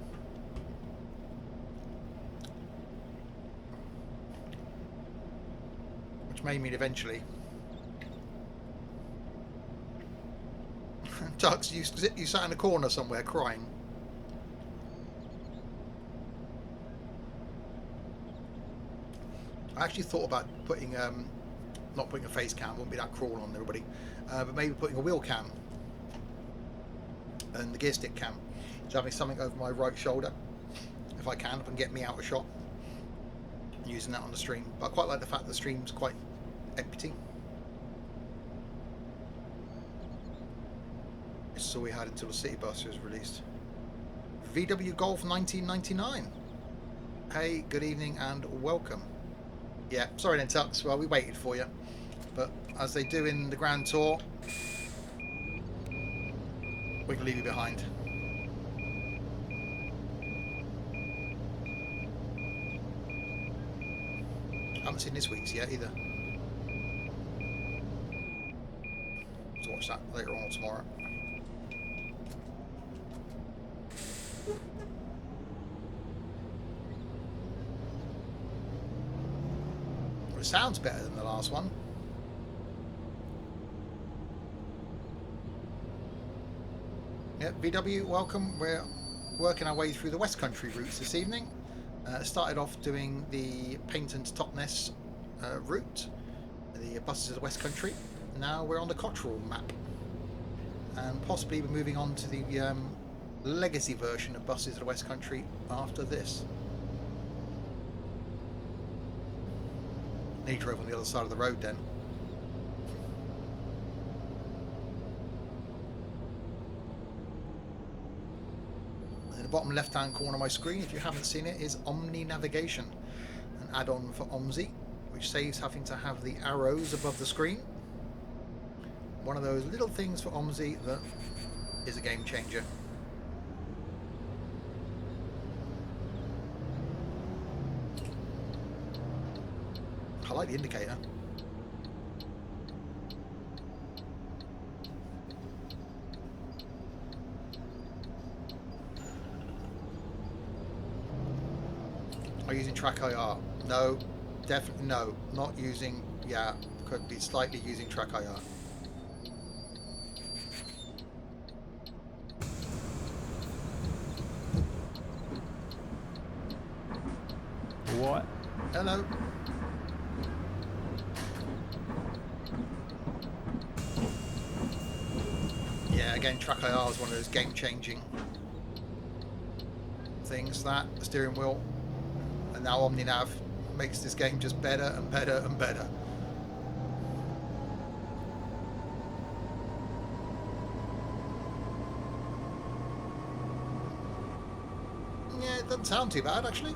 [SPEAKER 1] Which may mean eventually. Tux, you sat in a corner somewhere crying. I actually thought about putting, not putting a face cam, wouldn't be that crawl on everybody, but maybe putting a wheel cam and the gear stick cam. So having something over my right shoulder, if I can, and get me out of shot, using that on the stream. But I quite like the fact that the stream's quite empty. This is all we had until the city bus was released. VW Golf 1999. Hey, good evening and welcome. Yeah, sorry then, Tux. Well, we waited for you. But as they do in the Grand Tour, we can leave you behind. I haven't seen this week's yet either. So watch that later on or tomorrow. Well, it sounds better than the last one. Yep, VW, welcome. We're working our way through the Westcountry routes this evening. Started off doing the Paignton to Totnes route, the buses of the Westcountry. Now we're on the Cottrell Map, and possibly we're moving on to the legacy version of buses of the Westcountry after this. He drove on the other side of the road then. Bottom left hand corner of my screen, if you haven't seen it, is Omninavigation, an add-on for OMSI, which saves having to have the arrows above the screen. One of those little things for OMSI that is a game changer. I like the indicator. Are you using track IR? No, definitely no. Not using. Yeah, could be slightly using track IR.
[SPEAKER 2] What?
[SPEAKER 1] Hello. Yeah, again, track IR is one of those game-changing things. That the steering wheel, and now Omninav makes this game just better and better and better. Yeah, it doesn't sound too bad actually.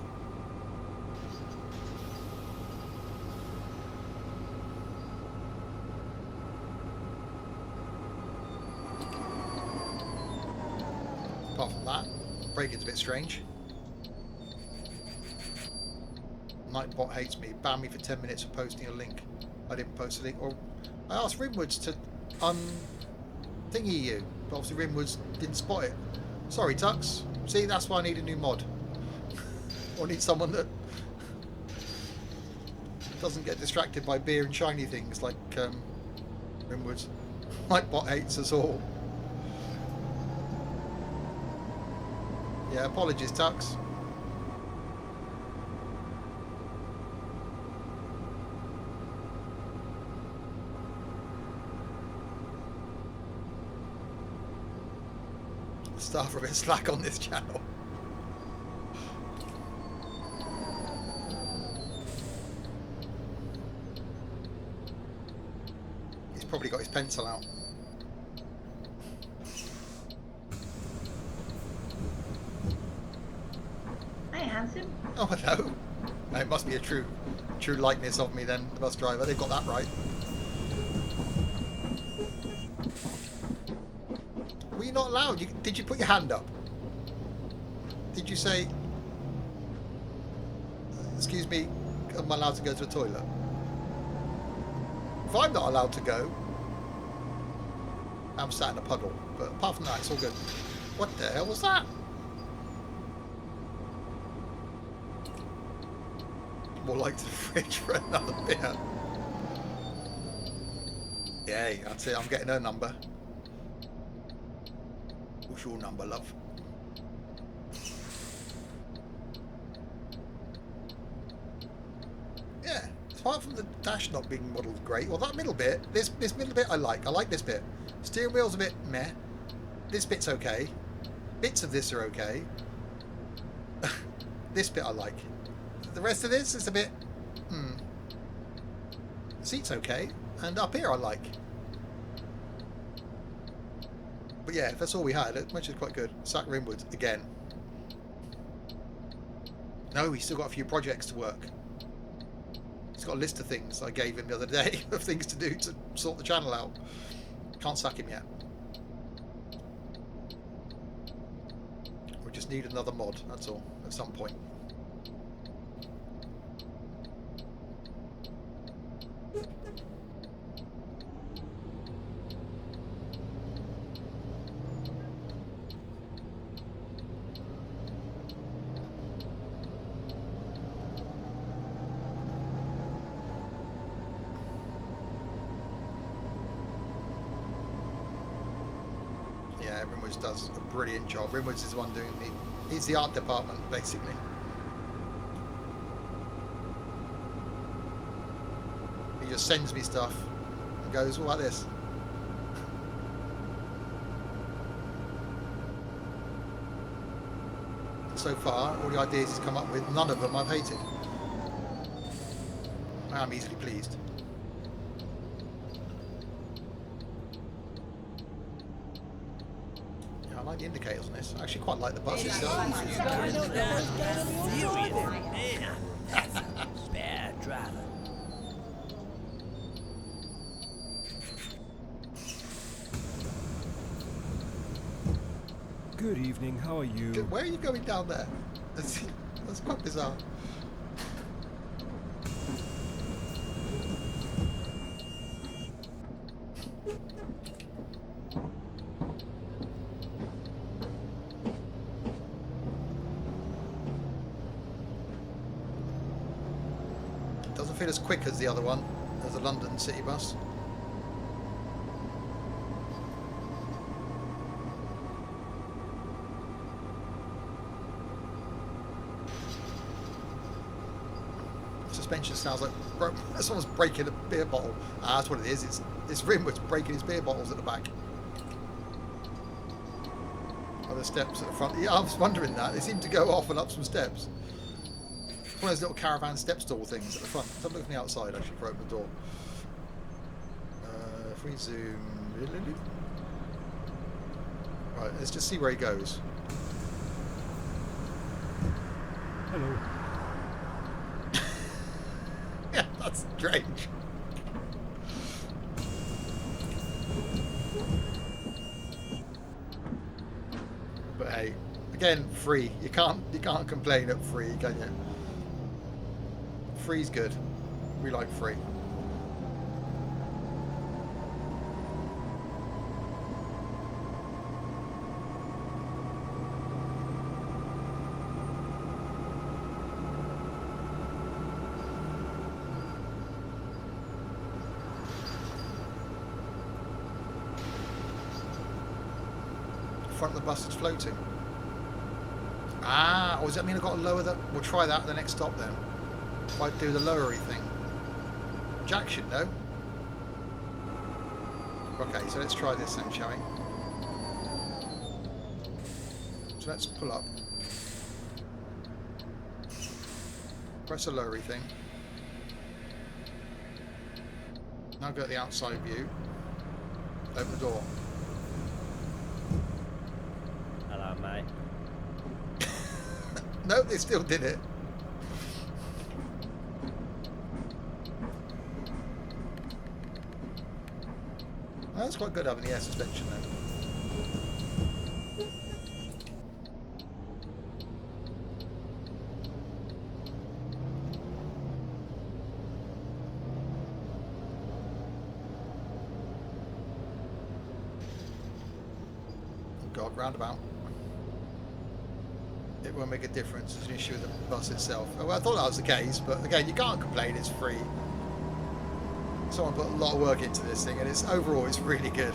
[SPEAKER 1] Apart from that, braking's a bit strange. Nightbot hates me. Banned me for 10 minutes for posting a link. I didn't post a link. Or I asked Rimwoods to thingy you, but obviously Rimwoods didn't spot it. Sorry, Tux. See, that's why I need a new mod. Or need someone that doesn't get distracted by beer and shiny things like Rimwoods. Nightbot hates us all. Yeah, apologies, Tux. Staff are a bit slack on this channel. He's probably got his pencil out.
[SPEAKER 3] Hi, handsome.
[SPEAKER 1] Oh, hello. No, it must be a true likeness of me then, the bus driver. They've got that right. Were you not allowed? Did you put your hand up? Did you say, excuse me, am I allowed to go to the toilet? If I'm not allowed to go, I'm sat in a puddle. But apart from that, it's all good. What the hell was that? More like to the fridge for another beer. Yay, that's it. I'm getting her number. What's your number, love? Yeah, apart from the dash not being modelled great, well, that middle bit, this middle bit I like. I like this bit. Steering wheel's a bit meh. This bit's okay. Bits of this are okay. This bit I like. The rest of this is a bit... Seat's okay. And up here I like. But yeah, if that's all we had, which is quite good. Sack Rimwood again. No, he's still got a few projects to work. He's got a list of things I gave him the other day of things to do to sort the channel out. Can't sack him yet. We just need another mod, that's all, at some point. Yeah, Rimwoods does a brilliant job. Rimwoods is the one doing he's the art department, basically. He just sends me stuff and goes, what about this? So far, all the ideas he's come up with, none of them I've hated. I am easily pleased. I like the indicators on this. I actually quite like the bus itself.
[SPEAKER 5] Bad driver.
[SPEAKER 2] Good evening, how are you?
[SPEAKER 1] Where are you going down there? That's quite bizarre. feel as quick as the other one, as a London city bus. Suspension sounds like someone's breaking a beer bottle. Ah, that's what it is. It's Rimwood's breaking his beer bottles at the back. Oh, the steps at the front. Yeah, I was wondering that. They seem to go off and up some steps. One of those little caravan step stall things at the front. Let's have a look from the outside, actually, for open the door. If we zoom... Right, let's just see where he goes.
[SPEAKER 2] Hello.
[SPEAKER 1] Yeah, that's strange. But hey, again, free. You can't complain at free, can you? Free's good. We like free. Front of the bus is floating. Ah, or does that mean I've got to lower the... We'll try that at the next stop then. If I do the lowery thing. Jack should know. Okay, so let's try this then, shall we? So let's pull up. Press the lowery thing. Now go to the outside view. Open the door.
[SPEAKER 5] Hello, mate.
[SPEAKER 1] No, they still did it. Oh, that's quite good having the air suspension though. Oh God, roundabout. It won't make a difference. It's an issue with the bus itself. Oh, well, I thought that was the case, but again, you can't complain. It's free. Someone put a lot of work into this thing, and it's overall it's really good.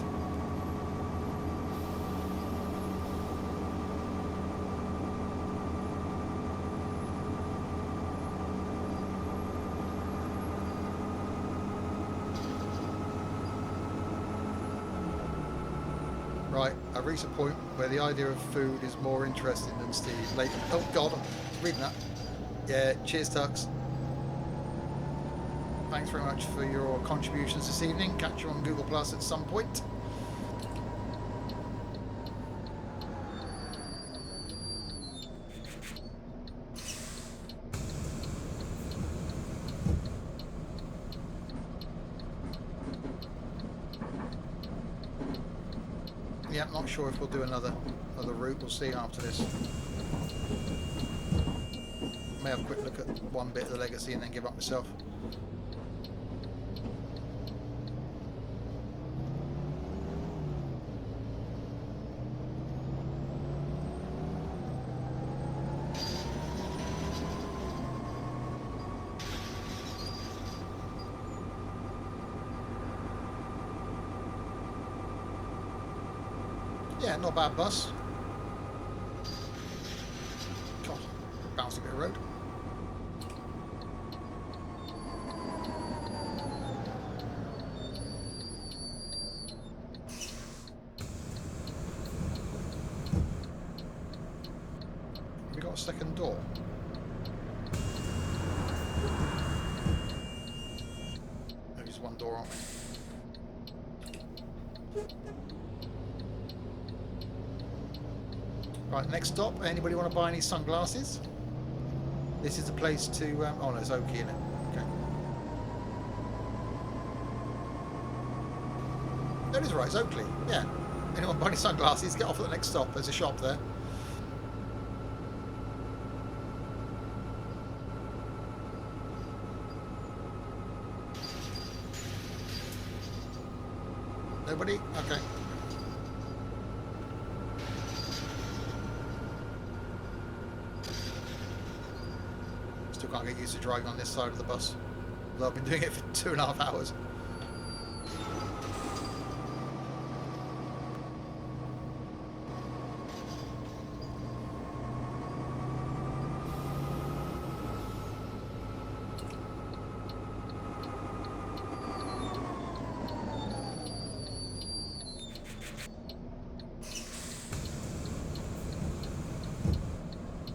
[SPEAKER 1] Right, I've reached a point where the idea of food is more interesting than Steve. Like, oh God, I'm reading that. Yeah, cheers, Tux. Thanks very much for your contributions this evening. Catch you on Google Plus at some point. Yeah, not sure if we'll do another route. We'll see after this. May have a quick look at one bit of the legacy and then give up myself. Yeah, not a bad bus. God, bouncy bit of road. Have we got a second door? No, just one door, aren't we? Right, next stop. Anybody want to buy any sunglasses? This is the place to... oh no, it's Oakley, isn't it? Okay. That is right, it's Oakley. Yeah. Anyone buy any sunglasses? Get off at the next stop. There's a shop there. Nobody? Okay. Still can't get used to driving on this side of the bus. Although I've been doing it for 2.5 hours.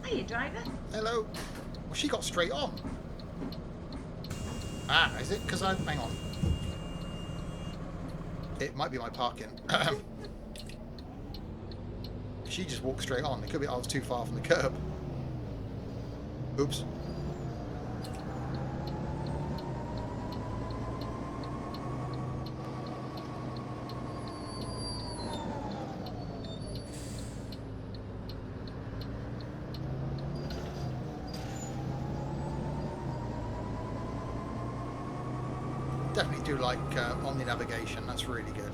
[SPEAKER 3] Hiya, driver.
[SPEAKER 1] Hello. Well, she got straight on. Ah, is it? Because hang on. It might be my parking. She just walked straight on. It could be I was too far from the curb. Oops. Definitely do like Omninavigation. That's really good.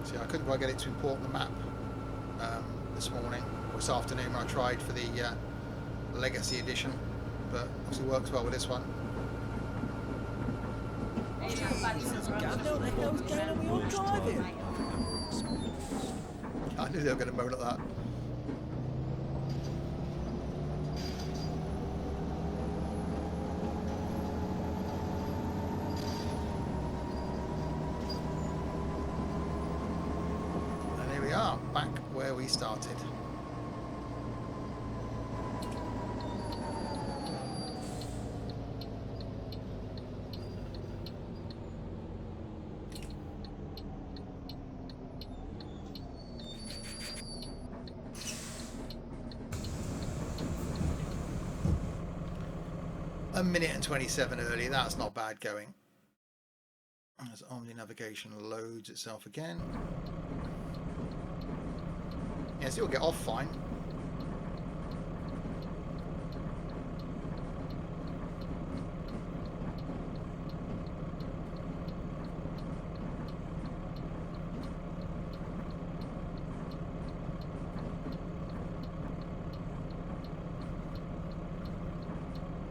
[SPEAKER 1] See, I couldn't quite get it to import the map this morning or this afternoon when I tried for the Legacy Edition, but obviously works well with this one.
[SPEAKER 5] Jesus, Gav, what the hell's going on with your driving?
[SPEAKER 1] I knew they were going to moan at that. Back where we started. A minute and 27 early, that's not bad going. As Omninavigation loads itself again. Yes, it'll get off fine.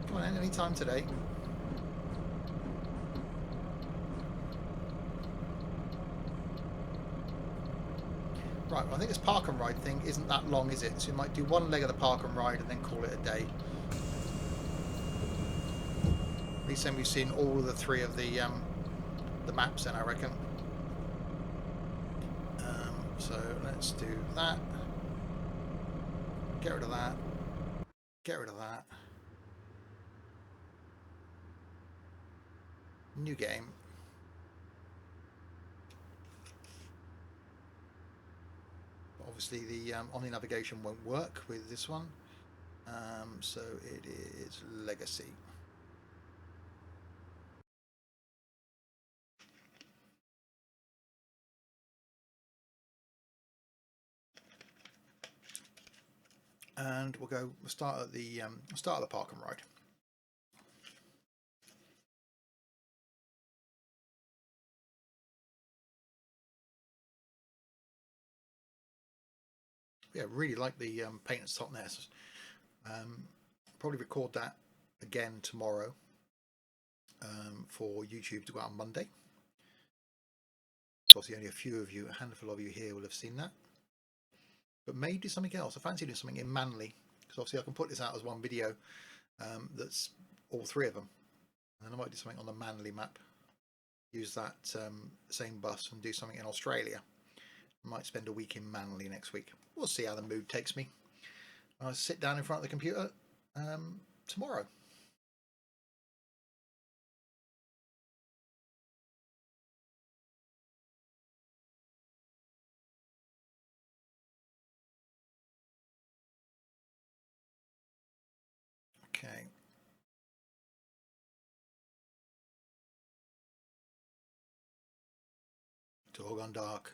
[SPEAKER 1] Come on in, any time today. Right, well, I think this park and ride thing isn't that long, is it? So you might do one leg of the park and ride and then call it a day. At least then we've seen all of the 3 of the maps then, I reckon. So let's do that. Get rid of that. Get rid of that. New game. Obviously the Omninavigation won't work with this one, so it is Legacy. And we'll start at the park and ride. Yeah, really like the Paignton Totnes. Probably record that again tomorrow for YouTube to go out on Monday. Obviously, only a handful of you here will have seen that. But maybe do something else. I fancy doing something in Manly, because obviously I can put this out as one video that's all 3 of them. And then I might do something on the Manly map. Use that same bus and do something in Australia. I might spend a week in Manly next week. We'll see how the mood takes me. I'll sit down in front of the computer tomorrow. Okay. Dog on dark.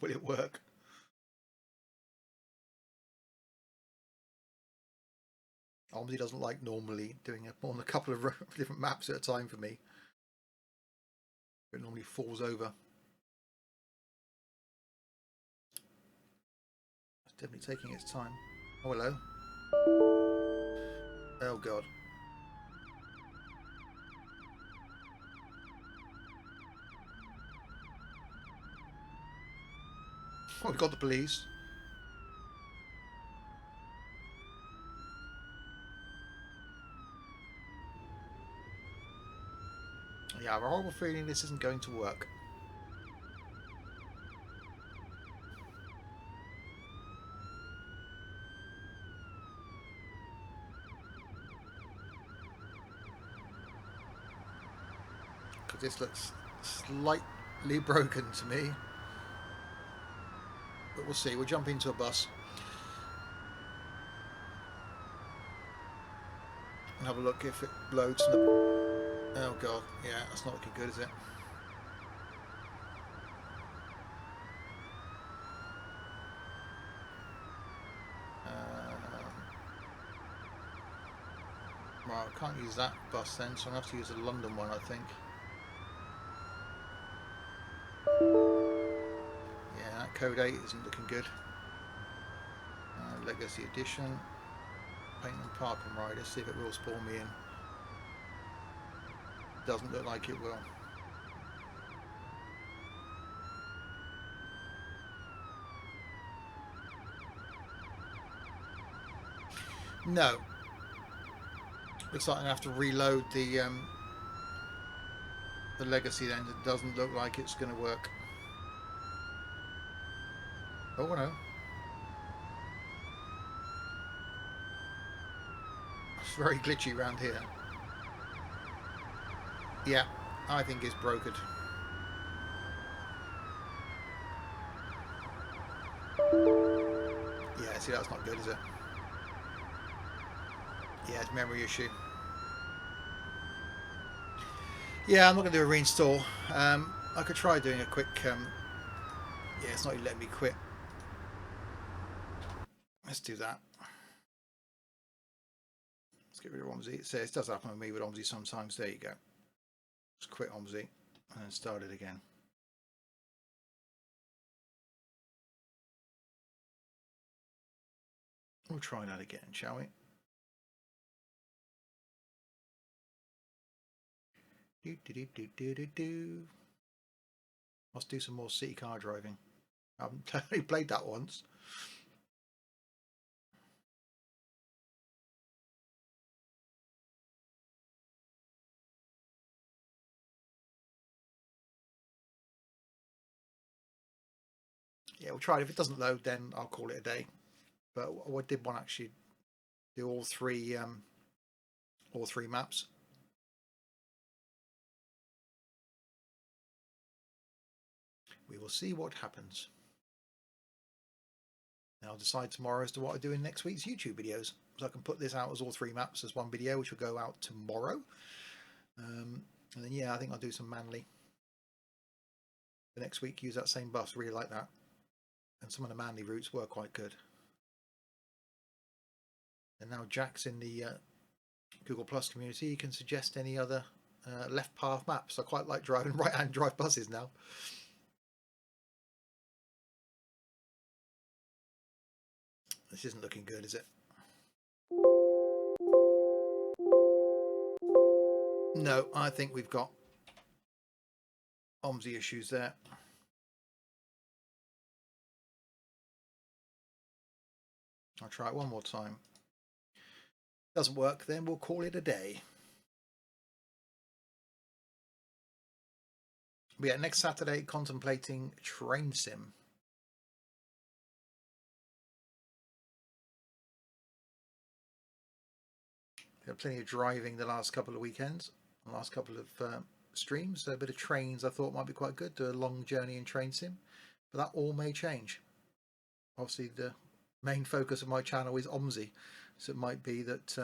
[SPEAKER 1] Will it work? OMSI doesn't like normally doing more than a couple of different maps at a time for me. It normally falls over. definitely taking its time. Oh, hello. Oh, God. Oh, we've got the police. Yeah, I have a horrible feeling this isn't going to work. Because this looks slightly broken to me. But we'll see. We'll jump into a bus and have a look if it loads. Oh god, yeah, that's not looking good, is it? Right, I can't use that bus then, so I'm going to have to use the London one, I think. Yeah, that code 8 isn't looking good. Legacy Edition. Paignton Park and Ride. Let's see if it will spawn me in. Doesn't look like it will. No. Looks like I have to reload the legacy then. It doesn't look like it's going to work. Oh no. It's very glitchy around here. Yeah, I think it's brokered. Yeah, see, that's not good, is it? Yeah, it's memory issue. Yeah, I'm not going to do a reinstall. I could try doing a quick... yeah, it's not even letting me quit. Let's do that. Let's get rid of OMSI. It says it does happen with me with OMSI sometimes. There you go. Just quit OMSI and then start it again. We'll try that again, shall we? Let's do some more city car driving. I haven't only played that once. Yeah, we'll try it. If it doesn't load, then I'll call it a day. But I did want to actually do all three maps. We will see what happens. And I'll decide tomorrow as to what I do in next week's YouTube videos. So I can put this out as all three maps as one video, which will go out tomorrow. And then, yeah, I think I'll do some Manly. The next week, use that same bus. Really like that. And some of the Manly routes were quite good. And now Jack's in the Google Plus community. You can suggest any other left path maps. I quite like driving right-hand drive buses now. This isn't looking good, is it? No, I think we've got OMSI issues there. I'll try it one more time. Doesn't work, then we'll call it a day. But yeah, next Saturday, contemplating train sim. Had plenty of driving the last couple of weekends, the last couple of streams. So a bit of trains I thought might be quite good. Do a long journey in train sim, but that all may change. Obviously, the main focus of my channel is OMSI, so it might be that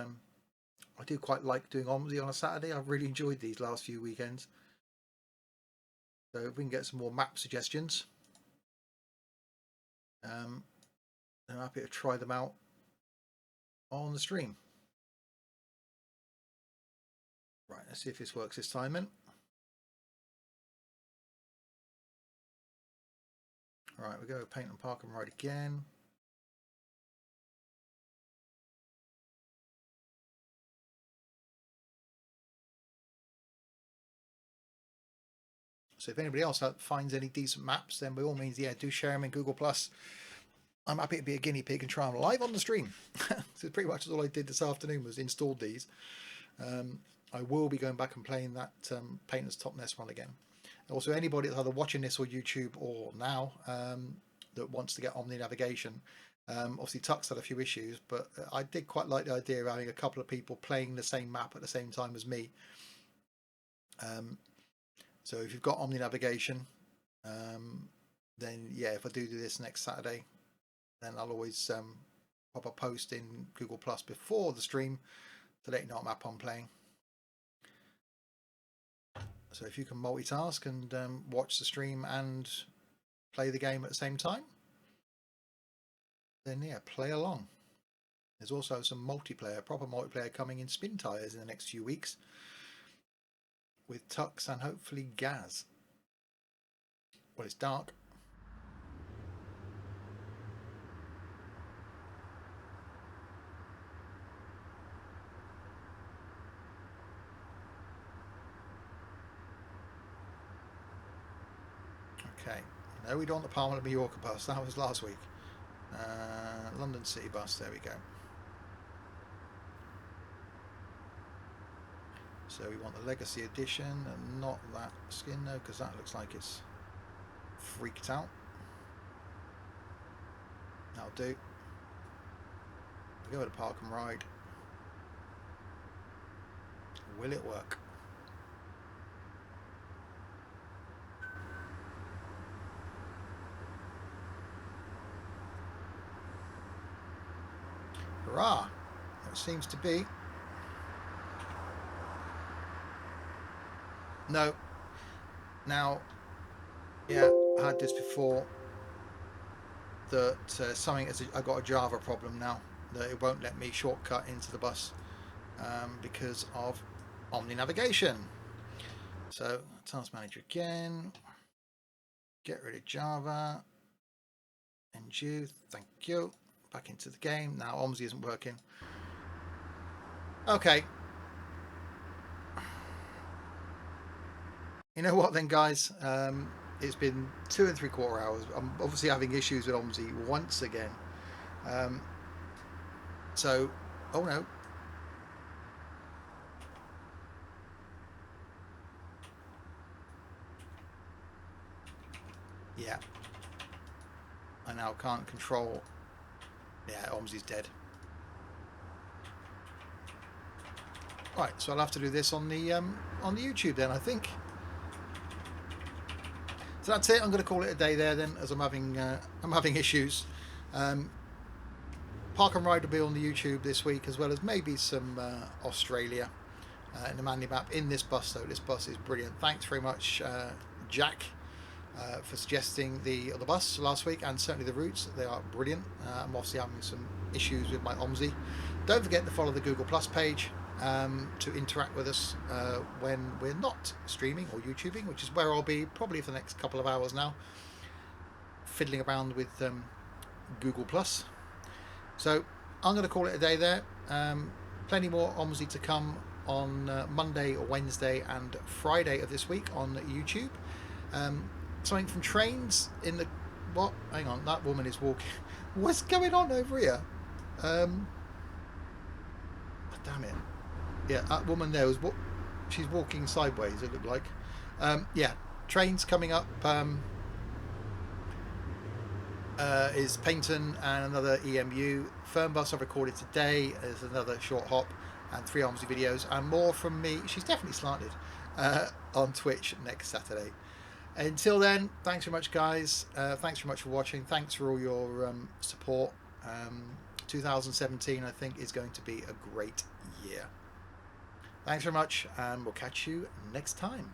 [SPEAKER 1] I do quite like doing OMSI on a Saturday. I've really enjoyed these last few weekends. So if we can get some more map suggestions, I'm happy to try them out on the stream. Right, let's see if this works this time then. Right, we go Paignton Park and Ride again. So if anybody else finds any decent maps, then by all means, yeah, do share them in Google+. I'm happy to be a guinea pig and try them live on the stream. So pretty much all I did this afternoon was installed these. I will be going back and playing that Paignton's Totnes one again. Also, anybody that's either watching this or YouTube or now that wants to get Omninavigation, obviously Tuck's had a few issues, but I did quite like the idea of having a couple of people playing the same map at the same time as me. So if you've got Omninavigation, then yeah, if I do this next Saturday, then I'll always pop a post in Google Plus before the stream to let you know what map I'm playing. So if you can multitask and watch the stream and play the game at the same time, then yeah, play along. There's also some multiplayer, proper multiplayer coming in Spin Tires in the next few weeks with Tux and hopefully Gaz. Well, it's dark. Okay, no, we don't want the Parliament of Mallorca bus. That was last week. London City bus. There we go. So we want the Legacy Edition and not that skin though, because that looks like it's freaked out. That'll do. We'll go to Park and Ride. Will it work? Hurrah! It seems to be. No. Now, yeah, I had this before. That I got a Java problem now. That it won't let me shortcut into the bus because of Omninavigation. So, Task Manager again. Get rid of Java. And you, thank you. Back into the game. Now OMSI isn't working. Okay. You know what then, guys? It's been 2 3/4 hours. I'm obviously having issues with OMSI once again. So, oh no. Yeah. I now can't control. Yeah, OMSI's dead. Right, so I'll have to do this on the YouTube then, I think. So that's it. I'm going to call it a day there then, as I'm having issues. Park and Ride will be on the YouTube this week, as well as maybe some Australia in the Manly map in this bus. So this bus is brilliant. Thanks very much, Jack. For suggesting the bus last week, and certainly the routes. They are brilliant. I'm obviously having some issues with my OMSI. Don't forget to follow the Google Plus page to interact with us when we're not streaming or YouTubing, which is where I'll be probably for the next couple of hours now, fiddling around with Google Plus. So I'm going to call it a day there. Plenty more OMSI to come on Monday or Wednesday and Friday of this week on YouTube. Something from trains in the what? Hang on, that woman is walking. What's going on over here? Damn it! Yeah, that woman there was she's walking sideways. It looked like. Yeah, trains coming up. Is Paignton and another EMU. Fernbus I've recorded today. There's another short hop and 3 OMSI videos and more from me. She's definitely slanted on Twitch next Saturday. Until then, thanks very much, guys. Thanks very much for watching. Thanks for all your support. 2017, I think, is going to be a great year. Thanks very much, and we'll catch you next time.